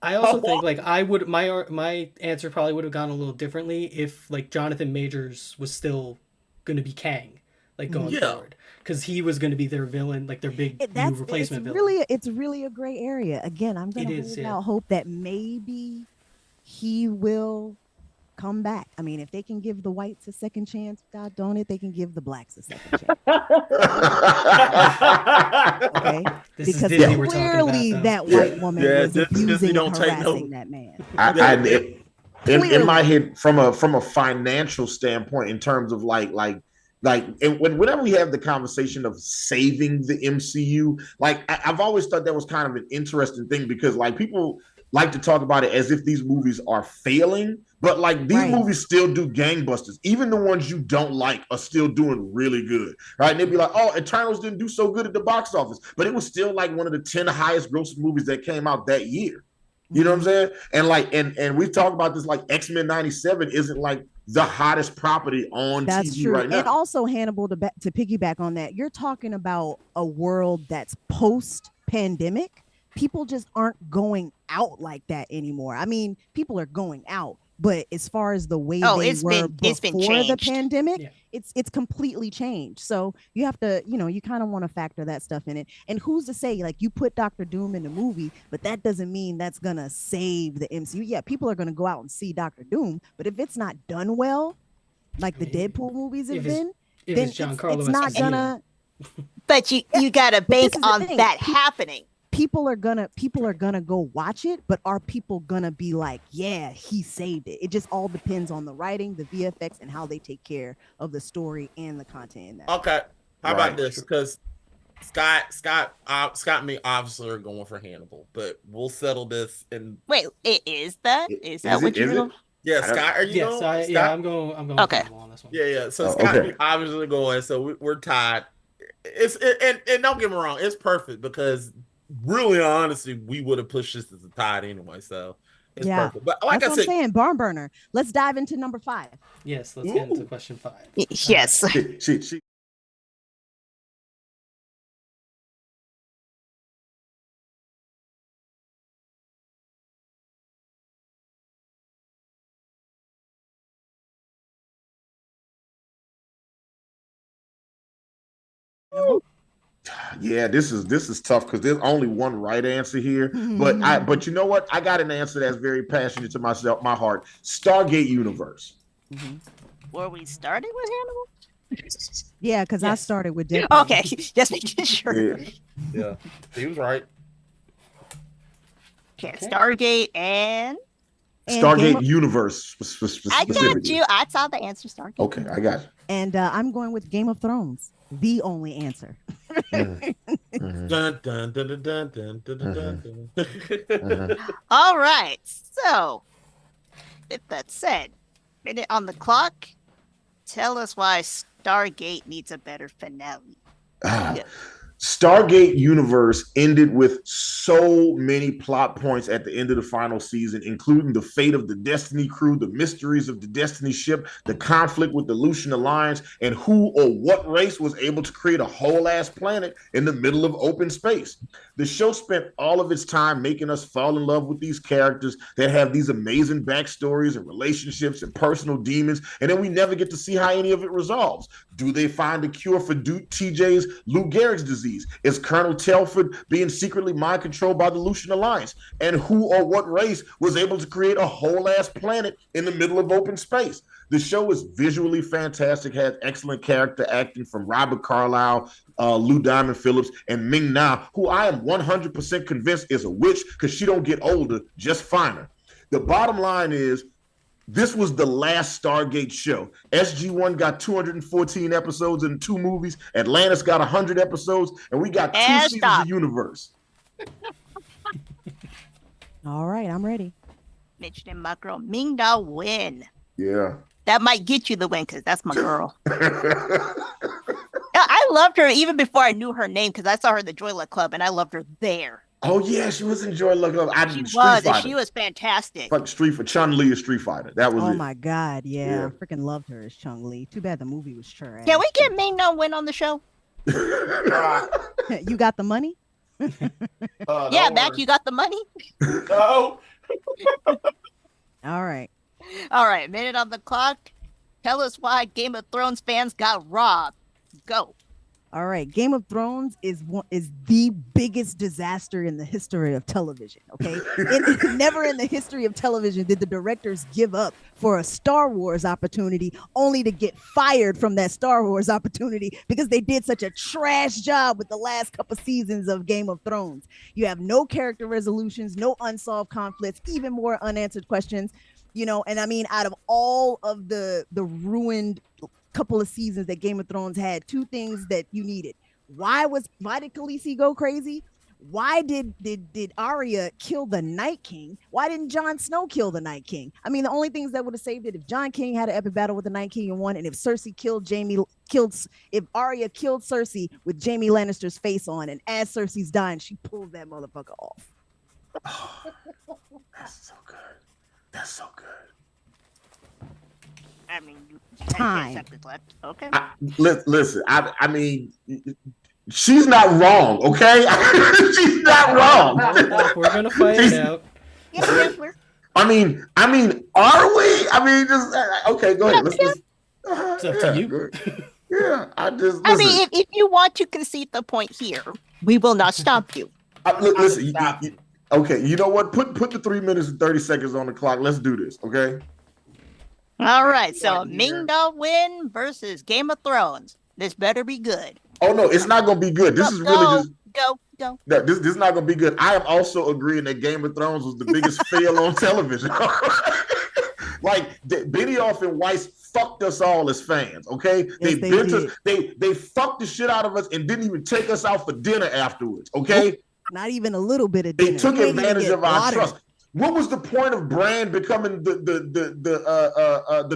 I also think like my answer probably would have gone a little differently if like Jonathan Majors was still going to be Kang, like going forward, because he was going to be their villain, like their big new replacement villain. It's really a gray area. Again, I'm going to hold out hope that maybe he will come back. I mean, if they can give the whites a second chance, God darn it, they can give the blacks a second chance. Okay, because clearly that white woman was abusing and harassing that man. In my head, from a financial standpoint, in terms of like whenever we have the conversation of saving the MCU, like I've always thought that was kind of an interesting thing, because like people like to talk about it as if these movies are failing, but like these movies still do gangbusters. Even the ones you don't like are still doing really good, right? And they'd be like, oh, Eternals didn't do so good at the box office, but it was still like one of the 10 highest grossing movies that came out that year. You know what I'm saying? And like, and we've talked about this, like X-Men 97 isn't like the hottest property on TV right now. And also, Hannibal, to piggyback on that, you're talking about a world that's post-pandemic. People just aren't going out like that anymore. I mean, people are going out, but as far as the way before the pandemic, it's completely changed. So you have to, you kind of want to factor that stuff in it. And who's to say, like, you put Dr. Doom in the movie, but that doesn't mean that's gonna save the MCU. Yeah, people are gonna go out and see Dr. Doom, but if it's not done well, like the Deadpool movies have been, then it's not gonna. But you gotta bank on that happening. People are gonna go watch it, but are people gonna be like, yeah, he saved it? It just all depends on the writing, the VFX, and how they take care of the story and the content in that. Okay, how about this? Because Scott and me obviously are going for Hannibal, but we'll settle this. And wait, is that what you're going? Yeah, Scott, are you going? Scott? Yeah, I'm going. Okay. On this one. Yeah. So Scott and me obviously going. So we're tied. And don't get me wrong, it's perfect because. Really, honestly, we would have pushed this as a tie anyway, so it's perfect. But like that's what I'm saying, barn burner. Let's dive into number 5. Yes, let's get into question 5. Yes. She Yeah, this is tough because there's only one right answer here. But you know what? I got an answer that's very passionate to my heart. Stargate Universe. Were we starting with Hannibal? Yeah, because I started with Deadpool. Okay, just making sure. Yeah, he was right. Okay, Stargate and Stargate Universe. I got you. I saw the answer. Stargate. Okay, I got you. And I'm going with Game of Thrones. The only answer. All right. So, with that said, minute on the clock. Tell us why Stargate needs a better finale. Stargate Universe ended with so many plot points at the end of the final season, including the fate of the Destiny crew, the mysteries of the Destiny ship, the conflict with the Lucian Alliance, and who or what race was able to create a whole ass planet in the middle of open space. The show spent all of its time making us fall in love with these characters that have these amazing backstories and relationships and personal demons, and then we never get to see how any of it resolves. Do they find a cure for TJ's Lou Gehrig's disease? Is Colonel Telford being secretly mind controlled by the Lucian Alliance? And who or what race was able to create a whole ass planet in the middle of open space? The show is visually fantastic, has excellent character acting from Robert Carlyle, Lou Diamond Phillips, and Ming Na, who I am 100% convinced is a witch because she don't get older, just finer. The bottom line is, this was the last Stargate show. SG-1 got 214 episodes and 2 movies. Atlantis got 100 episodes, and we got 2 seasons of Universe. All right, I'm ready. Mentioning my girl Ming Na Wen. Yeah. That might get you the win because that's my girl. I loved her even before I knew her name because I saw her in the Joy Luck Club and I loved her there. Oh yeah, she was in Joy Luck Club. She was fantastic. Like Chun-Li is Street Fighter. That was Oh it. my God, yeah. I freaking loved her as Chung-Li. Too bad the movie was trash. Can we get Ming Na Wen on the show? You got the money? Yeah, Mac, you got the money? No. All right. All right, minute on the clock. Tell us why Game of Thrones fans got robbed. Go. All right, Game of Thrones is the biggest disaster in the history of television. Okay, never in the history of television did the directors give up for a Star Wars opportunity only to get fired from that Star Wars opportunity because they did such a trash job with the last couple seasons of Game of Thrones. You have no character resolutions, no unsolved conflicts, even more unanswered questions. You know, and I mean, out of all of the ruined couple of seasons that Game of Thrones had, 2 things that you needed. Why did Khaleesi go crazy? Why did Arya kill the Night King? Why didn't Jon Snow kill the Night King? I mean, the only things that would have saved it if Jon King had an epic battle with the Night King and won, and if Cersei if Arya killed Cersei with Jaime Lannister's face on, and as Cersei's dying, she pulled that motherfucker off. Oh, that's so good. That's so good. I mean, Time. left. Okay. Listen, I mean, she's not wrong, okay? She's not wrong. We're gonna find it out. I mean, are we? I mean, just okay. Go ahead. It's up to you. Yeah, I mean, if you want to concede the point here, we will not stop you. Listen, okay. You know what? Put the 3 minutes and 30 seconds on the clock. Let's do this, okay? All right, so Ming Na Wen versus Game of Thrones. This better be good. Oh no, it's not gonna be good. This is really just go. No, this is not gonna be good. I am also agreeing that Game of Thrones was the biggest fail on television. Like Benioff and Weiss fucked us all as fans. Okay, yes, they bent us. They fucked the shit out of us and didn't even take us out for dinner afterwards. Okay, not even a little bit of dinner. They took advantage of our trust. What was the point of Bran becoming the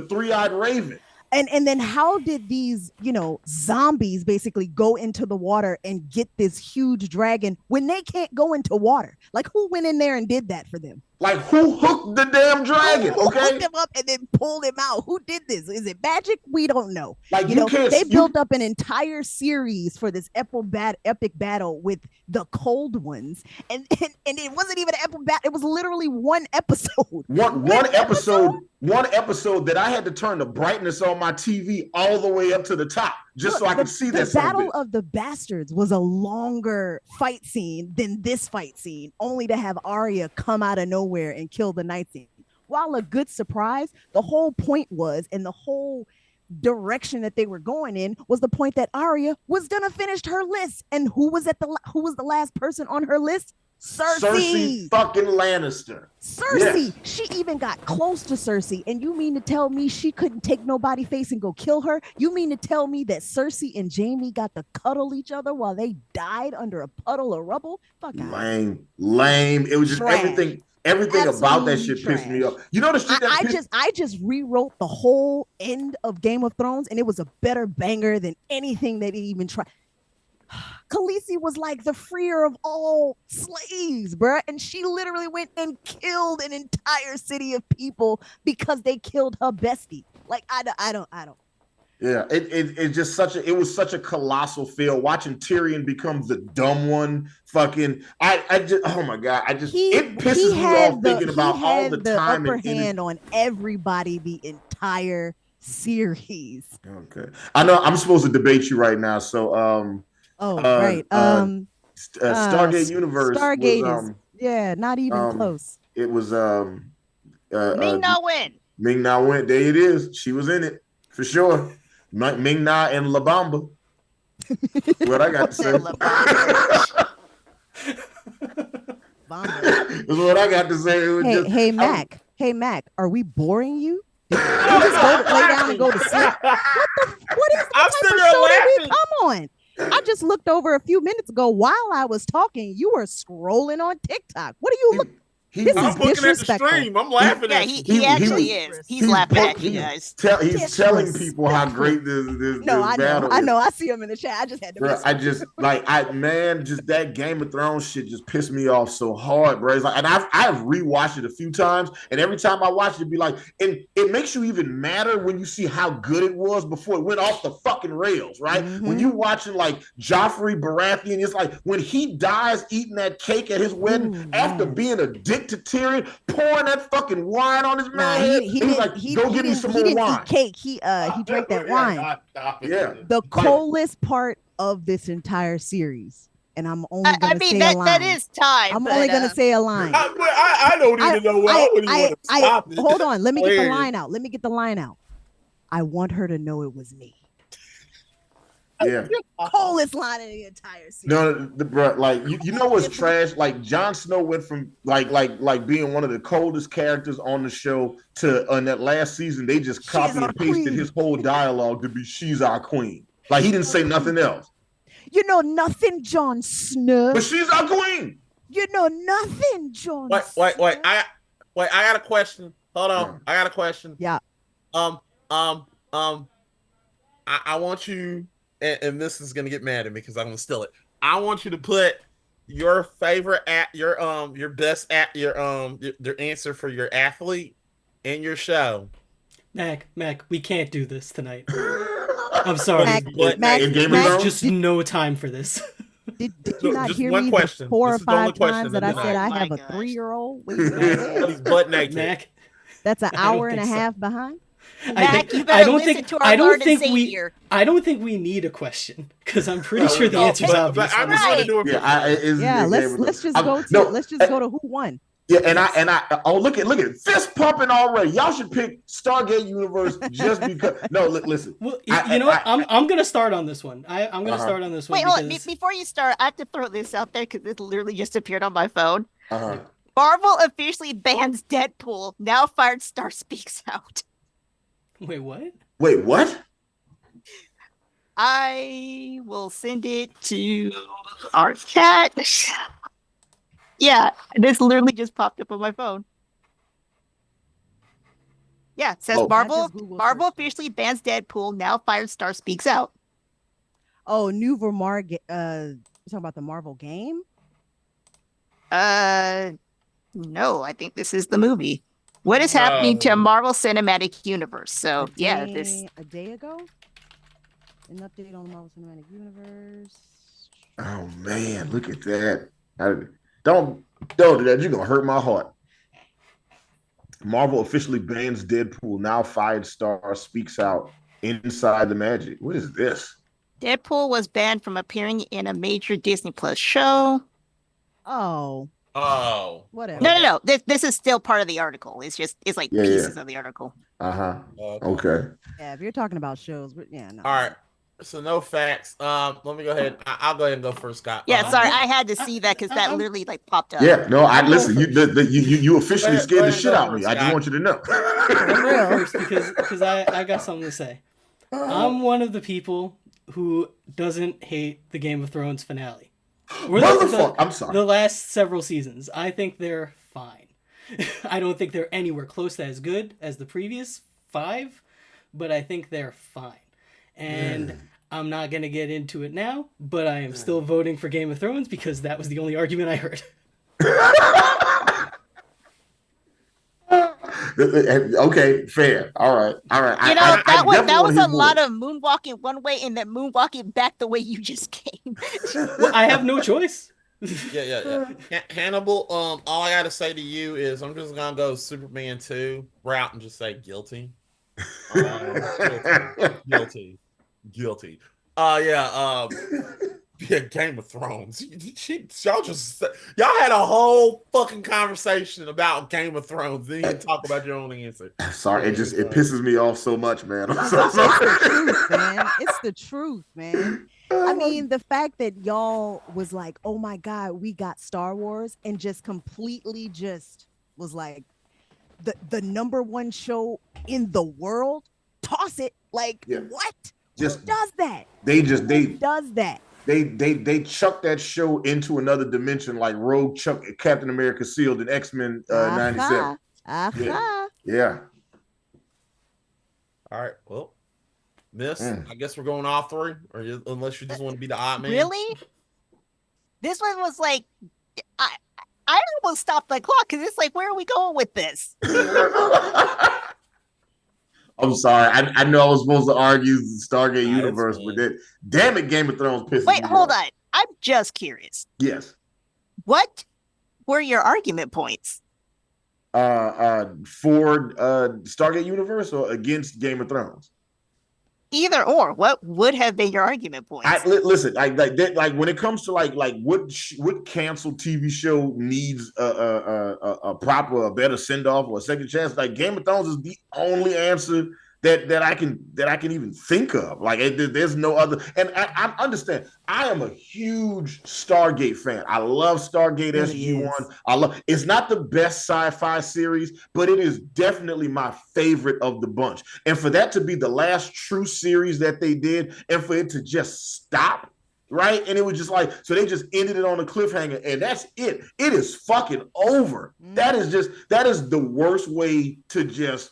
3-eyed raven? And then how did these, zombies basically go into the water and get this huge dragon when they can't go into water? Like, who went in there and did that for them? Like, who hooked the damn dragon? Who hooked him up and then pulled him out? Who did this? Is it magic? We don't know. Like, they built up an entire series for this epic battle with the Cold Ones, and it wasn't even an epic battle. It was literally one episode. One episode that I had to turn the brightness on my TV all the way up to the top so I could see that. The Battle of the Bastards was a longer fight scene than this fight scene, only to have Arya come out of nowhere and kill the Night King. While a good surprise, the whole point was, and the whole direction that they were going in was the point that Arya was gonna finish her list, and who was the last person on her list? Cersei fucking Lannister. Cersei. Yes. She even got close to Cersei. And you mean to tell me she couldn't take nobody face and go kill her? You mean to tell me that Cersei and Jaime got to cuddle each other while they died under a puddle of rubble? Fuck lame. It was just trash. Everything Absolutely about that shit trash. Pissed me off. You know the shit I just rewrote the whole end of Game of Thrones, and it was a better banger than anything that it even tried. Khaleesi was like the freer of all slaves, bruh. And she literally went and killed an entire city of people because they killed her bestie. Like, I don't. Yeah, it just it was such a colossal fail. Watching Tyrion become the dumb one, fucking I just oh my god, it pisses me off thinking about all the time upper hand on everybody the entire series. Okay, I know I'm supposed to debate you right now, so right. Stargate Universe Stargate was, is not even close. It was Ming Na Wen. Ming Na Wen. There it is. She was in it for sure. Ming Na and La Bamba. What I got to say. That's what I got to say. Hey, Mac. Hey, Mac. Are we boring you? Did you just go to lay down and go to sleep? What is I'm the type of show that we come on? I just looked over a few minutes ago while I was talking. You were scrolling on TikTok. What are you looking? I'm looking at the stream. I'm laughing at you. He actually is. He's laughing at you guys. He's telling people how great this battle is. I know. I see him in the chat. I just had to. Bro, just that Game of Thrones shit just pissed me off so hard, bro. It's like, and I've rewatched it a few times, and every time I watch it, it'd be like, and it makes you even madder when you see how good it was before it went off the fucking rails, right? Mm-hmm. When you watching like Joffrey Baratheon, it's like when he dies eating that cake at his wedding after being a dick to Tyrion, pouring that fucking wine on his man. He was like, go get me some more wine. Eat cake. He drank that wine. Yeah. The coldest part of this entire series, and I'm only going to say a line. That is time. I'm only going to say a line. I don't even know what I wouldn't want to stop it. Hold on. Let me get the line out. I want her to know it was me. Yeah. Coldest line in the entire series. No, bro, like you know what's trash? Like Jon Snow went from like being one of the coldest characters on the show to on that last season they just copied and pasted his whole dialogue to be "she's our queen." Like he didn't say nothing else. You know nothing, Jon Snow. But she's our queen. You know nothing, Jon. Wait. I got a question. Hold on. I got a question. Yeah. I want you. And this is gonna get mad at me because I'm gonna steal it. I want you to put your favorite your best your answer for your athlete in your show. Mac, we can't do this tonight. I'm sorry. Mac, just no time for this. Did you not just hear one me question. the 4 or This is the only 5 question times that of I the said night. I have a gosh. 3-year-old? He's butt naked. Mac, That's an I don't hour and a think so. half behind. Mac, you better listen to our Lord and Savior. I don't think we need a question because I'm pretty sure the answer's obvious. I'm just gonna do it. Let's just go to who won. Yeah, and I look at fist pumping already. Y'all should pick Stargate Universe just because. No, listen. Well, you know what? I'm gonna start on this one. I'm gonna start on this one. Wait, hold on. Before you start, I have to throw this out there because it literally just appeared on my phone. Marvel officially bans Deadpool. Now Fired Star speaks out. Wait, what? Wait, what? I will send it to our chat. Yeah, this literally just popped up on my phone. Yeah, it says Marvel officially bans Deadpool. Now Fired Star speaks out. Oh, Nouveau Marg. You talking about the Marvel game? No, I think this is the movie. What is happening to Marvel Cinematic Universe? So a day ago, an update on the Marvel Cinematic Universe. Oh man, look at that! Don't do that. You're gonna hurt my heart. Marvel officially bans Deadpool. Now Fired Star speaks out. Inside the Magic. What is this? Deadpool was banned from appearing in a major Disney Plus show. Oh, whatever. No. This is still part of the article. It's like pieces of the article. Okay. Yeah, if you're talking about shows, no. All right. So no facts. Let me go ahead. I'll go ahead and go first, Scott. Yeah, sorry, I had to see that because that literally like popped up. Yeah, no, I listen. You officially scared the shit out of me. I just want you to know. I'm going first because I got something to say. I'm one of the people who doesn't hate the Game of Thrones finale. I'm sorry. The last several seasons, I think they're fine. I don't think they're anywhere close to as good as the previous 5, but I think they're fine. And I'm not going to get into it now, but I am still voting for Game of Thrones because that was the only argument I heard. Okay, fair. All right. You know, that was a lot more. of moonwalking one way and then moonwalking back the way you just came. Well, I have no choice. Yeah. Hannibal, all I gotta say to you is I'm just gonna go Superman 2 route and just say guilty. Guilty. Yeah, Game of Thrones. Y'all had a whole fucking conversation about Game of Thrones. Then you talk about your own answer. Sorry, it pisses me off so much, man. I'm so sorry. It's the truth, man. It's the truth, man. I mean, the fact that y'all was like, oh my God, we got Star Wars, and just completely just was like the number one show in the world. Toss it. Like, what? Who does that? They does that. They chucked that show into another dimension like Rogue chucked Captain America sealed in X-Men 97. Yeah. All right. Well, Miss, I guess we're going all three, unless you just want to be the odd man. Really? This one was like, I almost stopped the clock because it's like, where are we going with this? I'm sorry. I know I was supposed to argue the Stargate universe, but damn it, Game of Thrones pisses me off. Wait, hold on. I'm just curious. Yes. What were your argument points? For Stargate universe or against Game of Thrones? Either or. What would have been your argument points? Listen, like when it comes to like what canceled TV show needs a better send off or a second chance? Like Game of Thrones is the only answer that I can even think of. Like there's no other. And I understand. I am a huge Stargate fan. I love Stargate SG-1. It's not the best sci-fi series, but it is definitely my favorite of the bunch. And for that to be the last true series that they did, and for it to just stop, right? And it was just like, so they just ended it on a cliffhanger, and that's it. It is fucking over. That is the worst way to just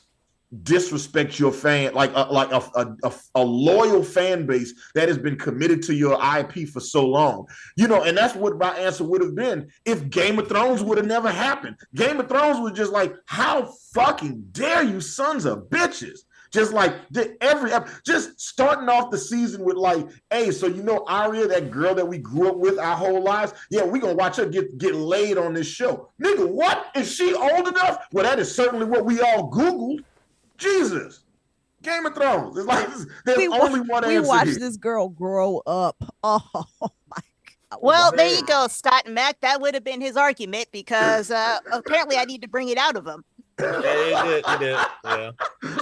disrespect your fan, like a loyal fan base that has been committed to your IP for so long, and that's what my answer would have been if Game of Thrones would have never happened. Game of Thrones was just like, how fucking dare you sons of bitches, just like just starting off the season with like, hey, so Arya, that girl that we grew up with our whole lives, yeah, we gonna watch her get laid on this show. Nigga, what? Is she old enough? Well, that is certainly what we all Googled. Jesus. Game of Thrones. It's like there's only one answer. We watched this girl grow up. Oh my God. Well, there you go, Scott and Mac. That would have been his argument because apparently I need to bring it out of him. Yeah, he did. Yeah.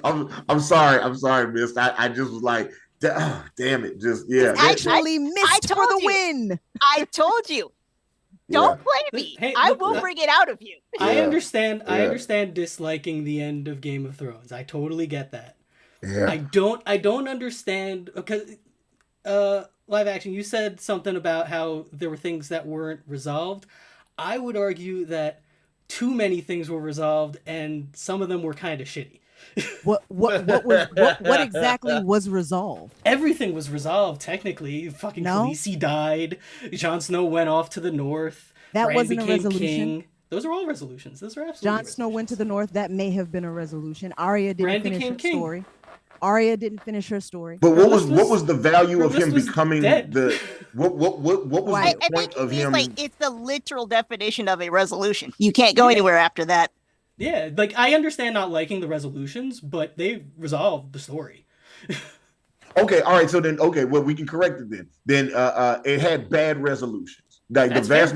I'm sorry, Miss. I just was like, damn it. Just actually missed for the win. I told you. Don't play me. Hey, I will bring it out of you. I understand. I understand disliking the end of Game of Thrones. I totally get that. Yeah. I don't understand because live action. You said something about how there were things that weren't resolved. I would argue that too many things were resolved, and some of them were kind of shitty. What exactly was resolved? Everything was resolved technically. Fucking Khaleesi died. Jon Snow went off to the north. That Bran wasn't a became resolution. king. Those are all resolutions. Those are absolutely. Jon Snow went to the north. That may have been a resolution. Arya didn't finish her story. Arya didn't finish her story. But what was the value of him becoming the what was the point of him? Like, it's the literal definition of a resolution. You can't go anywhere after that. Yeah, like I understand not liking the resolutions, but they resolved the story. Okay, all right. So then, well, we can correct it then. Then it had bad resolutions. Like the vast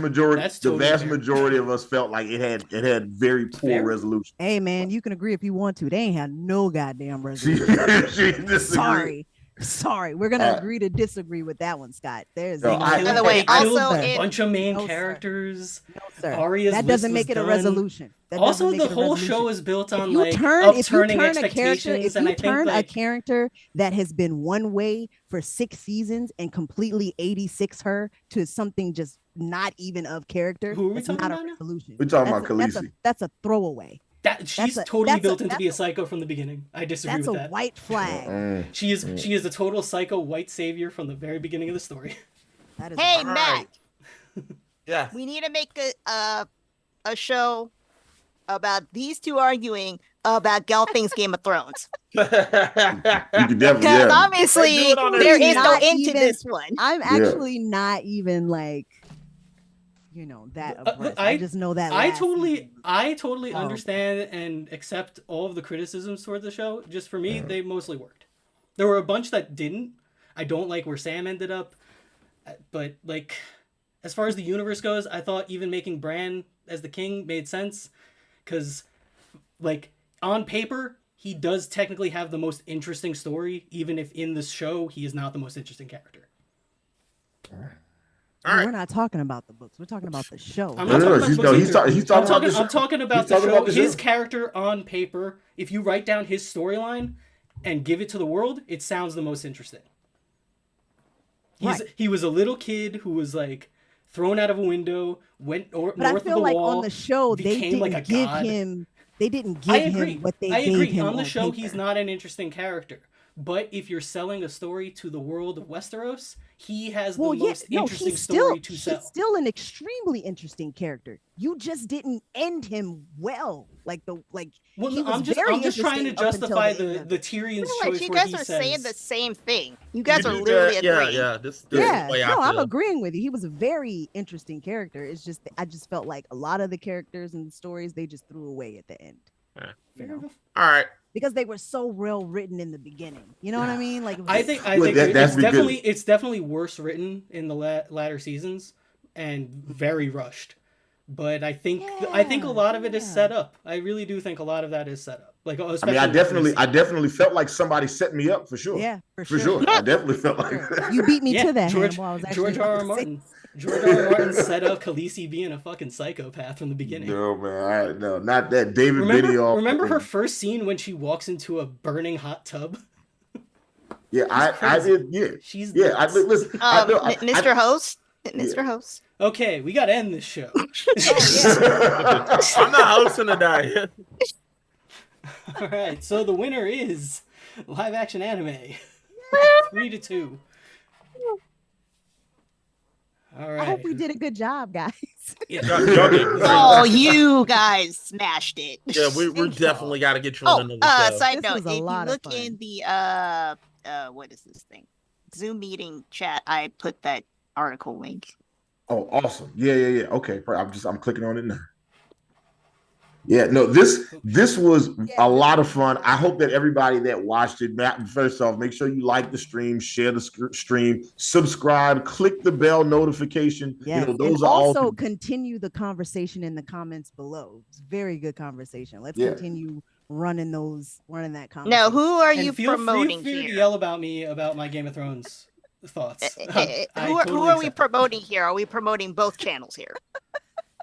majority of us felt like it had very poor resolution. Hey man, you can agree if you want to. They ain't had no goddamn resolution. Sorry, we're gonna agree to disagree with that one, Scott. There's by the way, also a bunch of main characters. No, sir. Arya's that doesn't make it a resolution. Also, the whole show is built on if you turn a character that has been one way for 6 seasons and completely 86 her to something just not even of character, who are we it's talking not about a resolution. We're talking about Khaleesi. That's a throwaway. She's a- totally that's a- built into be a that's psycho from the beginning. I disagree That's with a that. white flag. She is a total psycho white savior from the very beginning of the story. That is Hey, All Matt, right. Yeah. we need to make a show about these two arguing about all things Game of Thrones. You can definitely, Because obviously They do it on there their is no not end to even- this one. I'm actually not even like, that abreast. I just know that. I last totally season. understand and accept all of the criticisms toward the show. Just for me, they mostly worked. There were a bunch that didn't. I don't like where Sam ended up, but like, as far as the universe goes, I thought even making Bran as the king made sense, because, like, on paper he does technically have the most interesting story, even if in the show he is not the most interesting character. All right. We're not talking about the books. We're talking about the show. I'm not talking about the books either. He's talking about the show. I'm talking about He's the talking show. about the His show. character on paper, if you write down his storyline and give it to the world, it sounds the most interesting. Right. He was a little kid who was like thrown out of a window, went north But I of feel the like wall, on the show they became didn't like a give god. him. They didn't give I agree. him what they I gave agree. him On the show, he's paper. not an interesting character. But if you're selling a story to the world of Westeros, he has the most interesting story to sell. He's still an extremely interesting character. You just didn't end him well. Well, he was I'm just very trying to interesting up until justify the end the of it. Tyrion's Like, choice you where guys he are says, saying the same thing. You guys are You do literally that. agreeing. Yeah. This is Yeah, the way no, I I'm feel. agreeing with you. He was a very interesting character. It's just I just felt like a lot of the characters and the stories they just threw away at the end. Yeah. You know? All right. Because they were so well written in the beginning. You know what I mean? Like it was I just- think that's because- it's definitely worse written in the latter seasons and very rushed. But I think a lot of it is set up. I really do think a lot of that is set up. Like, I mean, especially I definitely felt like somebody set me up for sure. Yeah, for sure. I definitely felt like that. You beat me Yeah, to that. George Hannibal. I was actually R. R. about to say- Martin. George R. R. Martin set up Khaleesi being a fucking psychopath from the beginning. No, man, no, not that. David Benioff. Remember her first scene when she walks into a burning hot tub? Yeah, I did. Yeah, She's yeah. nuts. Listen, Mr. Host. Mr. Host. Okay, we gotta end this show. I'm not hosting today. All right, so the winner is live action anime, 3-2. All right. I hope we did a good job, guys. Yeah. Y'all did great. Oh, you guys smashed it. Yeah, we're Thanks, definitely got to get you Oh, on another show. side This note, was a if you lot of look fun. in the what is this thing? Zoom meeting chat, I put that article link. Oh, awesome. Yeah. Okay, I'm clicking on it now. Yeah, no, this was a lot of fun. I hope that everybody that watched it, first off, make sure you like the stream, share the stream, subscribe, click the bell notification. Yes. Those and are also all. continue the conversation in the comments below. It's very good conversation. Let's Yeah. continue running that conversation. No, who are And you feel promoting free to here? yell about me about my Game of Thrones thoughts. I Who are totally we accept it. promoting here? Are we promoting both channels here?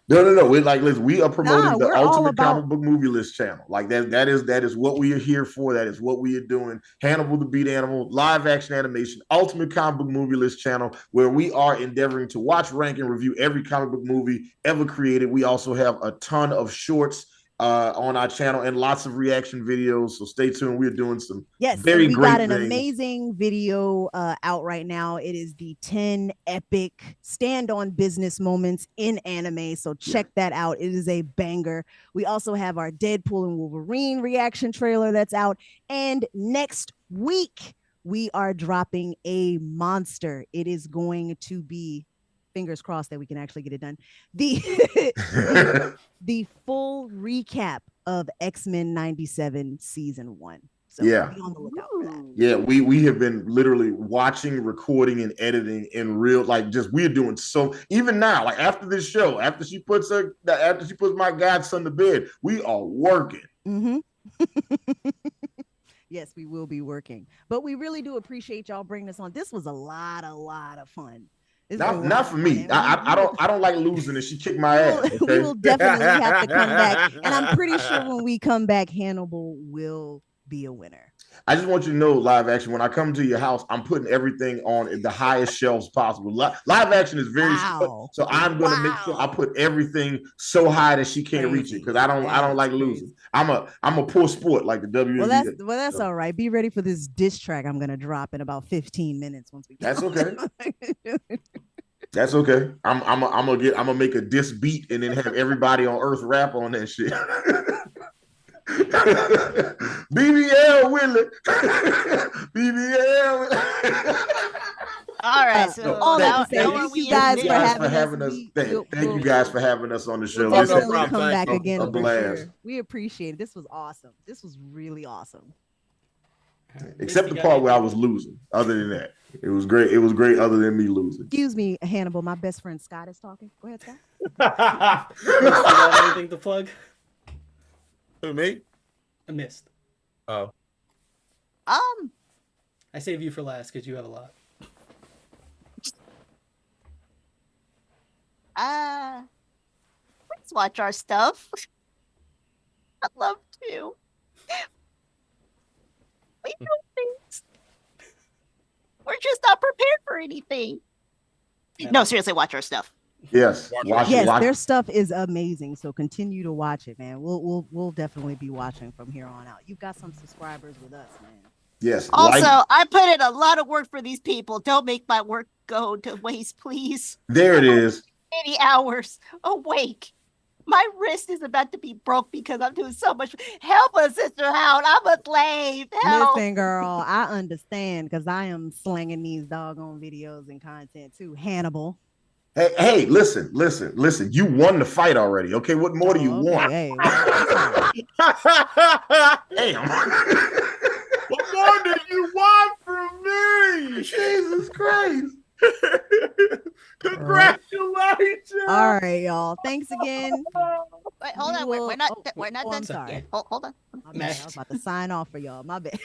No. Listen, we are promoting the we're all Ultimate about- Comic Book Movie List channel. Like that is what we are here for. That is what we are doing. Hannibal the Beat Animal, live action animation, Ultimate Comic Book Movie List channel, where we are endeavoring to watch, rank, and review every comic book movie ever created. We also have a ton of shorts on our channel and lots of reaction videos. So stay tuned. We're doing some Yes, very and we great got an things. amazing video out right now. It is the 10 epic stand-on business moments in anime. So check that out. It is a banger. We also have our Deadpool and Wolverine reaction trailer that's out. And next week, we are dropping a monster. It is going to be, fingers crossed that we can actually get it done, the full recap of X-Men 97 season 1. So Yeah. be on the lookout for that. Yeah, we have been literally watching, recording, and editing in real, we're doing so. Even now, like after this show, after she puts my godson to bed, we are working. Mm-hmm. Yes, we will be working, but we really do appreciate y'all bringing us on. This was a lot of fun. This was a lot Not for of me. fun, and I don't like losing, and she kicked my ass. we Okay? will definitely have to come back, and I'm pretty sure when we come back, Hannibal will be a winner. I just want you to know, live action, when I come to your house, I'm putting everything on the highest shelves possible. Live action is very Wow. so I'm gonna make sure I put everything so high that she can't reach it, because I don't like losing. I'm a poor sport like the WNBA. Well, that's all right. Be ready for this diss track I'm gonna drop in about 15 minutes once we get That's okay. That's okay. I'm gonna make a diss beat and then have everybody on Earth rap on that shit. BBL Willie. BBL. All right, so thank you guys for having us. Thank you guys for having us on the show. We'll definitely come back again. A blast. Sure. We appreciate it. This was awesome. This was really awesome. Except the part where I was losing. Other than that, it was great. It was great. Other than me losing. Excuse me, Hannibal. My best friend Scott is talking. Go ahead, Scott. Anything to plug? Who, me? I missed. Oh. I save you for last because you have a lot. Let's watch our stuff. I'd love to. We do things. We're just not prepared for anything. No, seriously, watch our stuff. Yes, watch their stuff is amazing. So continue to watch it, man. We'll definitely be watching from here on out. You've got some subscribers with us, man. Yes. Also, I put in a lot of work for these people. Don't make my work go to waste, please. There it is. 80 hours awake. My wrist is about to be broke because I'm doing so much. Help us, Sister Hound. I'm a slave. Help. Listen, girl, I understand because I am slanging these doggone videos and content too. Hannibal. Hey, listen. You won the fight already. Okay, what more do you want? Hey, Damn. What more do you want from me? Jesus Christ. Congratulations. all right, y'all. Thanks again. Wait, hold on. We're not done. Sorry. Yeah, hold on. My bad. I was about to sign off for y'all. My bad.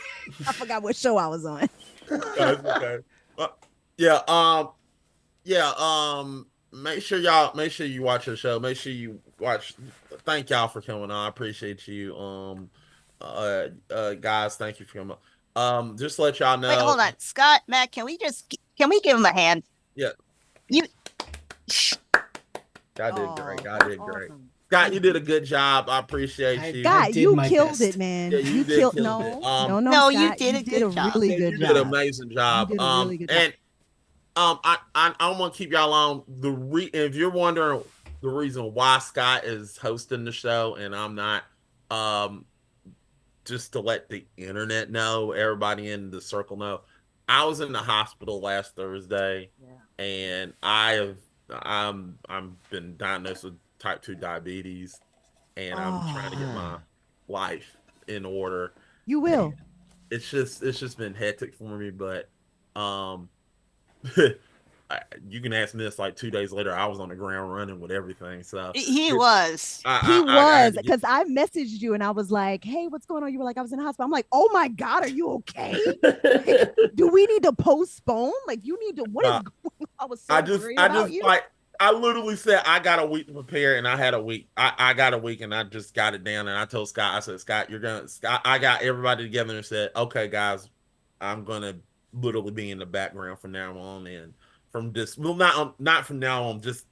I forgot what show I was on. Okay. Make sure you watch the show. Make sure you watch. Thank y'all for coming on. I appreciate you. Guys, thank you for coming on. Just to let y'all know. Wait, hold on. Scott, Matt, can we give him a hand? Yeah. You. God did great. Awesome. Scott, you did a good job. I appreciate you. Scott, you killed best. it, man. Yeah, you did killed kill no, it. no, No, Scott, you did a good job. really good You job. did an amazing job. You did a really good job. And I don't want to keep y'all on. If you're wondering the reason why Scott is hosting the show and I'm not, just to let the internet know, everybody in the circle know, I was in the hospital last Thursday, and I'm been diagnosed with type 2 diabetes, and I'm trying to get my life in order. You will. And it's just been hectic for me, but you can ask me this like 2 days later. I was on the ground running with everything. So He was because I messaged you and I was like, "Hey, what's going on?" You were like, "I was in the hospital." I'm like, "Oh my God, are you okay? Do we need to postpone? Like, you need to. What is going on?" I was so worried about you. Like, I literally said I got a week to prepare, and I had a week. I got a week, and I just got it down. And I told Scott, I said, "Scott, I got everybody together and said, okay, guys, I'm gonna literally be in the background from now on, and from this, well, not from now on, just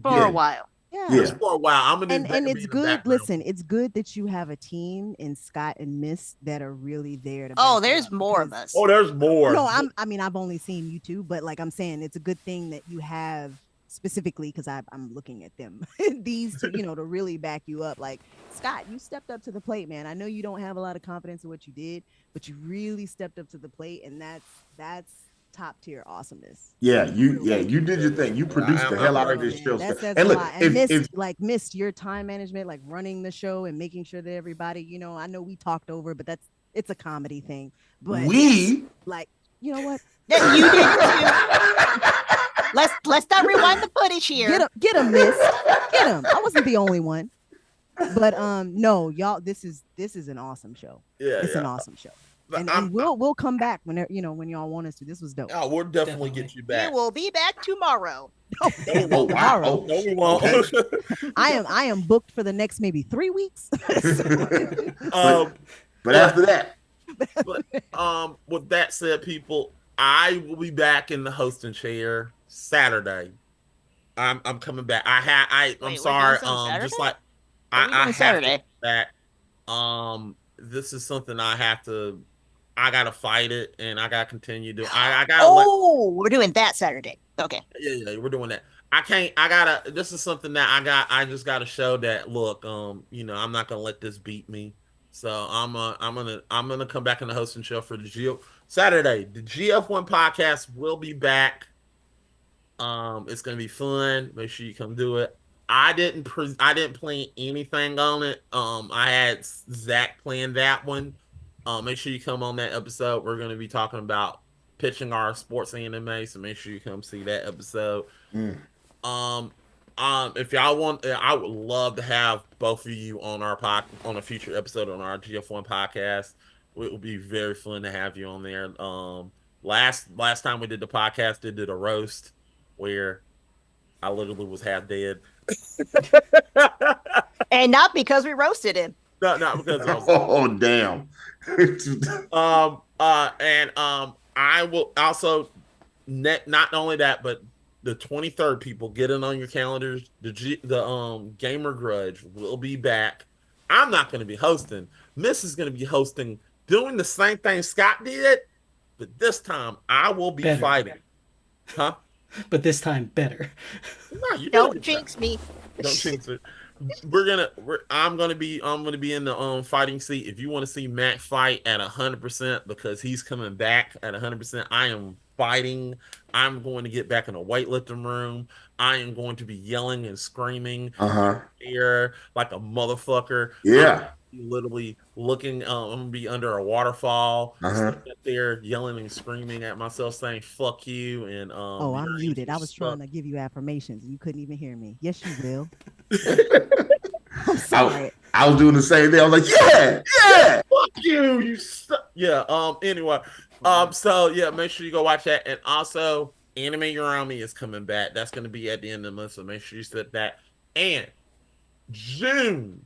for a while. Yeah. Just for a while. I'm gonna and it's good. Listen, it's good that you have a team in Scott and Miss that are really there to. Oh, there's more of us. Oh, there's more. No, I've only seen you two, but like I'm saying, it's a good thing that you have specifically because I'm looking at them. These two, to really back you up. Like, Scott, you stepped up to the plate, man. I know you don't have a lot of confidence in what you did, but you really stepped up to the plate, and that's top tier awesomeness. Yeah, you did your thing. You produced the hell out of this show. And look, and Miss your time management, like running the show and making sure that everybody, I know we talked over, but it's a comedy thing. But you know what? You did too. Let's not rewind the footage here. Get him, Miss. Get him. I wasn't the only one. But no, y'all, this is an awesome show. Yeah, it's an awesome show. And we'll come back when y'all want us to. This was dope. Oh, we'll definitely get you back. We will be back tomorrow. Tomorrow. No, we won't. I am booked for the next maybe 3 weeks. But after that, But with that said, people, I will be back in the hosting chair Saturday. I'm coming back. I'm Wait, we're sorry. doing something Just Saturday? like What are we I doing have Saturday? to that. This is something I gotta fight it, and I gotta continue to. I gotta let. Oh, we're doing that Saturday. Okay. Yeah, we're doing that. I can't. I gotta. This is something that I just gotta show that. Look, I'm not gonna let this beat me. So I'm gonna come back in the hosting show for the Saturday. The GF1 podcast will be back. It's gonna be fun. Make sure you come do it. I didn't plan anything on it. I had Zach plan that one. Make sure you come on that episode. We're gonna be talking about pitching our sports anime, so make sure you come see that episode. If y'all want, I would love to have both of you on on a future episode on our GF1 podcast. It would be very fun to have you on there. Last time we did the podcast, they did a roast where I literally was half dead. And not because we roasted him. No, not because I was. Oh damn. I will also not only that, but the 23rd, people, get it on your calendars. The Gamer Grudge will be back. I'm not going to be hosting. Miss is going to be hosting, doing the same thing Scott did, but this time I will be fighting. Huh? But this time better. No, you Don't jinx me. Don't jinx it. I'm gonna be in the fighting seat. If you want to see Matt fight at 100%, because he's coming back at 100%, I am fighting. I'm going to get back in a weightlifting room. I am going to be yelling and screaming here like a motherfucker. Yeah. Literally looking. I'm gonna be under a waterfall, up there yelling and screaming at myself, saying "fuck you." And oh, I'm muted. I was trying to give you affirmations. You couldn't even hear me. Yes, you will. I'm sorry. I was doing the same thing. I was like, yeah, fuck you, you suck. Yeah. Anyway. So yeah, make sure you go watch that, and also Anime Urami is coming back. That's gonna be at the end of the month, so make sure you set that. And June.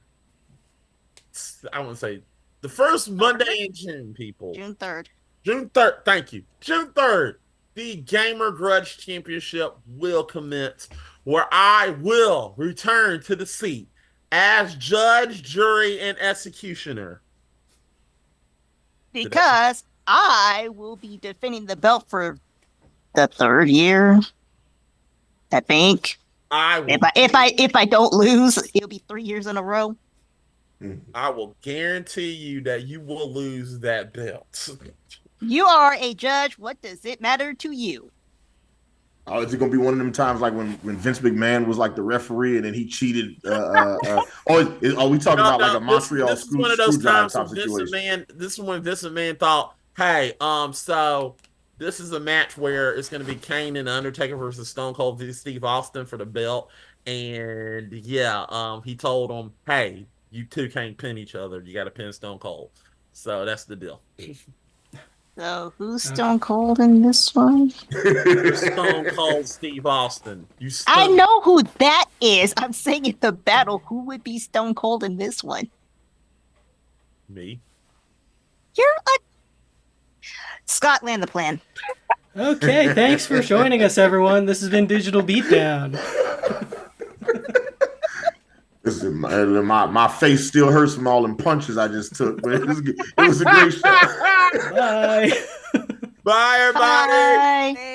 I want to say the first Monday in June, people. June 3rd. June 3rd. Thank you. June 3rd. The Gamer Grudge Championship will commence, where I will return to the seat as judge, jury, and executioner. Because I will be defending the belt for the 3rd year. I think. If I don't lose, it'll be 3 years in a row. I will guarantee you that you will lose that belt. You are a judge. What does it matter to you? Oh, is it gonna be one of them times like when Vince McMahon was like the referee and then he cheated? Are we talking about like a Montreal screwdriver type situation? This is when Vince McMahon thought, hey, so this is a match where it's going to be Kane and the Undertaker versus Stone Cold v. Steve Austin for the belt, and he told him, hey, you two can't pin each other. You got to pin Stone Cold. So that's the deal. So who's Stone Cold in this one? Stone Cold Steve Austin. I know who that is. I'm saying in the battle, who would be Stone Cold in this one? Me. You're a Scott, land the plan. Okay, thanks for joining us, everyone. This has been Digital Beatdown. Listen, my face still hurts from all them punches I just took, but it was a great show. Bye. Bye, everybody. Bye.